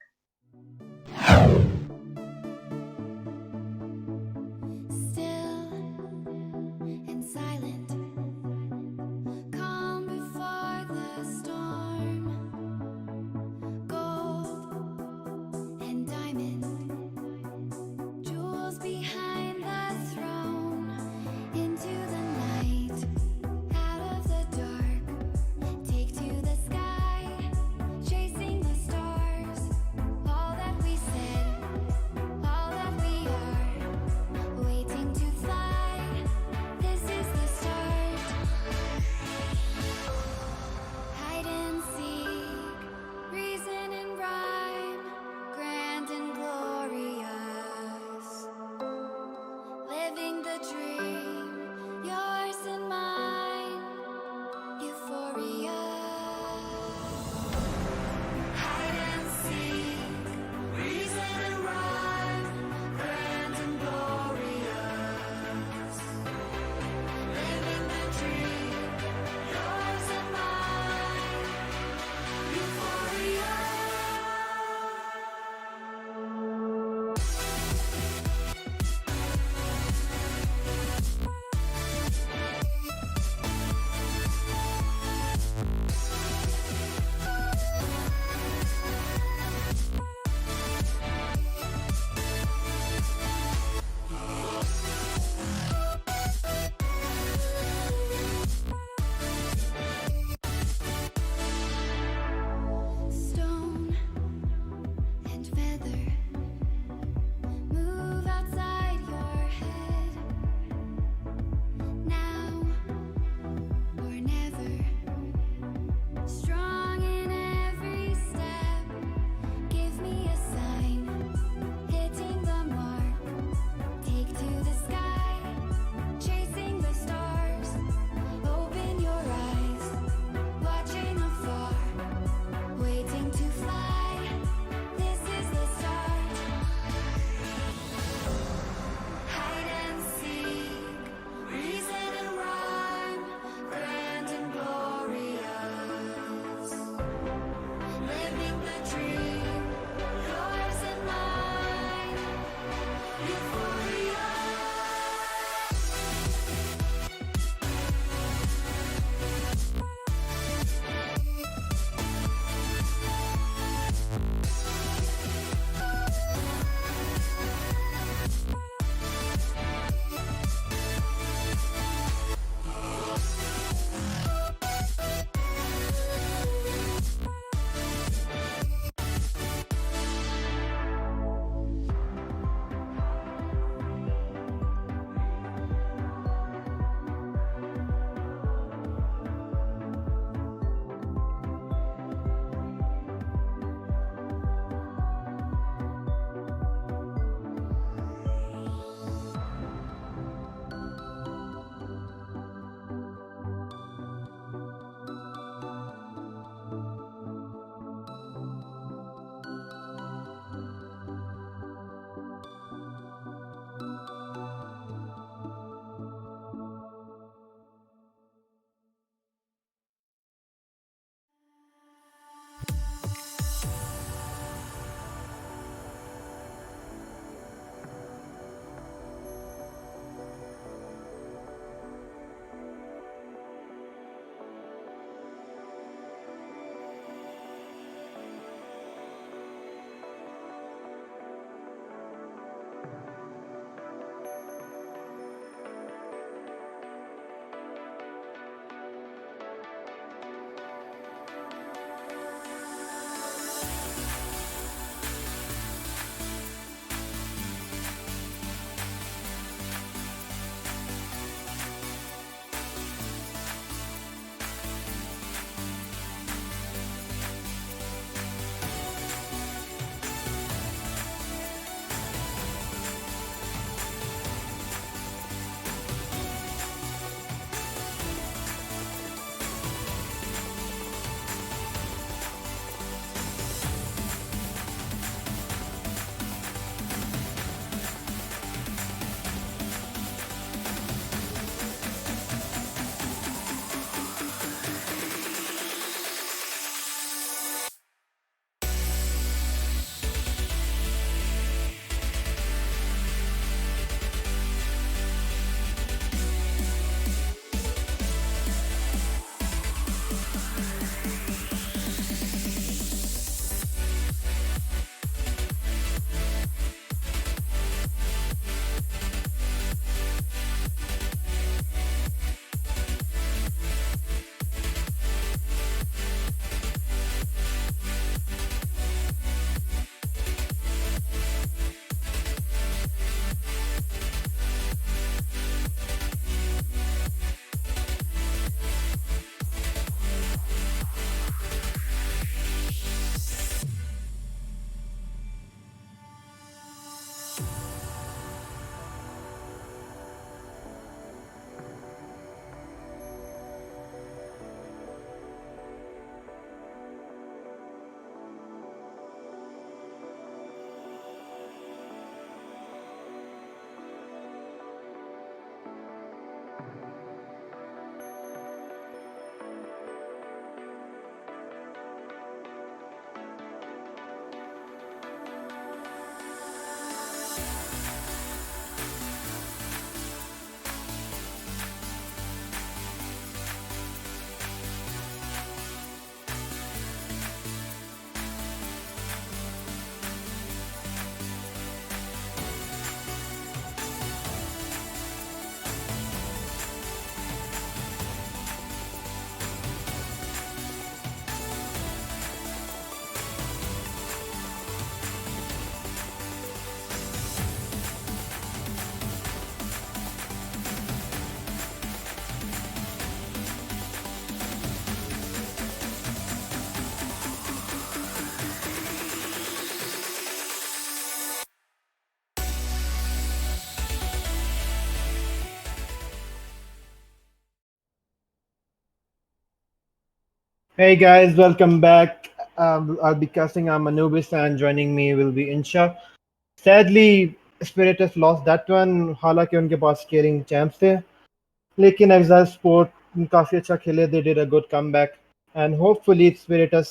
Chasing the stars, all that we said Hey guys, welcome back. I'll be casting. I'm Anubis, and joining me will be Insha. Sadly, Spiritus lost that one. हालांकि उनके पास scaling champs थे, लेकिन Exile Sport काफी अच्छा खेले. They did a good comeback, and hopefully Spiritus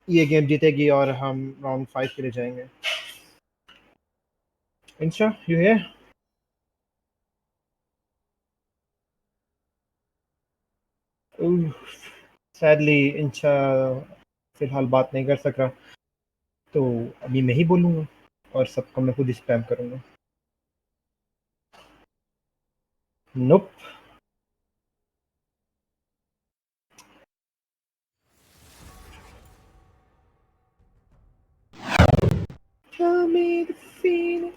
ये game जीतेगी और हम round 5 के लिए जाएंगे. Insha, you here? Sadly, Insha फिलहाल बात नहीं कर सक रहा, तो अभी मैं ही बोलूँगा और सबको मैं खुद ही स्पैम करूँगा. Nope. Tell me the feeling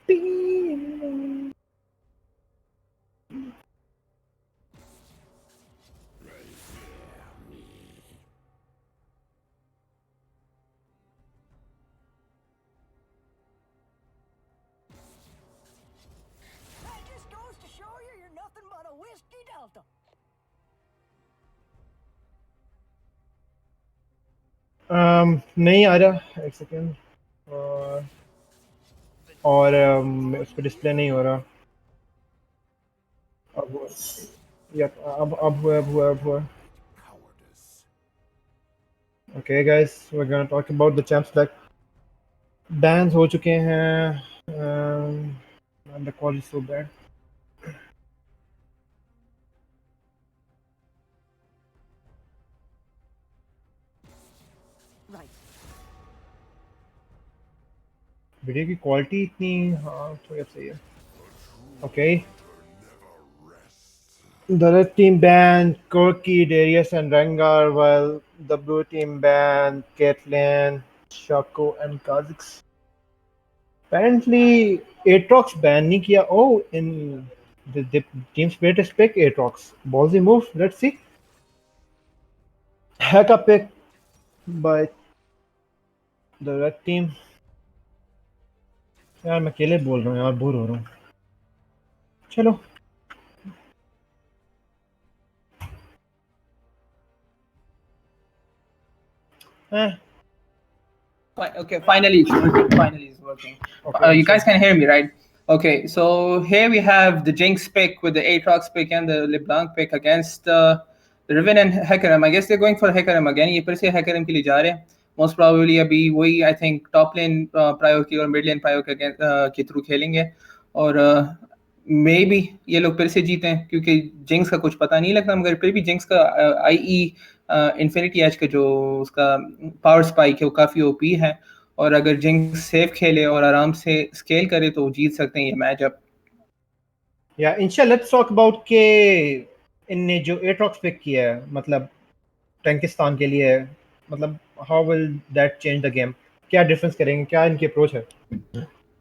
being alone. नहीं आ रहा, एक सेकेंड. और उस पर डिस्प्ले नहीं हो रहा. अब हुआ. Yep, अब हुआ. Okay guys, we're gonna talk about the champs like bans हो चुके हैं. And the call is so bad. Video की क्वालिटी इतनी, हाँ थोड़ी अब सही है. Okay. The red team banned Corky, Darius, and Rengar, while the blue team banned Caitlyn, Shaco, and Kha'Zix. Apparently, Aatrox ban नहीं किया. Oh, in the team spirit is pick Aatrox. Ballsy move. Let's see. Hack a pick by the red team. यार मैं अकेले बोल रहा हूँ यार, bore हो रहा हूँ. चलो. Okay, finally it's working. Finally it's working. Okay, You guys can hear me, right? Okay, so here we have the Jinx pick with the Aatrox pick and the LeBlanc pick against the Riven and Hecarim. I guess they're going for Hecarim again. ये फिर से Hecarim के लिए जा रहे हैं. Most probably अभी वही I think top lane priority और mid lane priority के through खेलेंगे और मे बी ये लोग फिर से जीते हैं क्योंकि जिंक्स का कुछ पता नहीं लगता, मगर फिर भी जिंक्स का आई इन्फिनिटी एज का जो उसका पावर स्पाइक है वो काफ़ी ओपी है और अगर जिंक्स सेफ खेले और आराम से स्केल करे तो जीत सकते हैं ये मैच अप. या इंशा लेट्स टॉक अबाउट के इनने जो Aatrox पिक किया है, मतलब टैंकिस्तान के लिए, मतलब how will that change the game? क्या डिफरेंस करेंगे, क्या इनकी अप्रोच है?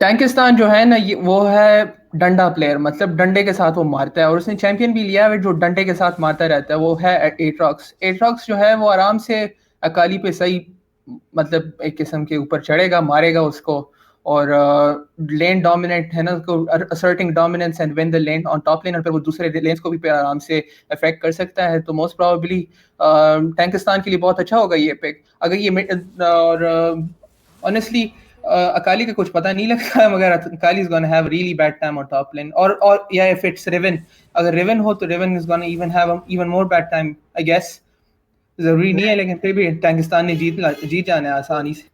टैंकिस्तान जो है ना ये वो है डंडा प्लेयर, मतलब डंडे के साथ वो मारता है और उसने चैंपियन भी लिया है जो डंडे के साथ मारता रहता है, वो है एट्रॉक्स. एट्रॉक्स जो है वो आराम से अकाली पे सही मतलब एक किस्म के ऊपर चढ़ेगा, मारेगा उसको और लेन डोमिनेट है ना, उसको asserting dominance and win the lane on top lane और फिर वो दूसरे लेन्स को भी आराम से अफेक्ट कर सकता है. तो मोस्ट प्रोबेबली टैंकिस्तान के लिए बहुत अच्छा होगा ये पिक. अगर ये और ऑनेस्टली अकाली का कुछ पता नहीं लगता है, मगर Akali is gonna have really bad time on top lane और या इफ इट्स रिवन, अगर रिवन हो तो Riven is gonna even have even more bad time I guess. जरूरी नहीं है लेकिन फिर भी टैंकिस्तान ने जीत जाना है आसानी से.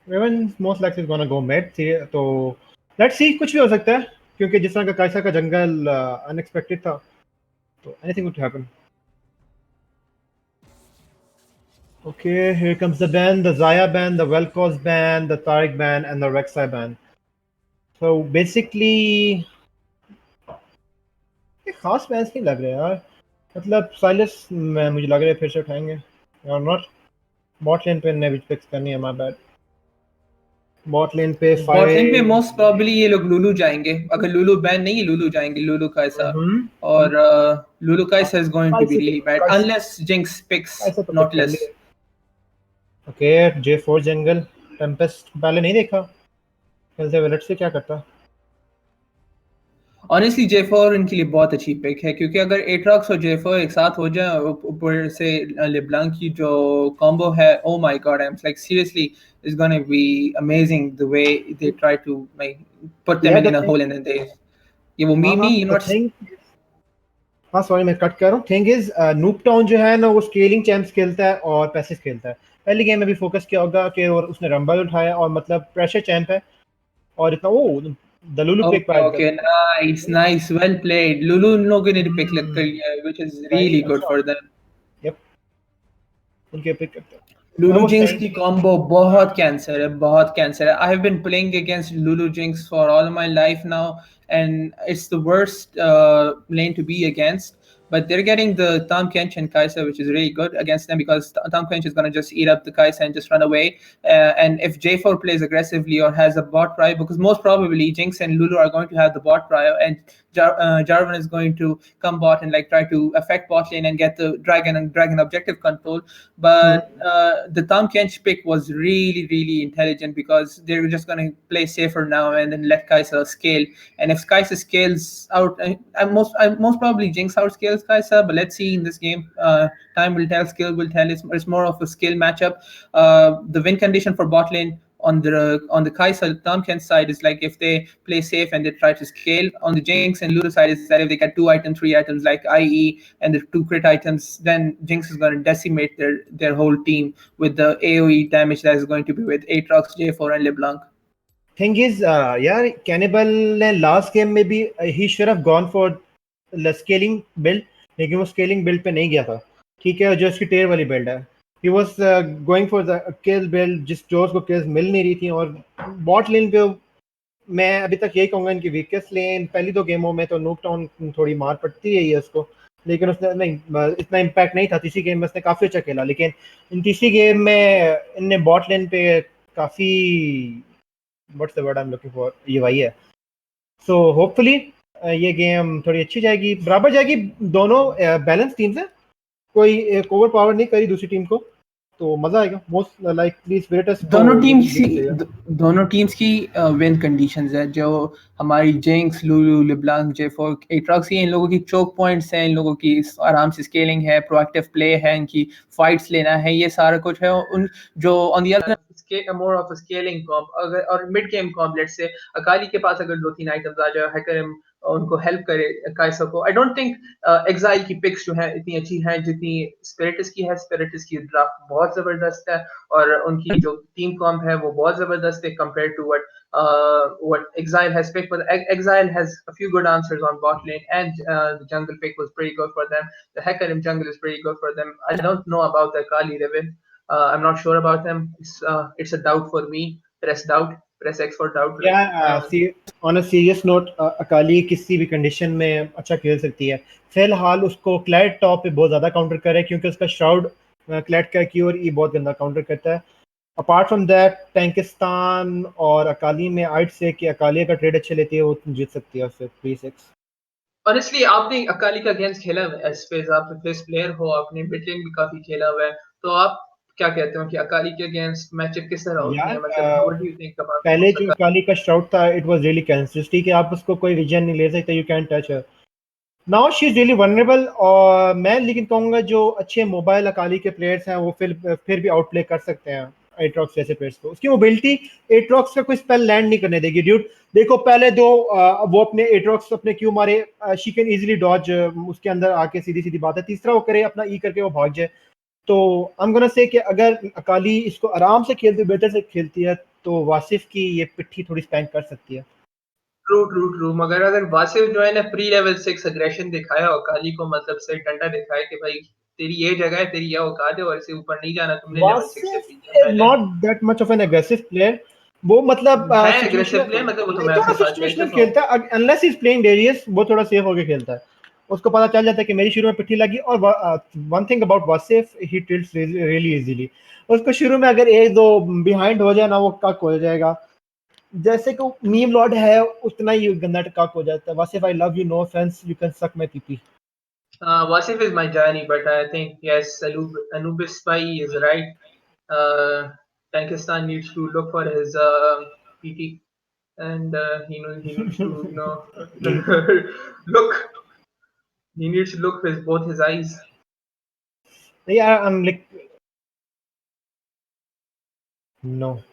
Riven most likely is gonna go mid, तो लेट्स सी, कुछ भी हो सकता है क्योंकि जिस तरह का कायसा का जंगल अनएक्सपेक्टेड था, तो anything could happen. Okay, here comes the ban, the Zaya ban, the Vel'Koz ban, the Taric ban, and the Rek'Sai ban. So basically, ये खास बैन्स नहीं लग रहे यार. मतलब साइलस मुझे लग रहा है फिर से उठाएंगे और नॉट. बॉट लेन पे ने भी फिक्स करनी है, माय बैड. बॉट लेन पे मोस्ट प्रोबेबली ये लोग लुलू जाएंगे. अगर लुलू बैन नहीं है लुलू जाएंगे, लुलू का ऐसा. और लुलू का ऐसा is going to be really bad unless Jinx picks Nautilus. Okay, J4 jungle tempest पहले नहीं देखा, चलते लेट्स से क्या करता. ऑनेस्टली J4 इनके लिए बहुत अच्छी पिक है क्योंकि अगर एट्रॉक्स और J4 एक साथ हो जाए और ऊपर से लेब्लांक की जो कॉम्बो है, oh my god, I am like seriously it's gonna be amazing the way they try to like put them Yeah, in the a thing. Whole and then they ये वो हाँ मीमी हाँ, यू the नॉट thing. हाँ sorry मैं cut कर रहा हूँ। थिंग इज नूप टाउन जो है ना वो स्केलिंग चैंप्स खेलता है और पैसिव खेलता है। पहली गेम में भी फोकस किया होगा कि और उसने रंबल उठाया और मतलब प्रेशर चैंप है और इतना oh delulu pick okay by the okay nice nice well played Lulu इन लोगों ने पिक लग कर वे। लिया है व्हिच इज सही रियली गुड अच्छा। फॉर देम यप, उनके पिक करते हैं। लुलु वो जिंक्स सही। की कॉम्बो बहुत कैंसर है, बहुत कैंसर है। I have been playing against Lulu Jinx for all my life now and it's the worst lane to be against. But they're getting the Tahm Kench and Kaisa, which is really good against them because Tahm Kench is going to just eat up the Kaisa and just run away. And if J4 plays aggressively or has a bot prio, because most probably Jinx and Lulu are going to have the bot prio, and Jarvan is going to come bot and like try to affect bot lane and get the dragon objective control. But the Tom Kench pick was really, really intelligent because they're just going to play safer now and then let Kai'Sa scale. And if Kai'Sa scales out, I most probably Jinx out scales Kai'Sa, but let's see in this game. Time will tell, skill will tell. It's more of a skill matchup. The win condition for bot lane on the Kai'Sa Tompkins side is like if they play safe and they try to scale. On the Jinx and Lulu side is that if they get 2 items, 3 items like IE and the 2 crit items, then Jinx is going to decimate their whole team with the AOE damage that is going to be with Aatrox, J4, and LeBlanc. Thing is यार cannibal ने last game में भी he should have gone for scaling build, लेकिन वो scaling build पे नहीं गया था। ठीक है, जो उसकी टेयर वाली बिल्ड है, he was going for the kill build जिस जो उसको किल्स मिल नहीं रही थी। और बॉट लेन पे मैं अभी तक यही कहूंगा इनकी वीकेस्ट लेन। पहली दो गेमों में तो नूप टाउन थोड़ी मार पड़ती है उसको, लेकिन उसने नहीं इतना इम्पैक्ट नहीं था। तीसरी गेम में उसने काफ़ी अच्छा खेला, लेकिन इन तीसरी गेम में इनने बॉट लेन पे काफ़ी what's the word I am looking for, ये वही है। सो होपफुली ये गेम थोड़ी अच्छी जाएगी, बराबर जाएगी। दोनों बैलेंस टीम्स है, कोई एक ओवर पावर नहीं करी दूसरी टीम को, तो मजा आएगा। मोस्ट लाइकली स्पिरिटस को दोनों ये टीम्स जीतना चाहिए। दोनों टीम्स की विन कंडीशंस है। जो हमारी जिंक्स, लुलु, लिब्लांक, J4, एट्रॉक्स, इन लोगों की चोक पॉइंट्स हैं, इन लोगों की आराम से स्केलिंग है, प्रोएक्टिव प्ले है, इनकी फाइट्स लेना है, ये सारा कुछ है। उन जो on the other more of a scaling comp अगर और mid game comp let's say Akali के पास अगर 2-3 आइटम्स आ जाए, हैकर उनको हेल्प करे काइसा को। आई डोंट थिंक एक्साइल की पिक्स जो है इतनी अच्छी हैं जितनी स्पिरिटस की है। स्पिरिटस की ड्राफ्ट बहुत जबरदस्त है और उनकी जो टीम कॉम्प है वो बहुत जबरदस्त है compared to what Exile has picked. But Exile has a few good answers on bot lane, and the jungle pick was pretty good for them. The Hecarim jungle is pretty good for them. I don't know about the Kali Riven. I'm not sure about them. It's a doubt for me. Press doubt. Press X for doubt. Like या on a serious note, Akali किसी भी condition में अच्छा खेल सकती है। फिलहाल उसको क्लैड टॉप पे बहुत ज़्यादा काउंटर करे क्योंकि उसका श्राउड क्लैड का की और ई बहुत गंदा काउंटर करता है। अपार्ट फ्रॉम दैट टैंकिस्तान और अकाली में आइट से कि अकाली का ट्रेड अच्छे लेती है वो जीत सकती है उससे 3-6। ऑनेस्टली आपने अकाली का अगेंस्ट खेला हुआ है, स्पेस आप बेस्ट प्लेयर हो, आपने मिडलेन भी काफी खेला हुआ है, तो आप क्या कहते हो कि अकाली के अगेंस्ट मैचअप किस तरह होती यार है? मतलब व्हाट डू यू थिंक पहले अबाउट जो अकाली का श्राउड था इट वाज रियली कंसिस्टेंट कि आप उसको कोई विजन नहीं ले सकते, you can touch her. Now she is really vulnerable. और मैं लेकिन कहूंगा जो अच्छे मोबाइल अकाली के प्लेयर्स हैं वो फिर भी आउट प्ले कर सकते हैं एट्रॉक्स जैसे प्लेयर्स को। उसकी मोबिलिटी एट्रॉक्स का कोई स्पेल लैंड नहीं करने देगी ड्यूट। देखो पहले दो वो अपने एट्रॉक्स अपने क्यों मारे, शी कैन इजीली डॉज उसके अंदर आके, सीधी सीधी बात है। तीसरा वो करे अपना ई करके वो भाग जाए। तो आई एम गोना से कि अगर अकाली इसको आराम से खेलती बेहतर से खेलती है तो वासिफ की ये पिट्ठी थोड़ी स्पैंक कर सकती है। ट्रू ट्रू ट्रू मगर अगर वासिफ जो है ना प्री लेवल 6 अग्रेशन दिखाया और काली को मतलब से डंडा दिखाया कि भाई तेरी ये जगह है, तेरी ये औकात है और इससे ऊपर नहीं जाना तुमने, लेवल 6 से वासिफ फ्री किया इज पहले। Not that much of N aggressive player. वो मतलब है एग्रेसिव सिचुएशनल, प्लेयर, मतलब वो तो नहीं मैं थोड़ा आपके साथ कह सिचुएशनल चुका हूँ। खेलता है। अनलेस इज प्लेइंग डेरियस वो थोड़ा सेफ होके खेलता है। उसको पता चल जाता है कि मेरी शुरू में पिट्ठी लगी। और one thing about Wasif, he tilts really easily. उसको शुरू में अगर एक दो बिहाइंड हो जाए ना वो कक हो जाएगा। जैसे कि मीम लॉर्ड है उतना ही गंदा कक हो जाता है। Wasif I love you, no offence, you can suck my PP. Wasif is my journey, but I think yes, Anubis Pai is right. Pakistan needs to look for his PT. and he needs to look. He needs to look with both his eyes. Yeah, I'm like no.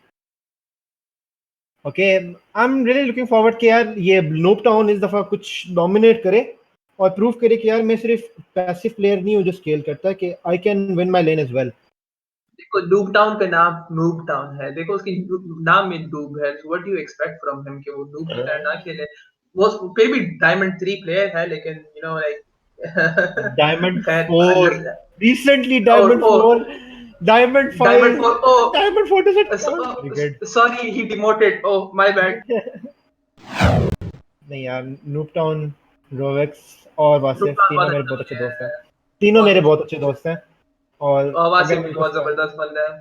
Okay I am really looking forward कि यार ये नोप town इस दफा कुछ dominate करे और prove करे कि यार मैं सिर्फ पैसिव प्लेयर नहीं हूँ जो स्केल करता है कि I can win my lane as well. देखो नूब टाउन का नाम नूब टाउन है, देखो उसकी नाम में नूब है, what do you expect from him कि वो नूब की तरह ना खेले। वो फिर भी डायमंड 3 प्लेयर है, लेकिन लाइक डायमंड खैर 4 रिसेंटली और diamond 4 diamond 5 diamond 4 oh diamond 4 doesn't count very good. Sorry he demoted, oh my bad. नहीं यार नूप टाउन रोवेक्स और नूब वासिफ टाउन तीनों बहुत मेरे अच्छा बहुत अच्छे प्लेयर दोस्त हैं। है, तीनों बहुत मेरे अच्छा। बहुत अच्छे दोस्त हैं और वासिफ अगर भी मेरे बहुत को जबरदस्त बंदा है।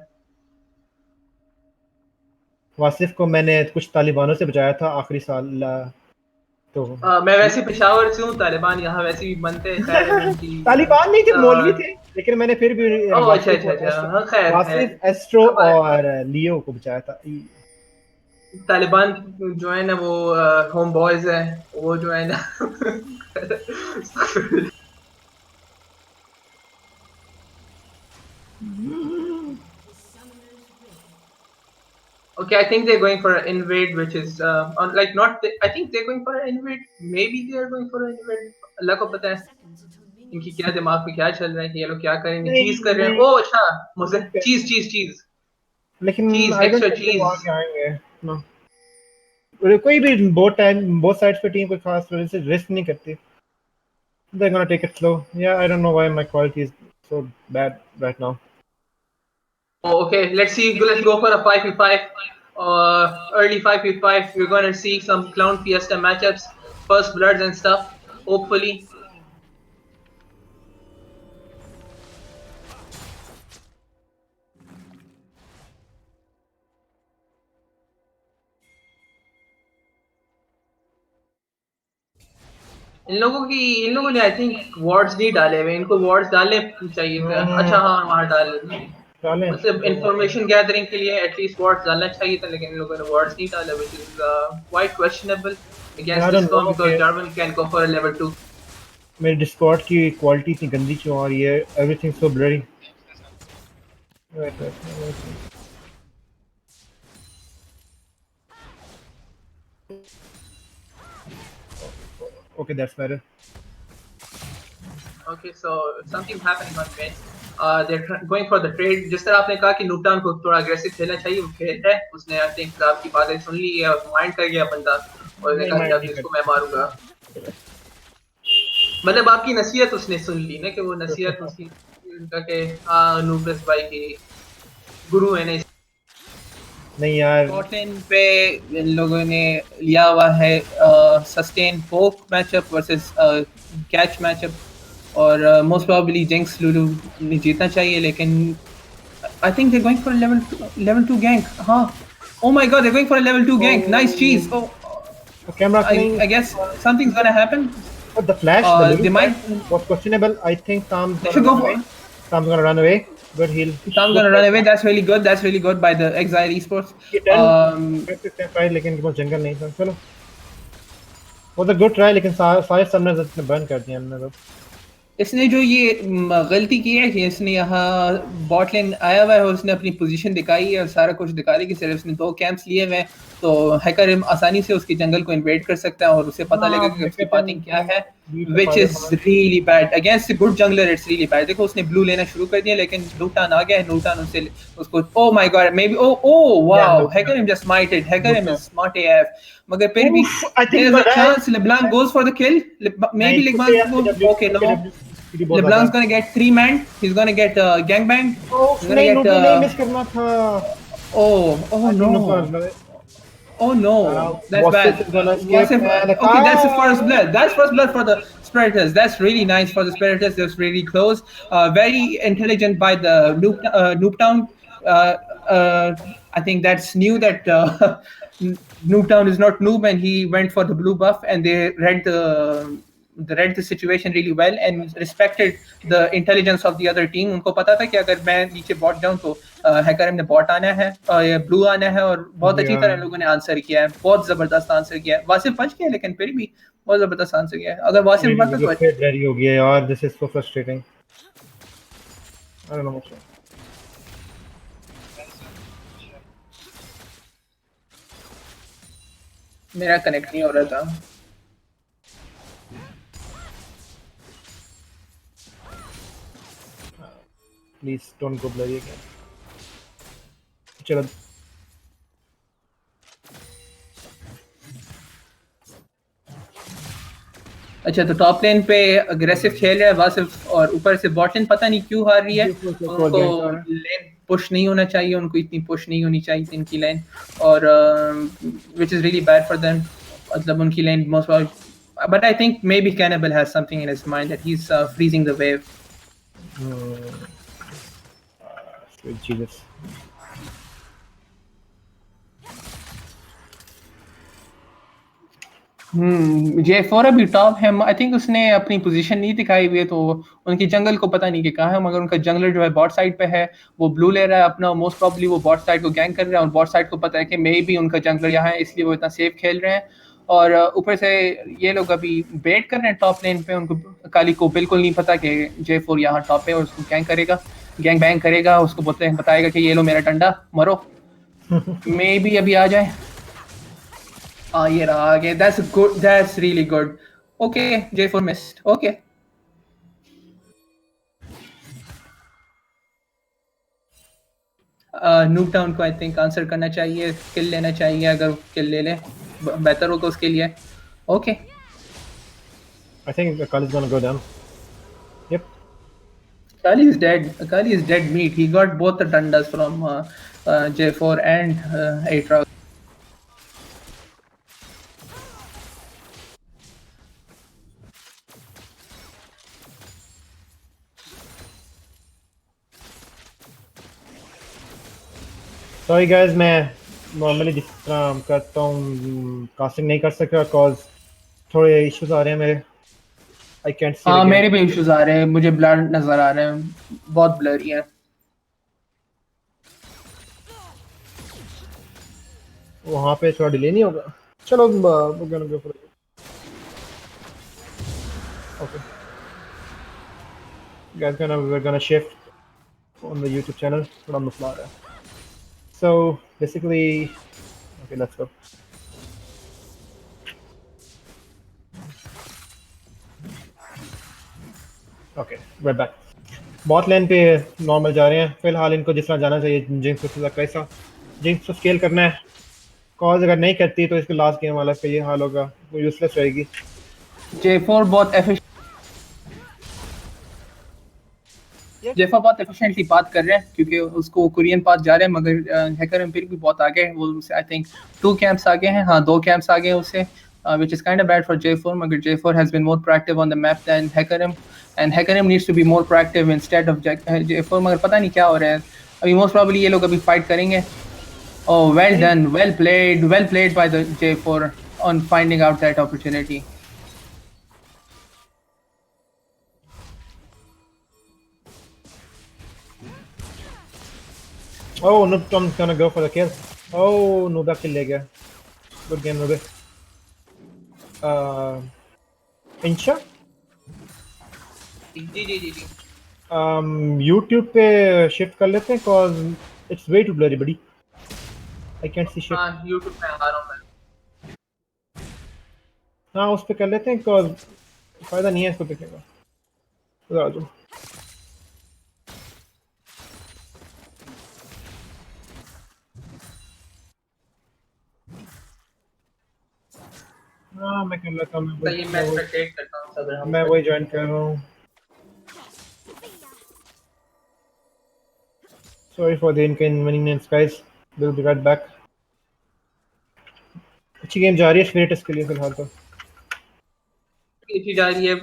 वासिफ को मैंने कुछ तालिबानों से बचाया था आखिरी साल तो मैं वैसे पेशावर से हूँ, तालिबान यहाँ वैसे भी बनते हैं, खैर है उनकी। तालिबान नहीं थे मौलवी थे लेकिन मैंने फिर भी ओह अच्छा वासिफ अच्छा और अच्छा, एस्ट्रो हाँ खैर खैर। वासिफ एस्ट्रो अब और लियो को बचाया था। तालिबान जो है ना वो होम बॉयज है, वो जो है ना okay, I think they're going for an invade, which is like not. I think they're going for an invade. Maybe they are going for an invade. अल्लाह को पता है इनकी क्या दिमाग में क्या चल रहा है कि ये लोग क्या करेंगे, चीज कर नहीं रहे हैं। नहीं ओह अच्छा, मुझे चीज चीज चीज लेकिन चीज आई डोंट एक्स्ट्रा थिंक वो चीज। आगे आएंगे नो। कोई भी बोथ साइड्स पे टीम कोई खास वजह से रिस्क नहीं करती। they're gonna take it slow. Yeah, I don't know why my quality is so bad right now. Oh, okay, let's see. Let's go for a 5v5. Early 5v5. We're gonna see some Clown Fiesta matchups, first bloods and stuff. Hopefully. इन लोगों ने I think wards नहीं डाले हुए, इनको wards डालने चाहिए थे। अच्छा हाँ, वहाँ डाल डालें मतलब इंफॉर्मेशन गैदरिंग के लिए एटलीस्ट वार्ड्स डालना चाहिए था, लेकिन इन लोगों ने वार्ड्स नहीं डाले, which is quite questionable I against this don't comp know because कि Jarvan can go for a level 2. मेरे डिस्कॉर्ड की क्वालिटी इतनी गंदी क्यों आ रही है everything so blurry. Okay, that's better. Okay, so something happening on mid. They're going for the trade. जिस तरह आपने कहा कि नुकटान को थोड़ा अग्रेसिव खेलना चाहिए, वो खेल है। उसने आई थिंक आपकी बातें सुन ली है और माइंड कर गया बंदा, और उसने नहीं कहा कि माइंड अब नहीं इसको मैं करता। मारूंगा। मतलब आपकी नसीहत उसने सुन ली ना, कि वो नसीहत उसकी उनका कि हाँ नूबरस भाई की गुरु है ना। नहीं यार स्कॉटलैंड पे इन लोगों ने लिया हुआ है sustain poke matchup versus catch matchup, और मोस्ट प्रोबेबली जिंक्स लुलू ने जीतना चाहिए, लेकिन I think they going for level 2 gank. हाँ, oh my god, they going for level 2 gank, nice चीज। Oh camera clean. I guess something's gonna happen. But the flash, the They little might, flash was questionable. I think Sam's they gonna should go run away. for, Sam's gonna run away, but he'll Tom's look gonna run like away. That's really good. That's really good by the Exile Esports. he done step right लेकिन वो जंगल नहीं था। चलो वो तो good try लेकिन सारे सबने बर्न कर दिया हमने तो। इसने जो ये गलती की है कि इसने यहाँ बॉट लेन आया हुआ है और उसने अपनी पोजीशन दिखाई है और सारा कुछ दिखा रही है कि सिर्फ उसने 2 कैंप्स लिए हुए हैं, तो हैकर आसानी से उसके जंगल को इन्वेड कर सकता है और उसे पता हाँ, लगेगा कि उसकी पाथिंग क्या है, beat the which fire is really bad against good jungler. It's really bad. देखो उसने ब्लू लेना शुरू कर दिया, लेकिन नूटान आ गया है। नूटान उससे उसको, oh my god, maybe oh wow, Hecarim just smited, Hecarim is smart AF. मगर फिर भी I think there is a chance LeBlanc goes for the kill, maybe LeBlanc, okay no, LeBlanc's gonna get 3-man. He's gonna get gangbanged. He's gonna नहीं get. नूटन नहीं miss करना था। Oh no! Oh no! That's Wasif bad. is gonna escape and Okay, that's the first blood. That's first blood for the Spiritus. That's really nice for the Spiritus. That's really close. Very intelligent by the Noobtown. I think that's new that Noobtown is not noob, and he went for the blue buff, and they read the read the situation really well and respected the intelligence of the other team. उनको पता था कि अगर मैं नीचे bot जाऊं तो hacker ने बॉट आना है या ब्लू आना है, और बहुत अच्छी तरह लोगों ने आंसर किया है, बहुत जबरदस्त आंसर किया है। वासिफ बच गया लेकिन फिर भी बहुत जबरदस्त आंसर किया है। अगर वासिफ मरता तो रेडी हो गया यार, this is so frustrating. I don't know what's मेरा कनेक्ट नहीं हो रहा था। Please don't go blurry again. चलो अच्छा, तो टॉप लेन पे अग्रेसिव खेल रहा है वासिफ, और ऊपर से बॉट लेन पता नहीं क्यों हार रही है। उनको लेन पुश नहीं होना चाहिए, उनको इतनी पुश नहीं होनी चाहिए थी इनकी लेन, और which is really bad for them. मतलब उनकी lane most, but I think maybe Cannibal has something in his mind that he is freezing the wave. Jesus. J4 अभी टॉप है। आई थिंक उसने अपनी position नहीं दिखाई हुई है, तो उनकी जंगल को पता नहीं कि कहाँ है, मगर उनका जंगलर जो है बॉट साइड पे है, वो ब्लू ले रहा है अपना। मोस्ट प्रॉब्ली वो बॉट साइड को गैंग कर रहा है, और बॉट साइड को पता है कि मे भी उनका जंगलर यहाँ है, इसलिए वो इतना सेफ खेल रहे हैं। और ऊपर से ये लोग अभी बेट कर रहे हैं टॉप लेन पे। उनको काली को बिल्कुल नहीं पता कि J4 यहाँ टॉप है और उसको गैंग करेगा, गैंग बैंग करेगा, उसको बताएगा कि ये लो मेरा डंडा, मरो। मे भी अभी आ जाए। ये रहा आगे। That's good. That's really good. Okay, J4 missed. Okay. Nook down को आई थिंक आंसर करना चाहिए, किल लेना चाहिए। अगर किल ले ले बेहतर होगा उसके लिए। Okay, I think Akali is gonna go down. Yep. Akali is dead. Akali is dead meat. He got both the dandas from J4 and Aatrox. Sorry guys, मैं नॉर्मली जिस तरह करता हूँ कास्टिंग नहीं कर सकता बिकॉज थोड़े इश्यूज आ रहे हैं मेरे। आई कैंट सी हाँ, मेरे भी इश्यूज आ रहे हैं, मुझे ब्लर नजर आ रहे हैं, बहुत ब्लरी है। वहाँ पे थोड़ा डिले नहीं होगा। चलो we're gonna go for it. Okay. Guys, we're gonna shift on the YouTube channel. थोड़ा मसला आ रहा है। So basically, okay, let's go. Okay, we're back. Bot lane पे नॉर्मल जा रहे हैं फिलहाल। इनको जिस तरह जाना चाहिए जिंक्स को कैसा जिंक्स को स्केल करना है। कॉज अगर नहीं करती तो इसके लास्ट गेम वाला पे ये हाल होगा, वो यूजलेस रहेगी। J4 बहुत J4 बहुत एफिशिएंटली बात कर रहे हैं, क्योंकि उसको कोरियन पास जा रहे हैं, मगर हैकर फिर भी बहुत आगे है। वो उससे आई थिंक 2 कैंप्स आगे हैं। हाँ, 2 कैंप्स आगे हैं उससे, which is kind of bad for J4, मगर J4 has been more proactive on the map than Hecarim, and Hecarim needs to be more proactive instead of J4, मगर पता नहीं क्या हो रहा है अभी। मोस्ट प्रॉब्ली ये लोग अभी फाइट करेंगे। Oh, well done, well played by the J4 on finding out that opportunity. Oh, Tom's gonna go for the kill. Oh, Nubia kill ले गया। Good game, Nubia. Insha? जी। YouTube पे shift कर लेते हैं cause it's way too blurry, buddy. I can't see shit. हाँ, YouTube पे आ रहा हूँ मैं। हाँ, उस पे कर लेते हैं cause फायदा नहीं है इसको देखने का। उधर आ जाओ। हाँ, मैं कर लेता हूँ। मैं वही ज्वाइन कर रहा हूँ। Sorry for the inconvenience, guys. We'll be right back. अच्छी गेम जा रही है स्पिरिटस के लिए फिलहाल तो। अच्छी जा रही है,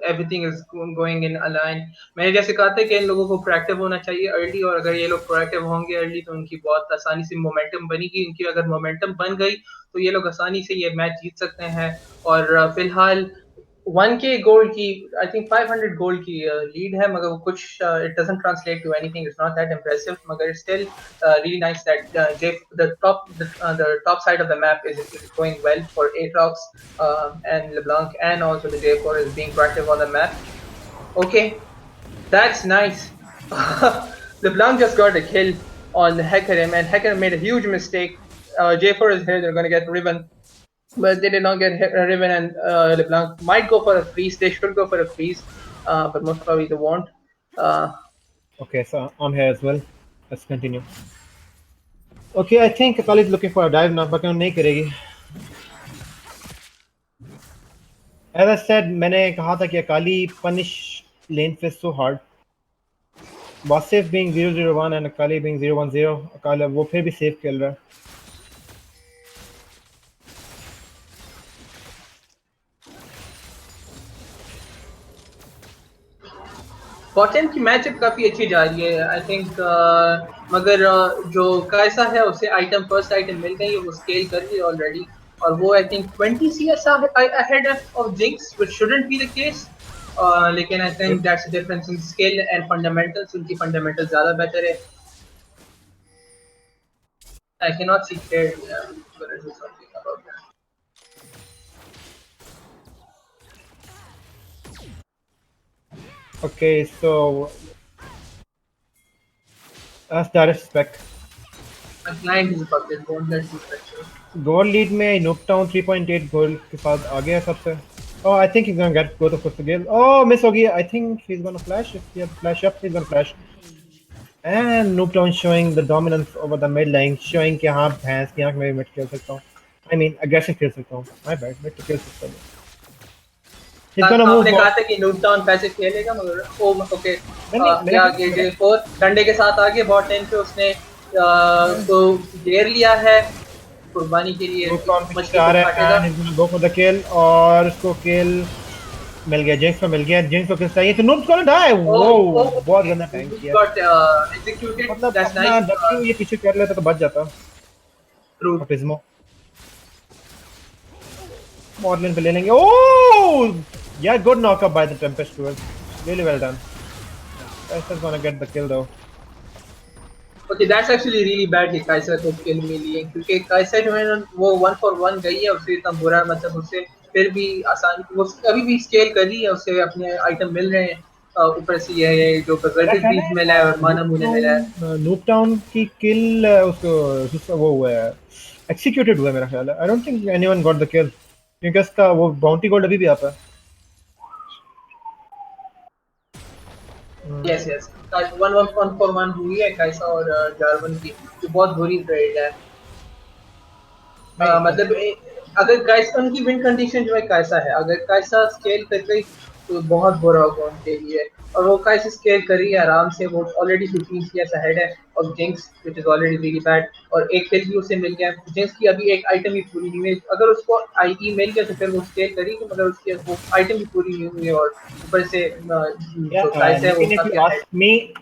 everything is going in align. मैंने जैसे कहा था कि इन लोगों को प्रोएक्टिव होना चाहिए अर्ली, और अगर ये लोग प्रोएक्टिव होंगे अर्ली तो उनकी बहुत आसानी से मोमेंटम बनेगी। इनकी अगर मोमेंटम बन गई तो ये लोग आसानी से ये मैच जीत सकते हैं। और फिलहाल 1K gold की I think 500 gold की lead है मगर वो कुछ it doesn't translate to anything. It's not that impressive मगर it's still really nice that the top side of the map is going well for Aatrox and LeBlanc, and also the J4 is being proactive on the map. Okay, that's nice. LeBlanc just got a kill on Hecarim, and Hecarim made a huge mistake. J4 is here, they're going to get Riven, but they did not get Riven, and LeBlanc might go for a freeze. They should go for a freeze, but most probably they won't. Uh, Okay, so I'm here as well. Let's continue. Okay, I think Akali is looking for a dive now, but नहीं करेगी. As I said, मैंने कहा था कि Akali punish lane face so hard. Wasif being 0-0-1 and Akali being 0-1-0. Akali वो फिर भी safe खेल रहा है. बॉटम की मैचअप काफी अच्छी जा रही है आई थिंक मगर जो कैसा है उसे आइटम फर्स्ट आइटम मिल गई है वो स्केल कर रही है ऑलरेडी और वो I think 20 CS ahead of Jinx which shouldn't be the case लेकिन I think that's the difference in skill and fundamentals उनकी फंडामेंटल ज्यादा बेटर है I can not see clearly Okay, so that's direct spec. client is bucket don't let you pressure Goal lead में Nuketown 3.8 goal के साथ आगे है सबसे. Oh, I think he's gonna go to first game. Oh, miss हो गई. I think he's gonna flash. If he has flash up, he's gonna flash. And Nuketown showing the dominance over the mid lane, showing कि हाँ भैंस की आँख में भी mid खेल सकता हूँ. I mean aggressive खेल सकता हूँ. My bad, mid to खेल सकता हूँ. He's gonna move. आपने कहा था कि नूकडाउन पैसे खेलेगा मगर ओ ओके क्या आगे J4 डंडे के साथ आगे बॉट लाइन पे उसने तो घेर लिया है कुर्बानी के लिए मछली आ रहा है and go for the kill और उसको kill मिल गया Jinx को मिल गया Jinx को किस चाहिए तो Noob's gonna die. Whoa, बहुत गंदा टाइम किया. got executed. मतलब That's अपना nice. W ये पीछे कर लेता तो बच जाता. True. Pismo Morlin पे ले लेंगे. Oh, yeah, good knockup by the Tempestuous. Really well done. Kaiser's gonna get the kill though. Okay, that's actually really bad कि काइसर को किल मिली है क्योंकि काइसर जो है ना वो 1-for-1 गई है उससे इतना बुरा मतलब उससे फिर भी आसान वो अभी भी स्केल कर रही है उससे अपने आइटम मिल रहे हैं ऊपर से ये जो बजर्टिक बीच मिला है और माना मुने मिला है नूपटाउन की किल उसको वो हुआ है एक्सिक्यूटेड हुआ है मेरा ख्याल है. I don't think anyone got the किल क्योंकि उसका वो बाउंटी गोल्ड अभी भी आता है. यस यस 1-1-1-for-1 हुई है काइसा और जार्वन की जो बहुत बुरी ट्रेड है मतलब अगर काइसा उनकी विन कंडीशन जो है काइसा है अगर काइसा स्केल कर गई तो बहुत बुरा होगा उनके लिए और वो काइसा स्केल करी है आराम से वो ऑलरेडी 15 CS अहेड है और Jinx which is already really bad और एक किल भी उसे मिल गया जिंक्स की अभी एक आइटम भी पूरी नहीं हुई अगर उसको आईई मिल गया तो फिर वो स्केल करेगी मगर उसकी वो आइटम भी पूरी नहीं हुई और ऊपर से जो काइसा है वो काफी अहेड मी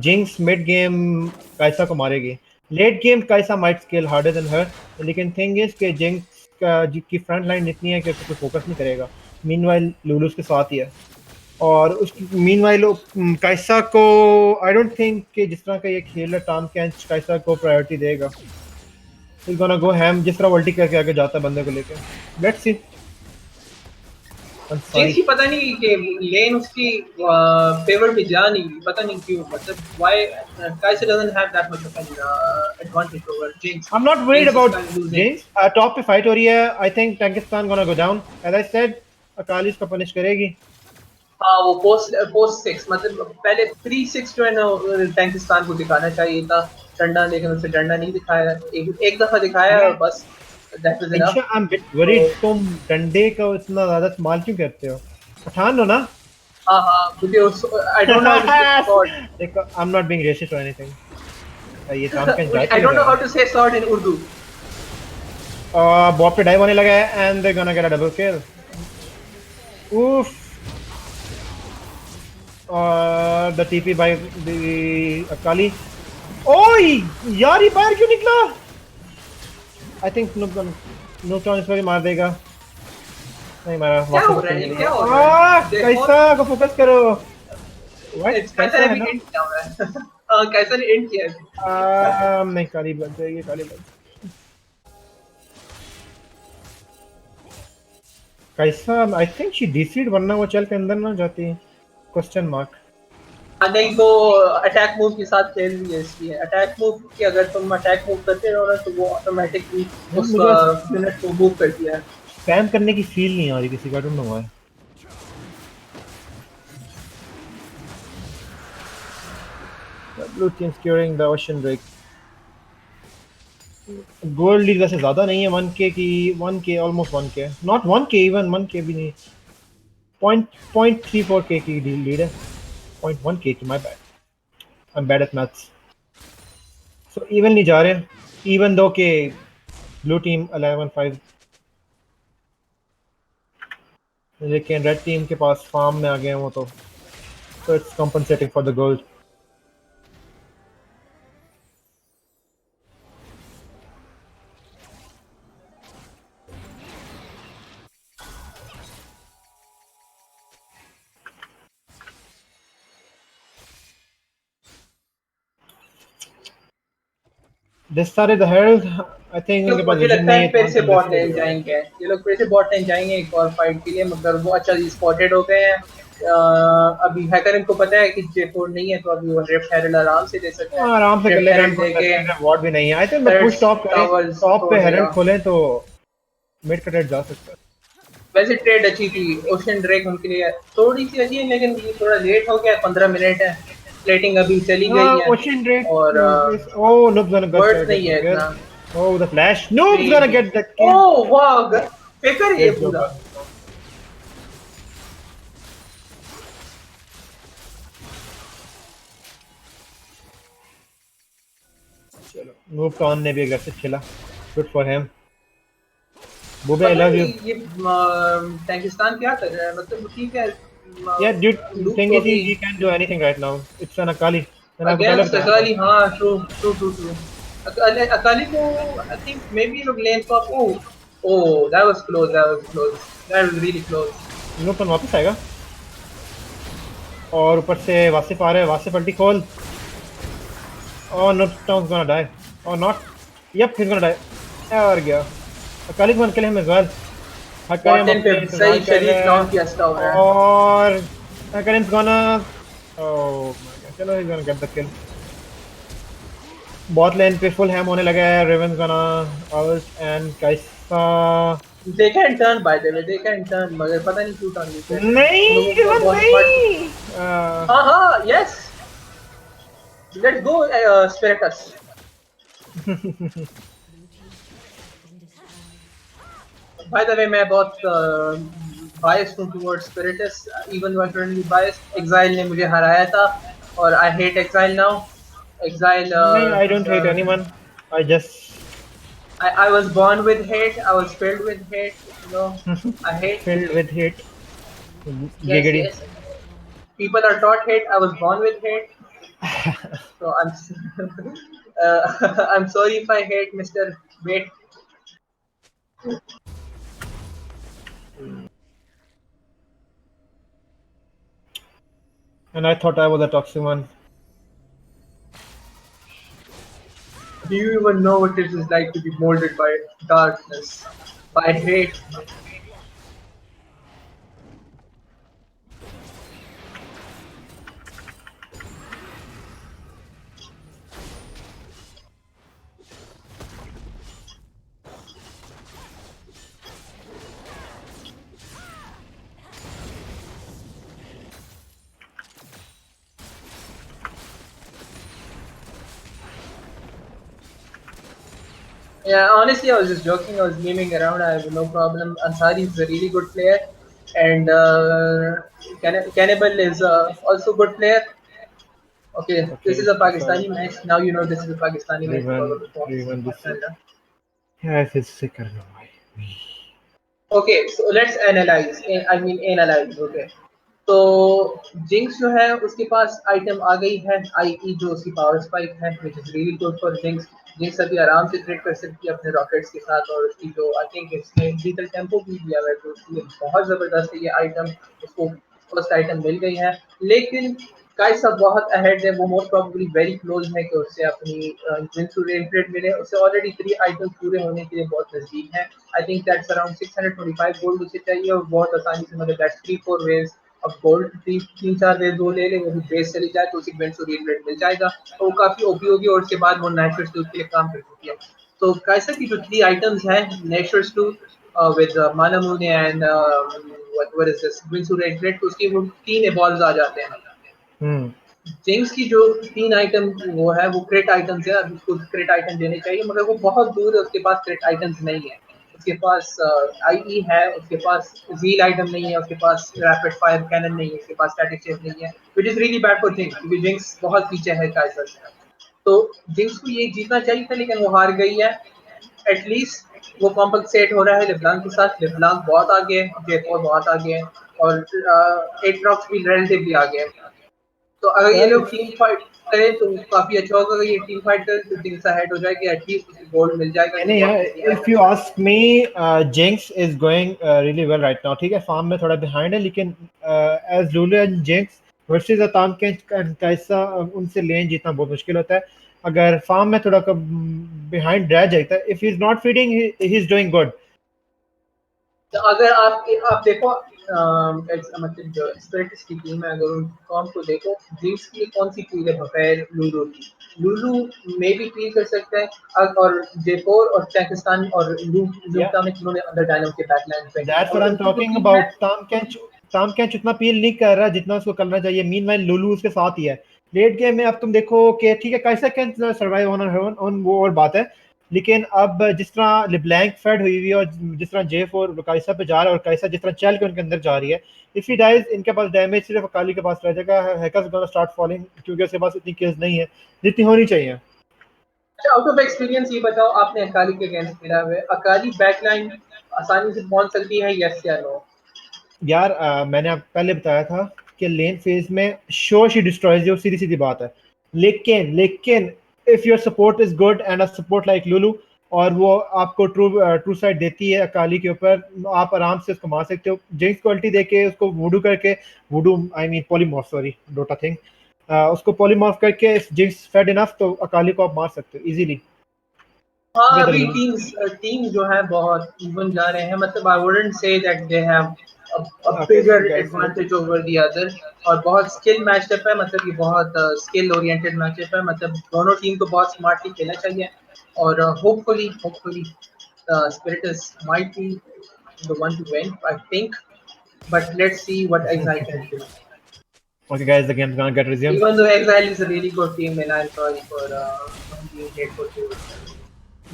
जिंक्स मिड गेम काइसा को मारेगी. Late game Kaisa might scale harder than her लेकिन थिंग इज कि जिंक्स की फ्रंट लाइन इतनी है कि उसको फोकस नहीं करेगा. मीनवाइल लूलू उसके साथ ही है और उसकी मीनवाइल काइसा को आई डोंट थिंक कि जिस तरह का ये खेल है टॉम कैंच काइसा को प्रायोरिटी देगा. He's gonna go ham जिस तरह वल्टी करके आगे जाता है बंदे को लेके. Let's see. जिंक्स की पता नहीं कि लेन उसकी फेवर में जा नहीं पता नहीं क्यों मतलब why Kai'Sa doesn't have that much of an advantage over Jinx. I'm not worried about Jinx. Top पे fight हो रही है. I think Pakistan gonna go down. As I said, Akali इसको punish करेगी. हाँ वो post 6 मतलब पहले 3-6 जो है ना पाकिस्तान को दिखाना चाहिए था डंडा लेकिन उसे डंडा नहीं दिखाया एक दफा दिखाया और बस that was enough. I'm a bit worried. तुम डंडे का इतना ज़्यादा इस्तेमाल क्यों करते हो? पठान हो ना? हाँ क्योंकि I don't know how to say sword. देखो I'm not being racist or anything. ये काम का I don't know how to say sword in Urdu. Bob पे डाइव होने लगा है and they're gonna get a double kill. Oof. The TP by the Akali. ओए यार ये बाहर क्यों निकला? I think Nuketown इस बार मार देगा. नहीं मारा, क्या वापस हो रहा ओपन है के ये, लिए। क्या हो रहा है देखो। कैसा को फोकस करो। व्हाट कैसा कैसा ने है भी ना। एंड किया हुआ है। हाँ, कैसा ने एंड किया है। नहीं, काली लग जाएगी, काली लग। कैसा, आई थिंक शी डीसीड, वरना वो चल के अंदर ना जाती। Question mark. हाँ, नहीं तो अटैक मूव के साथ खेल रही है इसलिए। अटैक मूव की अगर तुम अटैक मूव करते रहो ना तो वो ऑटोमेटिकली उस मुझे यूनिट को मूव करती है। स्पैम करने की फील नहीं आ रही किसी का, don't know why. Blue team securing the ocean drake. Gold lead वैसे ज्यादा नहीं है, 1k की, 1k almost 1k, not 1k, even 1k भी नहीं। पॉइंट 0.34k की लीड है, 0.1k की, my bad, I am bad at maths. So even नहीं जा रहे, इवन दो के ब्लू टीम 11-5, लेकिन रेड टीम के पास फार्म में आ गए हैं वो तो, so it's compensating for the gold. This सारे द हेल्थ, आई थिंक उनके पास मुझे विजन लगता नहीं है है, फिर से बॉट तो लेन जाएंगे ये लोग, फिर से बॉट लेन जाएंगे एक और फाइट के लिए, मगर वो अच्छा स्पॉटेड हो गए हैं। अभी हैकर इनको पता है कि J4 नहीं है, तो अभी वो रिफ्ट हेरल्ड आराम से ले सकते हैं। आराम से कर रिफ्ट लेगा, हेरल्ड इनको लेके वार्ड भी नहीं है। आई थिंक मैं पुश थर्ड्स टॉप करें, टावर्स टॉप पे तोड़ हेरल्ड देगा। खोलें तो मिड का रेड जा सकता है। वैसे ट्रेड अच्छी थी, ओशन ड्रैक उनके लिए थोड़ी सी अच्छी है, लेकिन ये थोड़ा लेट हो गया, 15 मिनट है। प्लेटिंग अभी चली गई है Ocean Drake और is, oh, Noob's gonna worth get नहीं the है kill. इतना। Oh, the flash. Noob's नहीं gonna नहीं, get the kill. ओह वाह, फेकर है ये Great job, पूरा। man. चलो, Noob Khan ने भी aggressive खेला. Good for him. Bube, I पता love नहीं you. ये पाकिस्तान क्या कर रहा है, मतलब ठीक है। Yeah, dude, लूप thing तो is अभी he can't do anything right now. It's an Akali. मैंने आपको पहले अगेंस्ट बताया था. अकाली, हाँ true true true true. Akali को आई थिंक मे बी लोग लेन को, oh oh that was close, that was close, that was really close. Noob Khan वापस आएगा. और ऊपर से वासिफ आ रहा है, वासिफ अल्टी खोल. Oh, Noob Khan's gonna die. Or not. Yep, he's gonna die. और गया. अकाली को kill him as well. Bot Hecarim lane पे अपने इंतजार सही कर शरीफ रहा नाम है, की हंसता हो रहा है। और Hecarim's gonna, oh my god, चलो he's gonna get the kill. Bot lane पे फुल हैम होने लगा है, रेवंस गोना आउट एंड कैसा, they can turn by the way, they can turn, मगर पता नहीं क्यों टर्न नहीं कर रहे। नहीं लोगों को रेवन बहुत स्मार्ट। नहीं। हाँ हाँ, yes, let's go Spirits. By the way मैं बहुत बायस्ड हूँ टुवर्ड्स स्पिरिटस, इवन दो आई currently biased। एक्साइल ने मुझे हराया था और I hate Exile now. Exile नहीं, I don't hate anyone, I I was born with hate, I was filled with hate, you know, I just hate, filled with hate. yes, गिगड़ी. yes. People are taught hate, I was born with hate, so I'm I'm sorry if I hate Mr. Wait. And I thought I was a toxic one. Do you even know what it is like to be molded by darkness, by hate? Yeah, honestly, I was just joking. I was memeing around. I have no problem. Ansari is a really good player, and Cannibal is also good player. Okay, this Okay, is a so Pakistani match. Now you know this is a Pakistani match because of Riven, the proxy. Riven this. MashaAllah. Yeah, I feel sick, I don't know why. Okay, so let's analyze. I mean analyze. Okay, तो jinx जो है उसके पास item आ गई है, आई जो उसकी power spike है, which is really good for Jinx. Jinx अभी आराम से ट्रेड कर सकती है अपने रॉकेट्स के साथ, और उसकी जो आई थिंक इसने डिजिटल टेम्पो भी दिया है, तो उसके लिए बहुत ज़बरदस्त है ये आइटम, उसको फर्स्ट आइटम मिल गई है। लेकिन काइसा बहुत अहेड है, वो मोस्ट प्रोबेबली वेरी क्लोज है कि उससे अपनी रेट मिले, उससे ऑलरेडी 3 आइटम्स पूरे होने के लिए बहुत नज़दीक है। I think that's around 625 gold उसे चाहिए, और बहुत आसानी से, मतलब दैट्स 3-4 वेज अब गोल्ड, 3-4 वेज वो ले ले, वो भी बेस चली जाए तो उसे रेट मिल जाएगा, तो वो काफ़ी ओपी होगी, और उसके बाद वो नेचुरल स्टूल के लिए काम कर सकती है। तो काइसा की जो 3 आइटम्स हैं, natural stool with Manamune and what is this? Winsurate Red, उसकी वो 3 evolves आ जाते हैं। हम्म जेम्स की जो 3 आइटम वो है, वो क्रेट आइटम्स है, अभी उसको क्रेट आइटम देने चाहिए, मगर वो बहुत दूर है, उसके पास क्रेट आइटम्स नहीं है। उसके पास आईई है, उसके पास व्हील आइटम नहीं है, उसके पास रैपिड फायर कैनन नहीं है, उसके पास स्टैटिक शेप नहीं है, which is really bad for Jinx, क्योंकि जिंक्स बहुत पीछे है काइसर से। तो जिंक्स को ये जीतना चाहिए था, लेकिन वो हार गई है। एटलीस्ट वो कॉम्पनसेट हो रहा है लेब्लांक के साथ, लेब्लांक बहुत आगे है, J4 बहुत आगे है, और एट्रॉक्स भी रिलेटिवली आगे है। तो अगर ये यार लोग टीम फाइट करें तो काफी अच्छा होगा, अगर ये टीम फाइट करें तो जिंक्स अहेड हो जाएगी, एटलीस्ट उसे गोल्ड मिल जाएगा नहीं कि वो यार, अपने लिए if you item. Ask me, Jinx is going really well right now. ठीक है, फार्म में थोड़ा बिहाइंड है, लेकिन as Lulu and Jinx versus अताम के कैसा, उनसे लेन जीतना बहुत मुश्किल होता है। अगर फार्म में थोड़ा बिहाइंड रह जाता है, if he is not feeding, he is doing good. तो अगर आप देखो मतलब जो स्पिरिटस की टीम है, अगर उन फॉर्म को देखो, जिंक्स की कौन सी टीम है बगैर लूलू की? लूलू मे भी फील कर सकते हैं, और J4 और पाकिस्तान और लूटा में तीनों ने अंडर डायनम के बैकलाइन पे, दैट्स और व्हाट आई एम उनकी जो टॉकिंग टीम है। अबाउट। टाम कैच उतना पील नहीं कर रहा जितना उसको करना चाहिए। मीनवाइल लुलू उसके साथ ही है लेट गेम में। अब तुम देखो कि ठीक है, कैसा कैन सर्वाइव ऑन वो और बात है, लेकिन अब जिस तरह लिब्लैंक फेड हुई हुई है, और जिस तरह J4 काइसा पे जा रहा है, और काइसा जिस तरह चल के उनके अंदर जा रही है, इफ ही डाइज इनके पास डैमेज सिर्फ अकाली के पास रह जाएगा। हैकर्स गोना स्टार्ट फॉलिंग, क्योंकि उसके पास इतनी किल्स नहीं है जितनी होनी चाहिए। अच्छा, आउट ऑफ एक्सपीरियंस ये बताओ, आपने अकाली के अगेंस्ट खेला हुआ है, अकाली बैकलाइन आसानी से पहुंच सकती है, यस या नो? यार मैंने आप पहले बताया था कि लेन फेज में श्योर शी डिस्ट्रॉयज यू, सीधी सीधी बात है। लेकिन if your support is good and a support like Lulu, और वो आपको ट्रू साइड देती है अकाली के ऊपर, आप आराम से उसको मार सकते हो। जिंक्स क्वालिटी देके उसको वुडू करके, voodoo I mean polymorph, sorry Dota thing, उसको पॉलीमॉर्फ करके जिंक्स फेड इनफ तो अकाली को आप मार सकते हो इजीली हाँ, विद अभी लुलू। टीम्स जो है बहुत इवन जा रहे हैं, मतलब I wouldn't say that they have a okay bigger guys, advantage over the other, और बहुत स्किल मैचअप है, मतलब ये बहुत स्किल ओरिएंटेड मैचअप है, मतलब दोनों टीम को बहुत स्मार्टली खेलना चाहिए, और hopefully Spirits might be the one to win, I think, but let's see what Exile can do. Okay guys, the game is gonna get resumed. Even though Exile is a really good team, and I'm sorry for being hateful to it.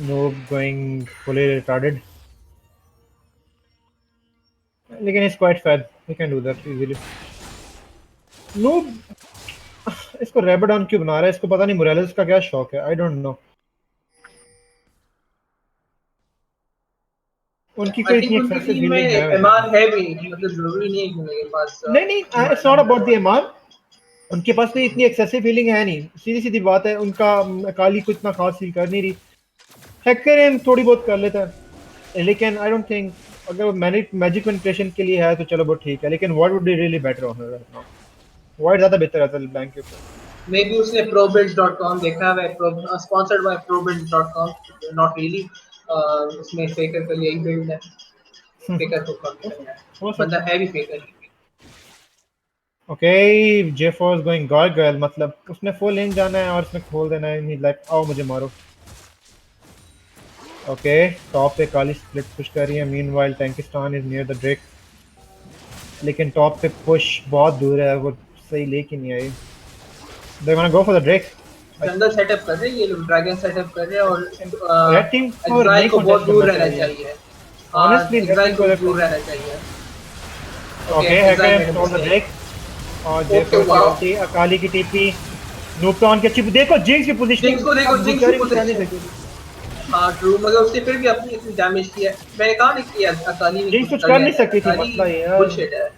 Noob going fully retarded. लेकिन it's quite fair, he can do that easily. Noob इसको रेबडॉन क्यों बना रहा है? इसको पता नहीं मोरेलिस का क्या शौक है, आई डोंट नो। उनकी आई कोई थिंक इतनी उनकी एक्सेसिव टीम में फीलिंग है वैसे एमआर तो। है भी, मतलब जरूरी नहीं है कि उनके पास नहीं नहीं, it's not about the MR. उनके पास कोई इतनी एक्सेसिव फीलिंग है नहीं, सीधी सीधी बात है। उनका अकाली को इतना खास फील कर नहीं रही। हैकर एम थोड़ी बहुत कर लेता है, लेकिन आई डोंट थिंक अगर मैजिक मैनिपुलेशन के लिए है तो चलो बहुत ठीक है, लेकिन what would be really better on right now? What ज्यादा बेहतर रहता है ब्लैंक के ऊपर? मे बी उसने probuilds.com देखा है, sponsored by probuilds.com, not really, उसमें फेकर का यही बिल्ड है, फेकर को कम करना है, हो बंदा सकता है। है भी फेकर। Okay, J4 is going gargle, मतलब उसने फुल लेन जाना है और उसने खोल देना है। ही लाइक आओ मुझे मारो। ओके, टॉप पे काली स्प्लिट पुश कर रही है। Meanwhile Tankistan is near the drake, लेकिन टॉप पे पुश बहुत दूर है, वो सही लेके नहीं आई। They gonna go for the drake. Jungle setup कर रहे हैं ये लोग, ड्रैगन सेटअप कर रहे हैं, रेड और टीम को एक्साइल नहीं को बहुत कॉन्टेस्ट दूर करना रहना चाहिए चाहिए। हाँ, ऑनेस्टली। रेड एक्साइल टीम को को दूर रहना चाहिए। Okay, okay, Exile hacker made a top the mistake. Drake, और ओके, J4 की वाओ, ulti, अकाली की टीपी, नूपटॉन की अच्छी, देखो जिंक्स की जिंक्स पोजीशनिंग को देखो, अब जिंक्स की गुजारी नहीं पोजीशन। सकती। हाँ ट्रू, मगर उसने फिर भी अपनी इतनी डैमेज की है, मैंने कहा नहीं कि अकाली ने जिंक्स कुछ कुछ कर कर लिया नहीं है, सकती थी, अकाली मसला ये यार। बुलशिट है।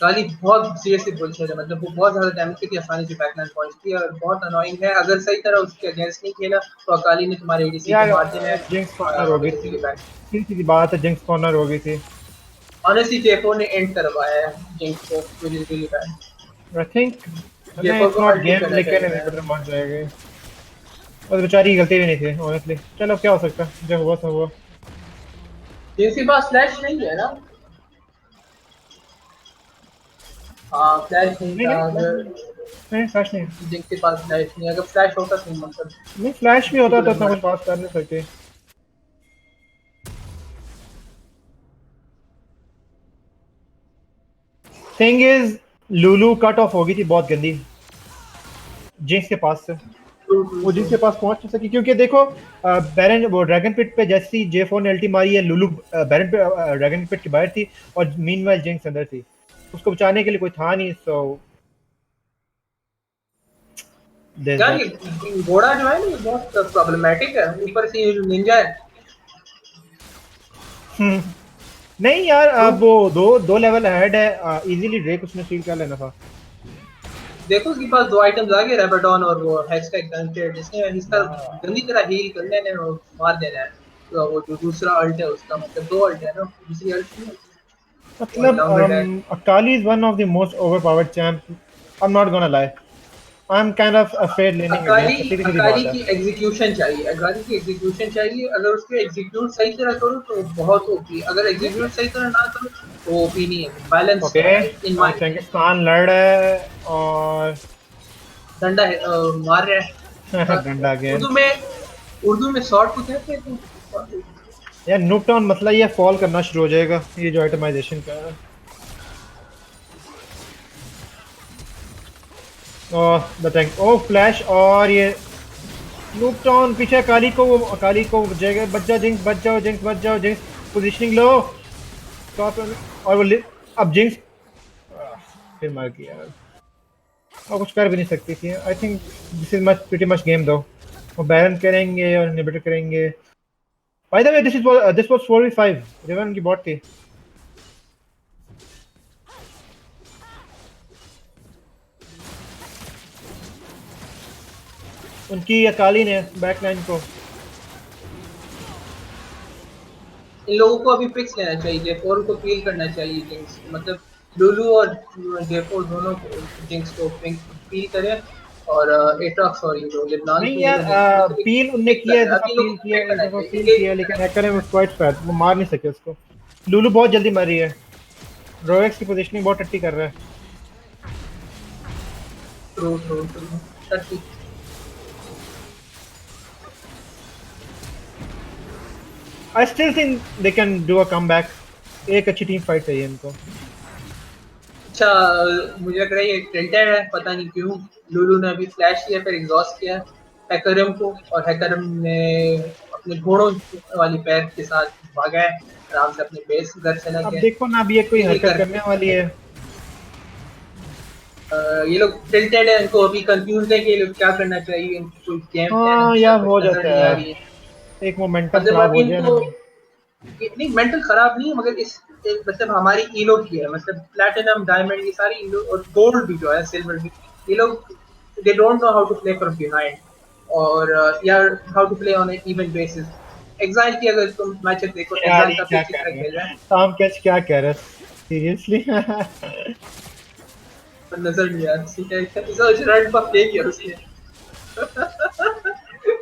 काली बहुत सीरियसली बुलशिट है, मतलब वो बहुत ज्यादा डैमेज करती है, आसानी से बैकलाइन पॉइंट्स की, और बहुत अनोइंग है। अगर सही तरह उसके अगेंस्ट नहीं खेला तो अकाली ने तुम्हारे एडीसी को यार मार देना है, जिंक्स कॉर्नर हो गई इसी थी, के बैक। सीधी सी बात है, जिंक्स कॉर्नर हो गई थी। ऑनेस्टली J4 ने एंड करवाया है जिंक्स को, which is really bad. I think नहीं, J4 इट्स को नॉट अल्टी गेम, करना लेकिन चाहिए था। इन्हीं मर जाएगी। और बेचारी की गलती भी नहीं थी ऑनेस्टली। चलो क्या हो सकता है, जो हुआ सो हुआ। जिंक्स के पास फ्लैश नहीं है ना? हाँ फ्लैश नहीं नहीं था, नहीं फ्लैश अगर नहीं, नहीं फ्लैश नहीं, जिंक्स के पास फ्लैश नहीं है, अगर फ्लैश होता तो मतलब नहीं फ्लैश भी he होता could तो have इतना कुछ murdered. पास कर नहीं सकती। Thing is Lulu cut off हो गई थी बहुत गंदी जिंक्स के पास से। True, true, वो जिंक्स true. के पास पहुंच नहीं सकी क्योंकि देखो बैरन वो ड्रैगन पिट पे जैसी J4 ने अल्टी मारी है, लुलु बैरन पे ड्रैगन पिट के बाहर थी और मीनवाइल जिंक्स अंदर थी, उसको बचाने के लिए कोई था नहीं। सो देयर यार दैट। ये घोड़ा जो है ना, ये बहुत प्रॉब्लमेटिक है, ऊपर से ये जो निंजा है। नहीं यार True. वो दो लेवल अहेड है, इजीली ड्रेक उसने स्टील कर लेना था। देखो उसके पास दो आइटम्स आ गए, रेबाडॉन और वो हैशटैग गनटेड, जिसने इसका गंदी तरह हील कर लेना है और मार देना है। तो वो जो दूसरा अल्ट है उसका, मतलब दो अल्ट है ना, दूसरी अल्ट नहीं है, और मतलब long attack. Akali is one of the most overpowered champ, I am not gonna lie, I am kind of afraid laning Akali against, सीधी सीधी अकाली बात है। की एग्जीक्यूशन चाहिए, अकाली की एग्जीक्यूशन चाहिए। अगर उसके एग्जीक्यूट सही तरह करो तो बहुत ओपी, अगर एग्जीक्यूट सही तरह ना करो तो ओपी नहीं है, बैलेंस ओके है इन माय। चंगिस्तान लड़ रहा है और डंडा मार रहा है। डंडा अगेन। उर्दू में शॉर्ट को कहते हैं। यार नूकटाउन मसला ये फॉल करना शुरू हो जाएगा, ये जो आइटमाइजेशन का है। ओह द टैंक, ओह फ्लैश, और ये नूकटाउन पीछे अकाली को बचेगा, बच जाओ जिंक्स, बच जाओ जिंक्स, बच जाओ जिंक्स, पोजीशनिंग लो टॉप। और वो अब जिंक्स फिर मार गया, और कुछ कर भी नहीं सकती थी। आई think this is much pretty much game दो। वो बैरन करेंगे और इनहिबिटर करेंगे। Bye the way this was 4v5, रिवन की बॉट थी। उनकी अकाली ने बैकलाइन को। इन लोगों को अभी पिक्स लेना चाहिए, J4 को फील करना चाहिए जिंक्स, मतलब लुलू और J4 दोनों को जिंक्स को फील करें, और एट्रॉक्स और ये जो लेबनान नहीं की ये यार लोग हैं, मतलब एक पील उनने पिक कर किया, एक रहे हैं, दफा अभी इन पील लोगों को किया, पिक एक करना दफा चाहिए, पील किया, engage लेकिन करना हैकर ने उसको क्वाइट फैट, वो मार नहीं सके उसको। लुलू बहुत जल्दी मर रही है, रोएक्स की पोजीशनिंग बहुत टट्टी कर रहा है। चाहिए। True true true. I still think they can do a comeback, एक अच्छी टीम फाइट चाहिए इनको। अच्छा, मुझे लग रहा है ये टिल्टेड है, पता नहीं क्यों। लुलू ने अभी फ्लैश किया, फिर एग्जॉस्ट किया हैकरम को, और हैकरम ने अपने घोड़ों वाली पैर के साथ भागा है आराम से अपने बेस घर चला अब गया। देखो ना, अब ये कोई ये हरकत कर करने वाली है। ये लोग टिल्टेड है, इनको अभी कंफ्यूज है कि ये लोग क्या करना चाहिए, इनको कोई गेम प्लान हाँ अच्छा यार हो नजर जाता नहीं आ है, रही है। एक मोमेंटम मतलब खराब अभी हो जाए ना। इनको नहीं, मेंटल खराब नहीं है, मगर मतलब हमारी ईलो की है, मतलब प्लैटिनम डायमंड ये सारी ईलो, और गोल्ड भी जो है, सिल्वर भी, ये लोग they don't know how to play from behind, और यार how to play on an even basis. Exile की अगर तुम मैचेस देखो, यार एग्जाइल ये काफी क्या अच्छी कर तरह रहे खेल रहा हैं, है, काम कैच क्या कह रहे हैं सीरियसली। पर नजर नहीं आ रहा ठीक है, इसे रन पर प्ले किया उसने।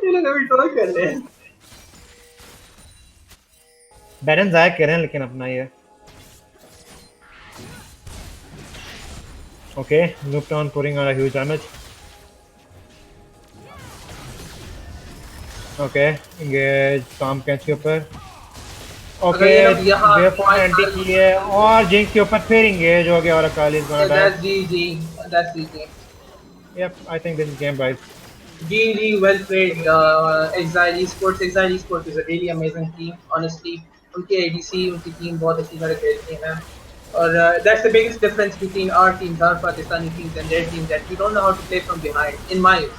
ये लोग अभी ट्रोल कर रहे हैं। बैरन जाया कह रहे हैं लेकिन अपना ये। Okay Nuketown pouring on a huge damage. Okay engage काम कैच के ऊपर। अगर ओके ये लोग यहाँ J4 ने एंटी की है और जिंक्स के ऊपर फिर एंगेज हो गया और Akali is gonna die. that's GG, that's GG. Yup I think this is game buys. GG, well played, Exile Esports. Exile Esports is a really amazing team, honestly. उनकी ADC, उनकी team बहुत अच्छी तरह खेलती है, और that's the biggest difference between our teams, our Pakistani teams, and their teams, that we don't know how to play from behind, in my view.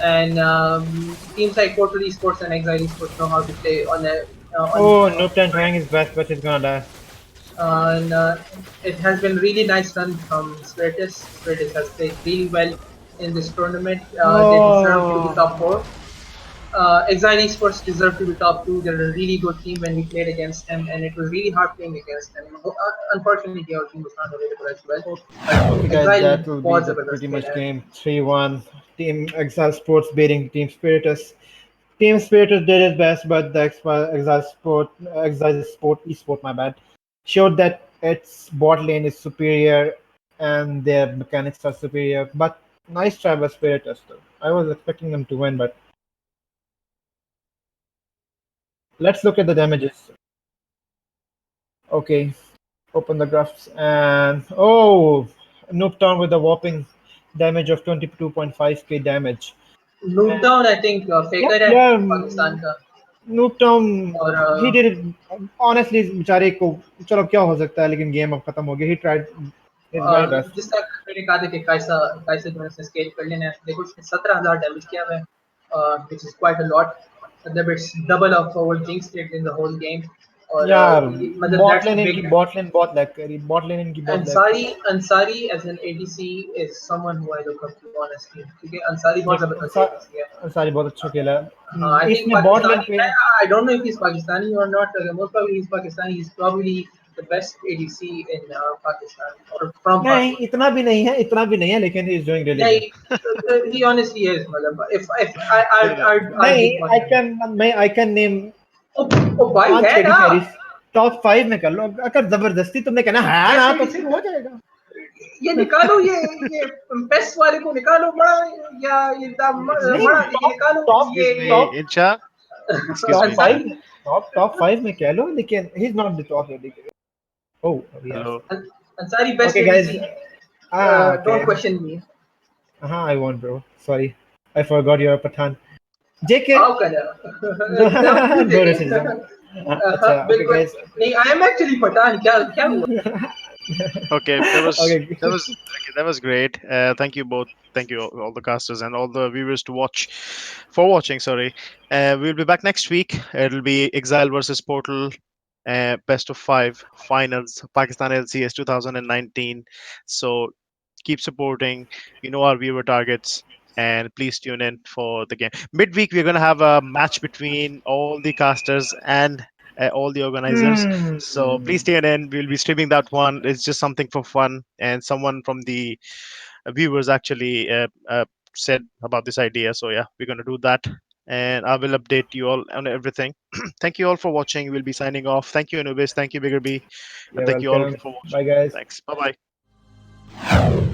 And teams like Portal Esports and Exile Esports know how to play on a. Oh, Noobtan trying his best but he's gonna die. and it has been really nice run from Spiritus. Spiritus has played really well in this tournament. They deserve to be top Oh, four. Exile Esports deserve to be top two. They're a really good team when we played against them, and it was really hard playing against them. Unfortunately, their team was not available as well. But okay, guys, Exile that will be was the a better pretty state. much game 3-1. Team Exile Sports beating Team Spiritus. Team Spiritus did its best, but the Exile Sport Esport, my bad, showed that its bot lane is superior and their mechanics are superior. But nice try by Spiritus, though. I was expecting them to win, but let's look at the damages. Okay, open the graphs and oh, Noobtown with a whopping damage of 22.5k damage. Moved down, I think, Yeah, Faker है yeah. Pakistan का Noobtown, और he did it. Honestly, बेचारे को चलो क्या हो सकता है, लेकिन गेम अब खत्म हो गया. He tried his very best. जिस तरह मैंने कहा था कि कैसा जो है स्केल कर लेना है देखो उसने 17,000 डैमेज किया हुआ है which is quite a lot मतलब it's double of what Jinx did in the whole game और यार मतलब बॉट that's लेन a इनकी big बॉट लेन बहुत लैग करी, बॉट लेन इनकी बहुत लैग करी. Ansari as an ADC is someone who I look up to honestly क्योंकि Ansari बहुत देख जबरदस्त ADC है अंसारी बहुत अच्छा खेला. I think इसने बॉट लेन Pakistani. पे I don't know if he's Pakistani or not. Most probably he's Pakistani. He's probably the best ADC in Pakistan or from नहीं, Pakistan. इतना भी नहीं है, लेकिन he is doing really Yeah, good. he honestly is. Matlab, if I No, no, I'd नहीं, give one. I can name Oh, oh भाई 5 है AD ना कैरीज टॉप 5 में कर लो. अगर जबरदस्ती तुमने कहना है बेस्ट ना तो ADC फिर हो जाएगा. ये निकालो ये बेस्ट वाले को निकालो बड़ा या ये नहीं, बड़ा ये टॉप निकालो टॉप ये excuse me, top Incha. Excuse top me, Ansari Incha. 5 top 5 में कह लो, लेकिन he is not the top AD. Oh yes. Hello. Ansari best okay guys. ADC. Okay. Don't question me. हाँ, I want bro, sorry, I forgot your Pathan. JK. आओ कर तब क्यों no देखे रेसिज्म. अच्छा, ओके बिल्कुल गाइस. नहीं आई एम एक्चुअली पठान क्या क्या हुआ Okay, that was okay. that was okay, that was great. Thank you both. Thank you all the casters and all the viewers to watch for watching. Sorry. We'll be back next week. It'll be Exile versus Portal, best of five finals, Pakistan LCS 2019. So keep supporting. You know our viewer targets. And please tune in for the game. Midweek, we're going to have a match between all the casters and all the organizers. So please tune in. We'll be streaming that one. It's just something for fun. And someone from the viewers actually said about this idea. So yeah, we're going to do that. And I will update you all on everything. Thank you all for watching. We'll be signing off. Thank you, Anubis. Thank you, Bigger B. And You're thank you all welcome. for watching. Bye, guys. Thanks. Bye bye.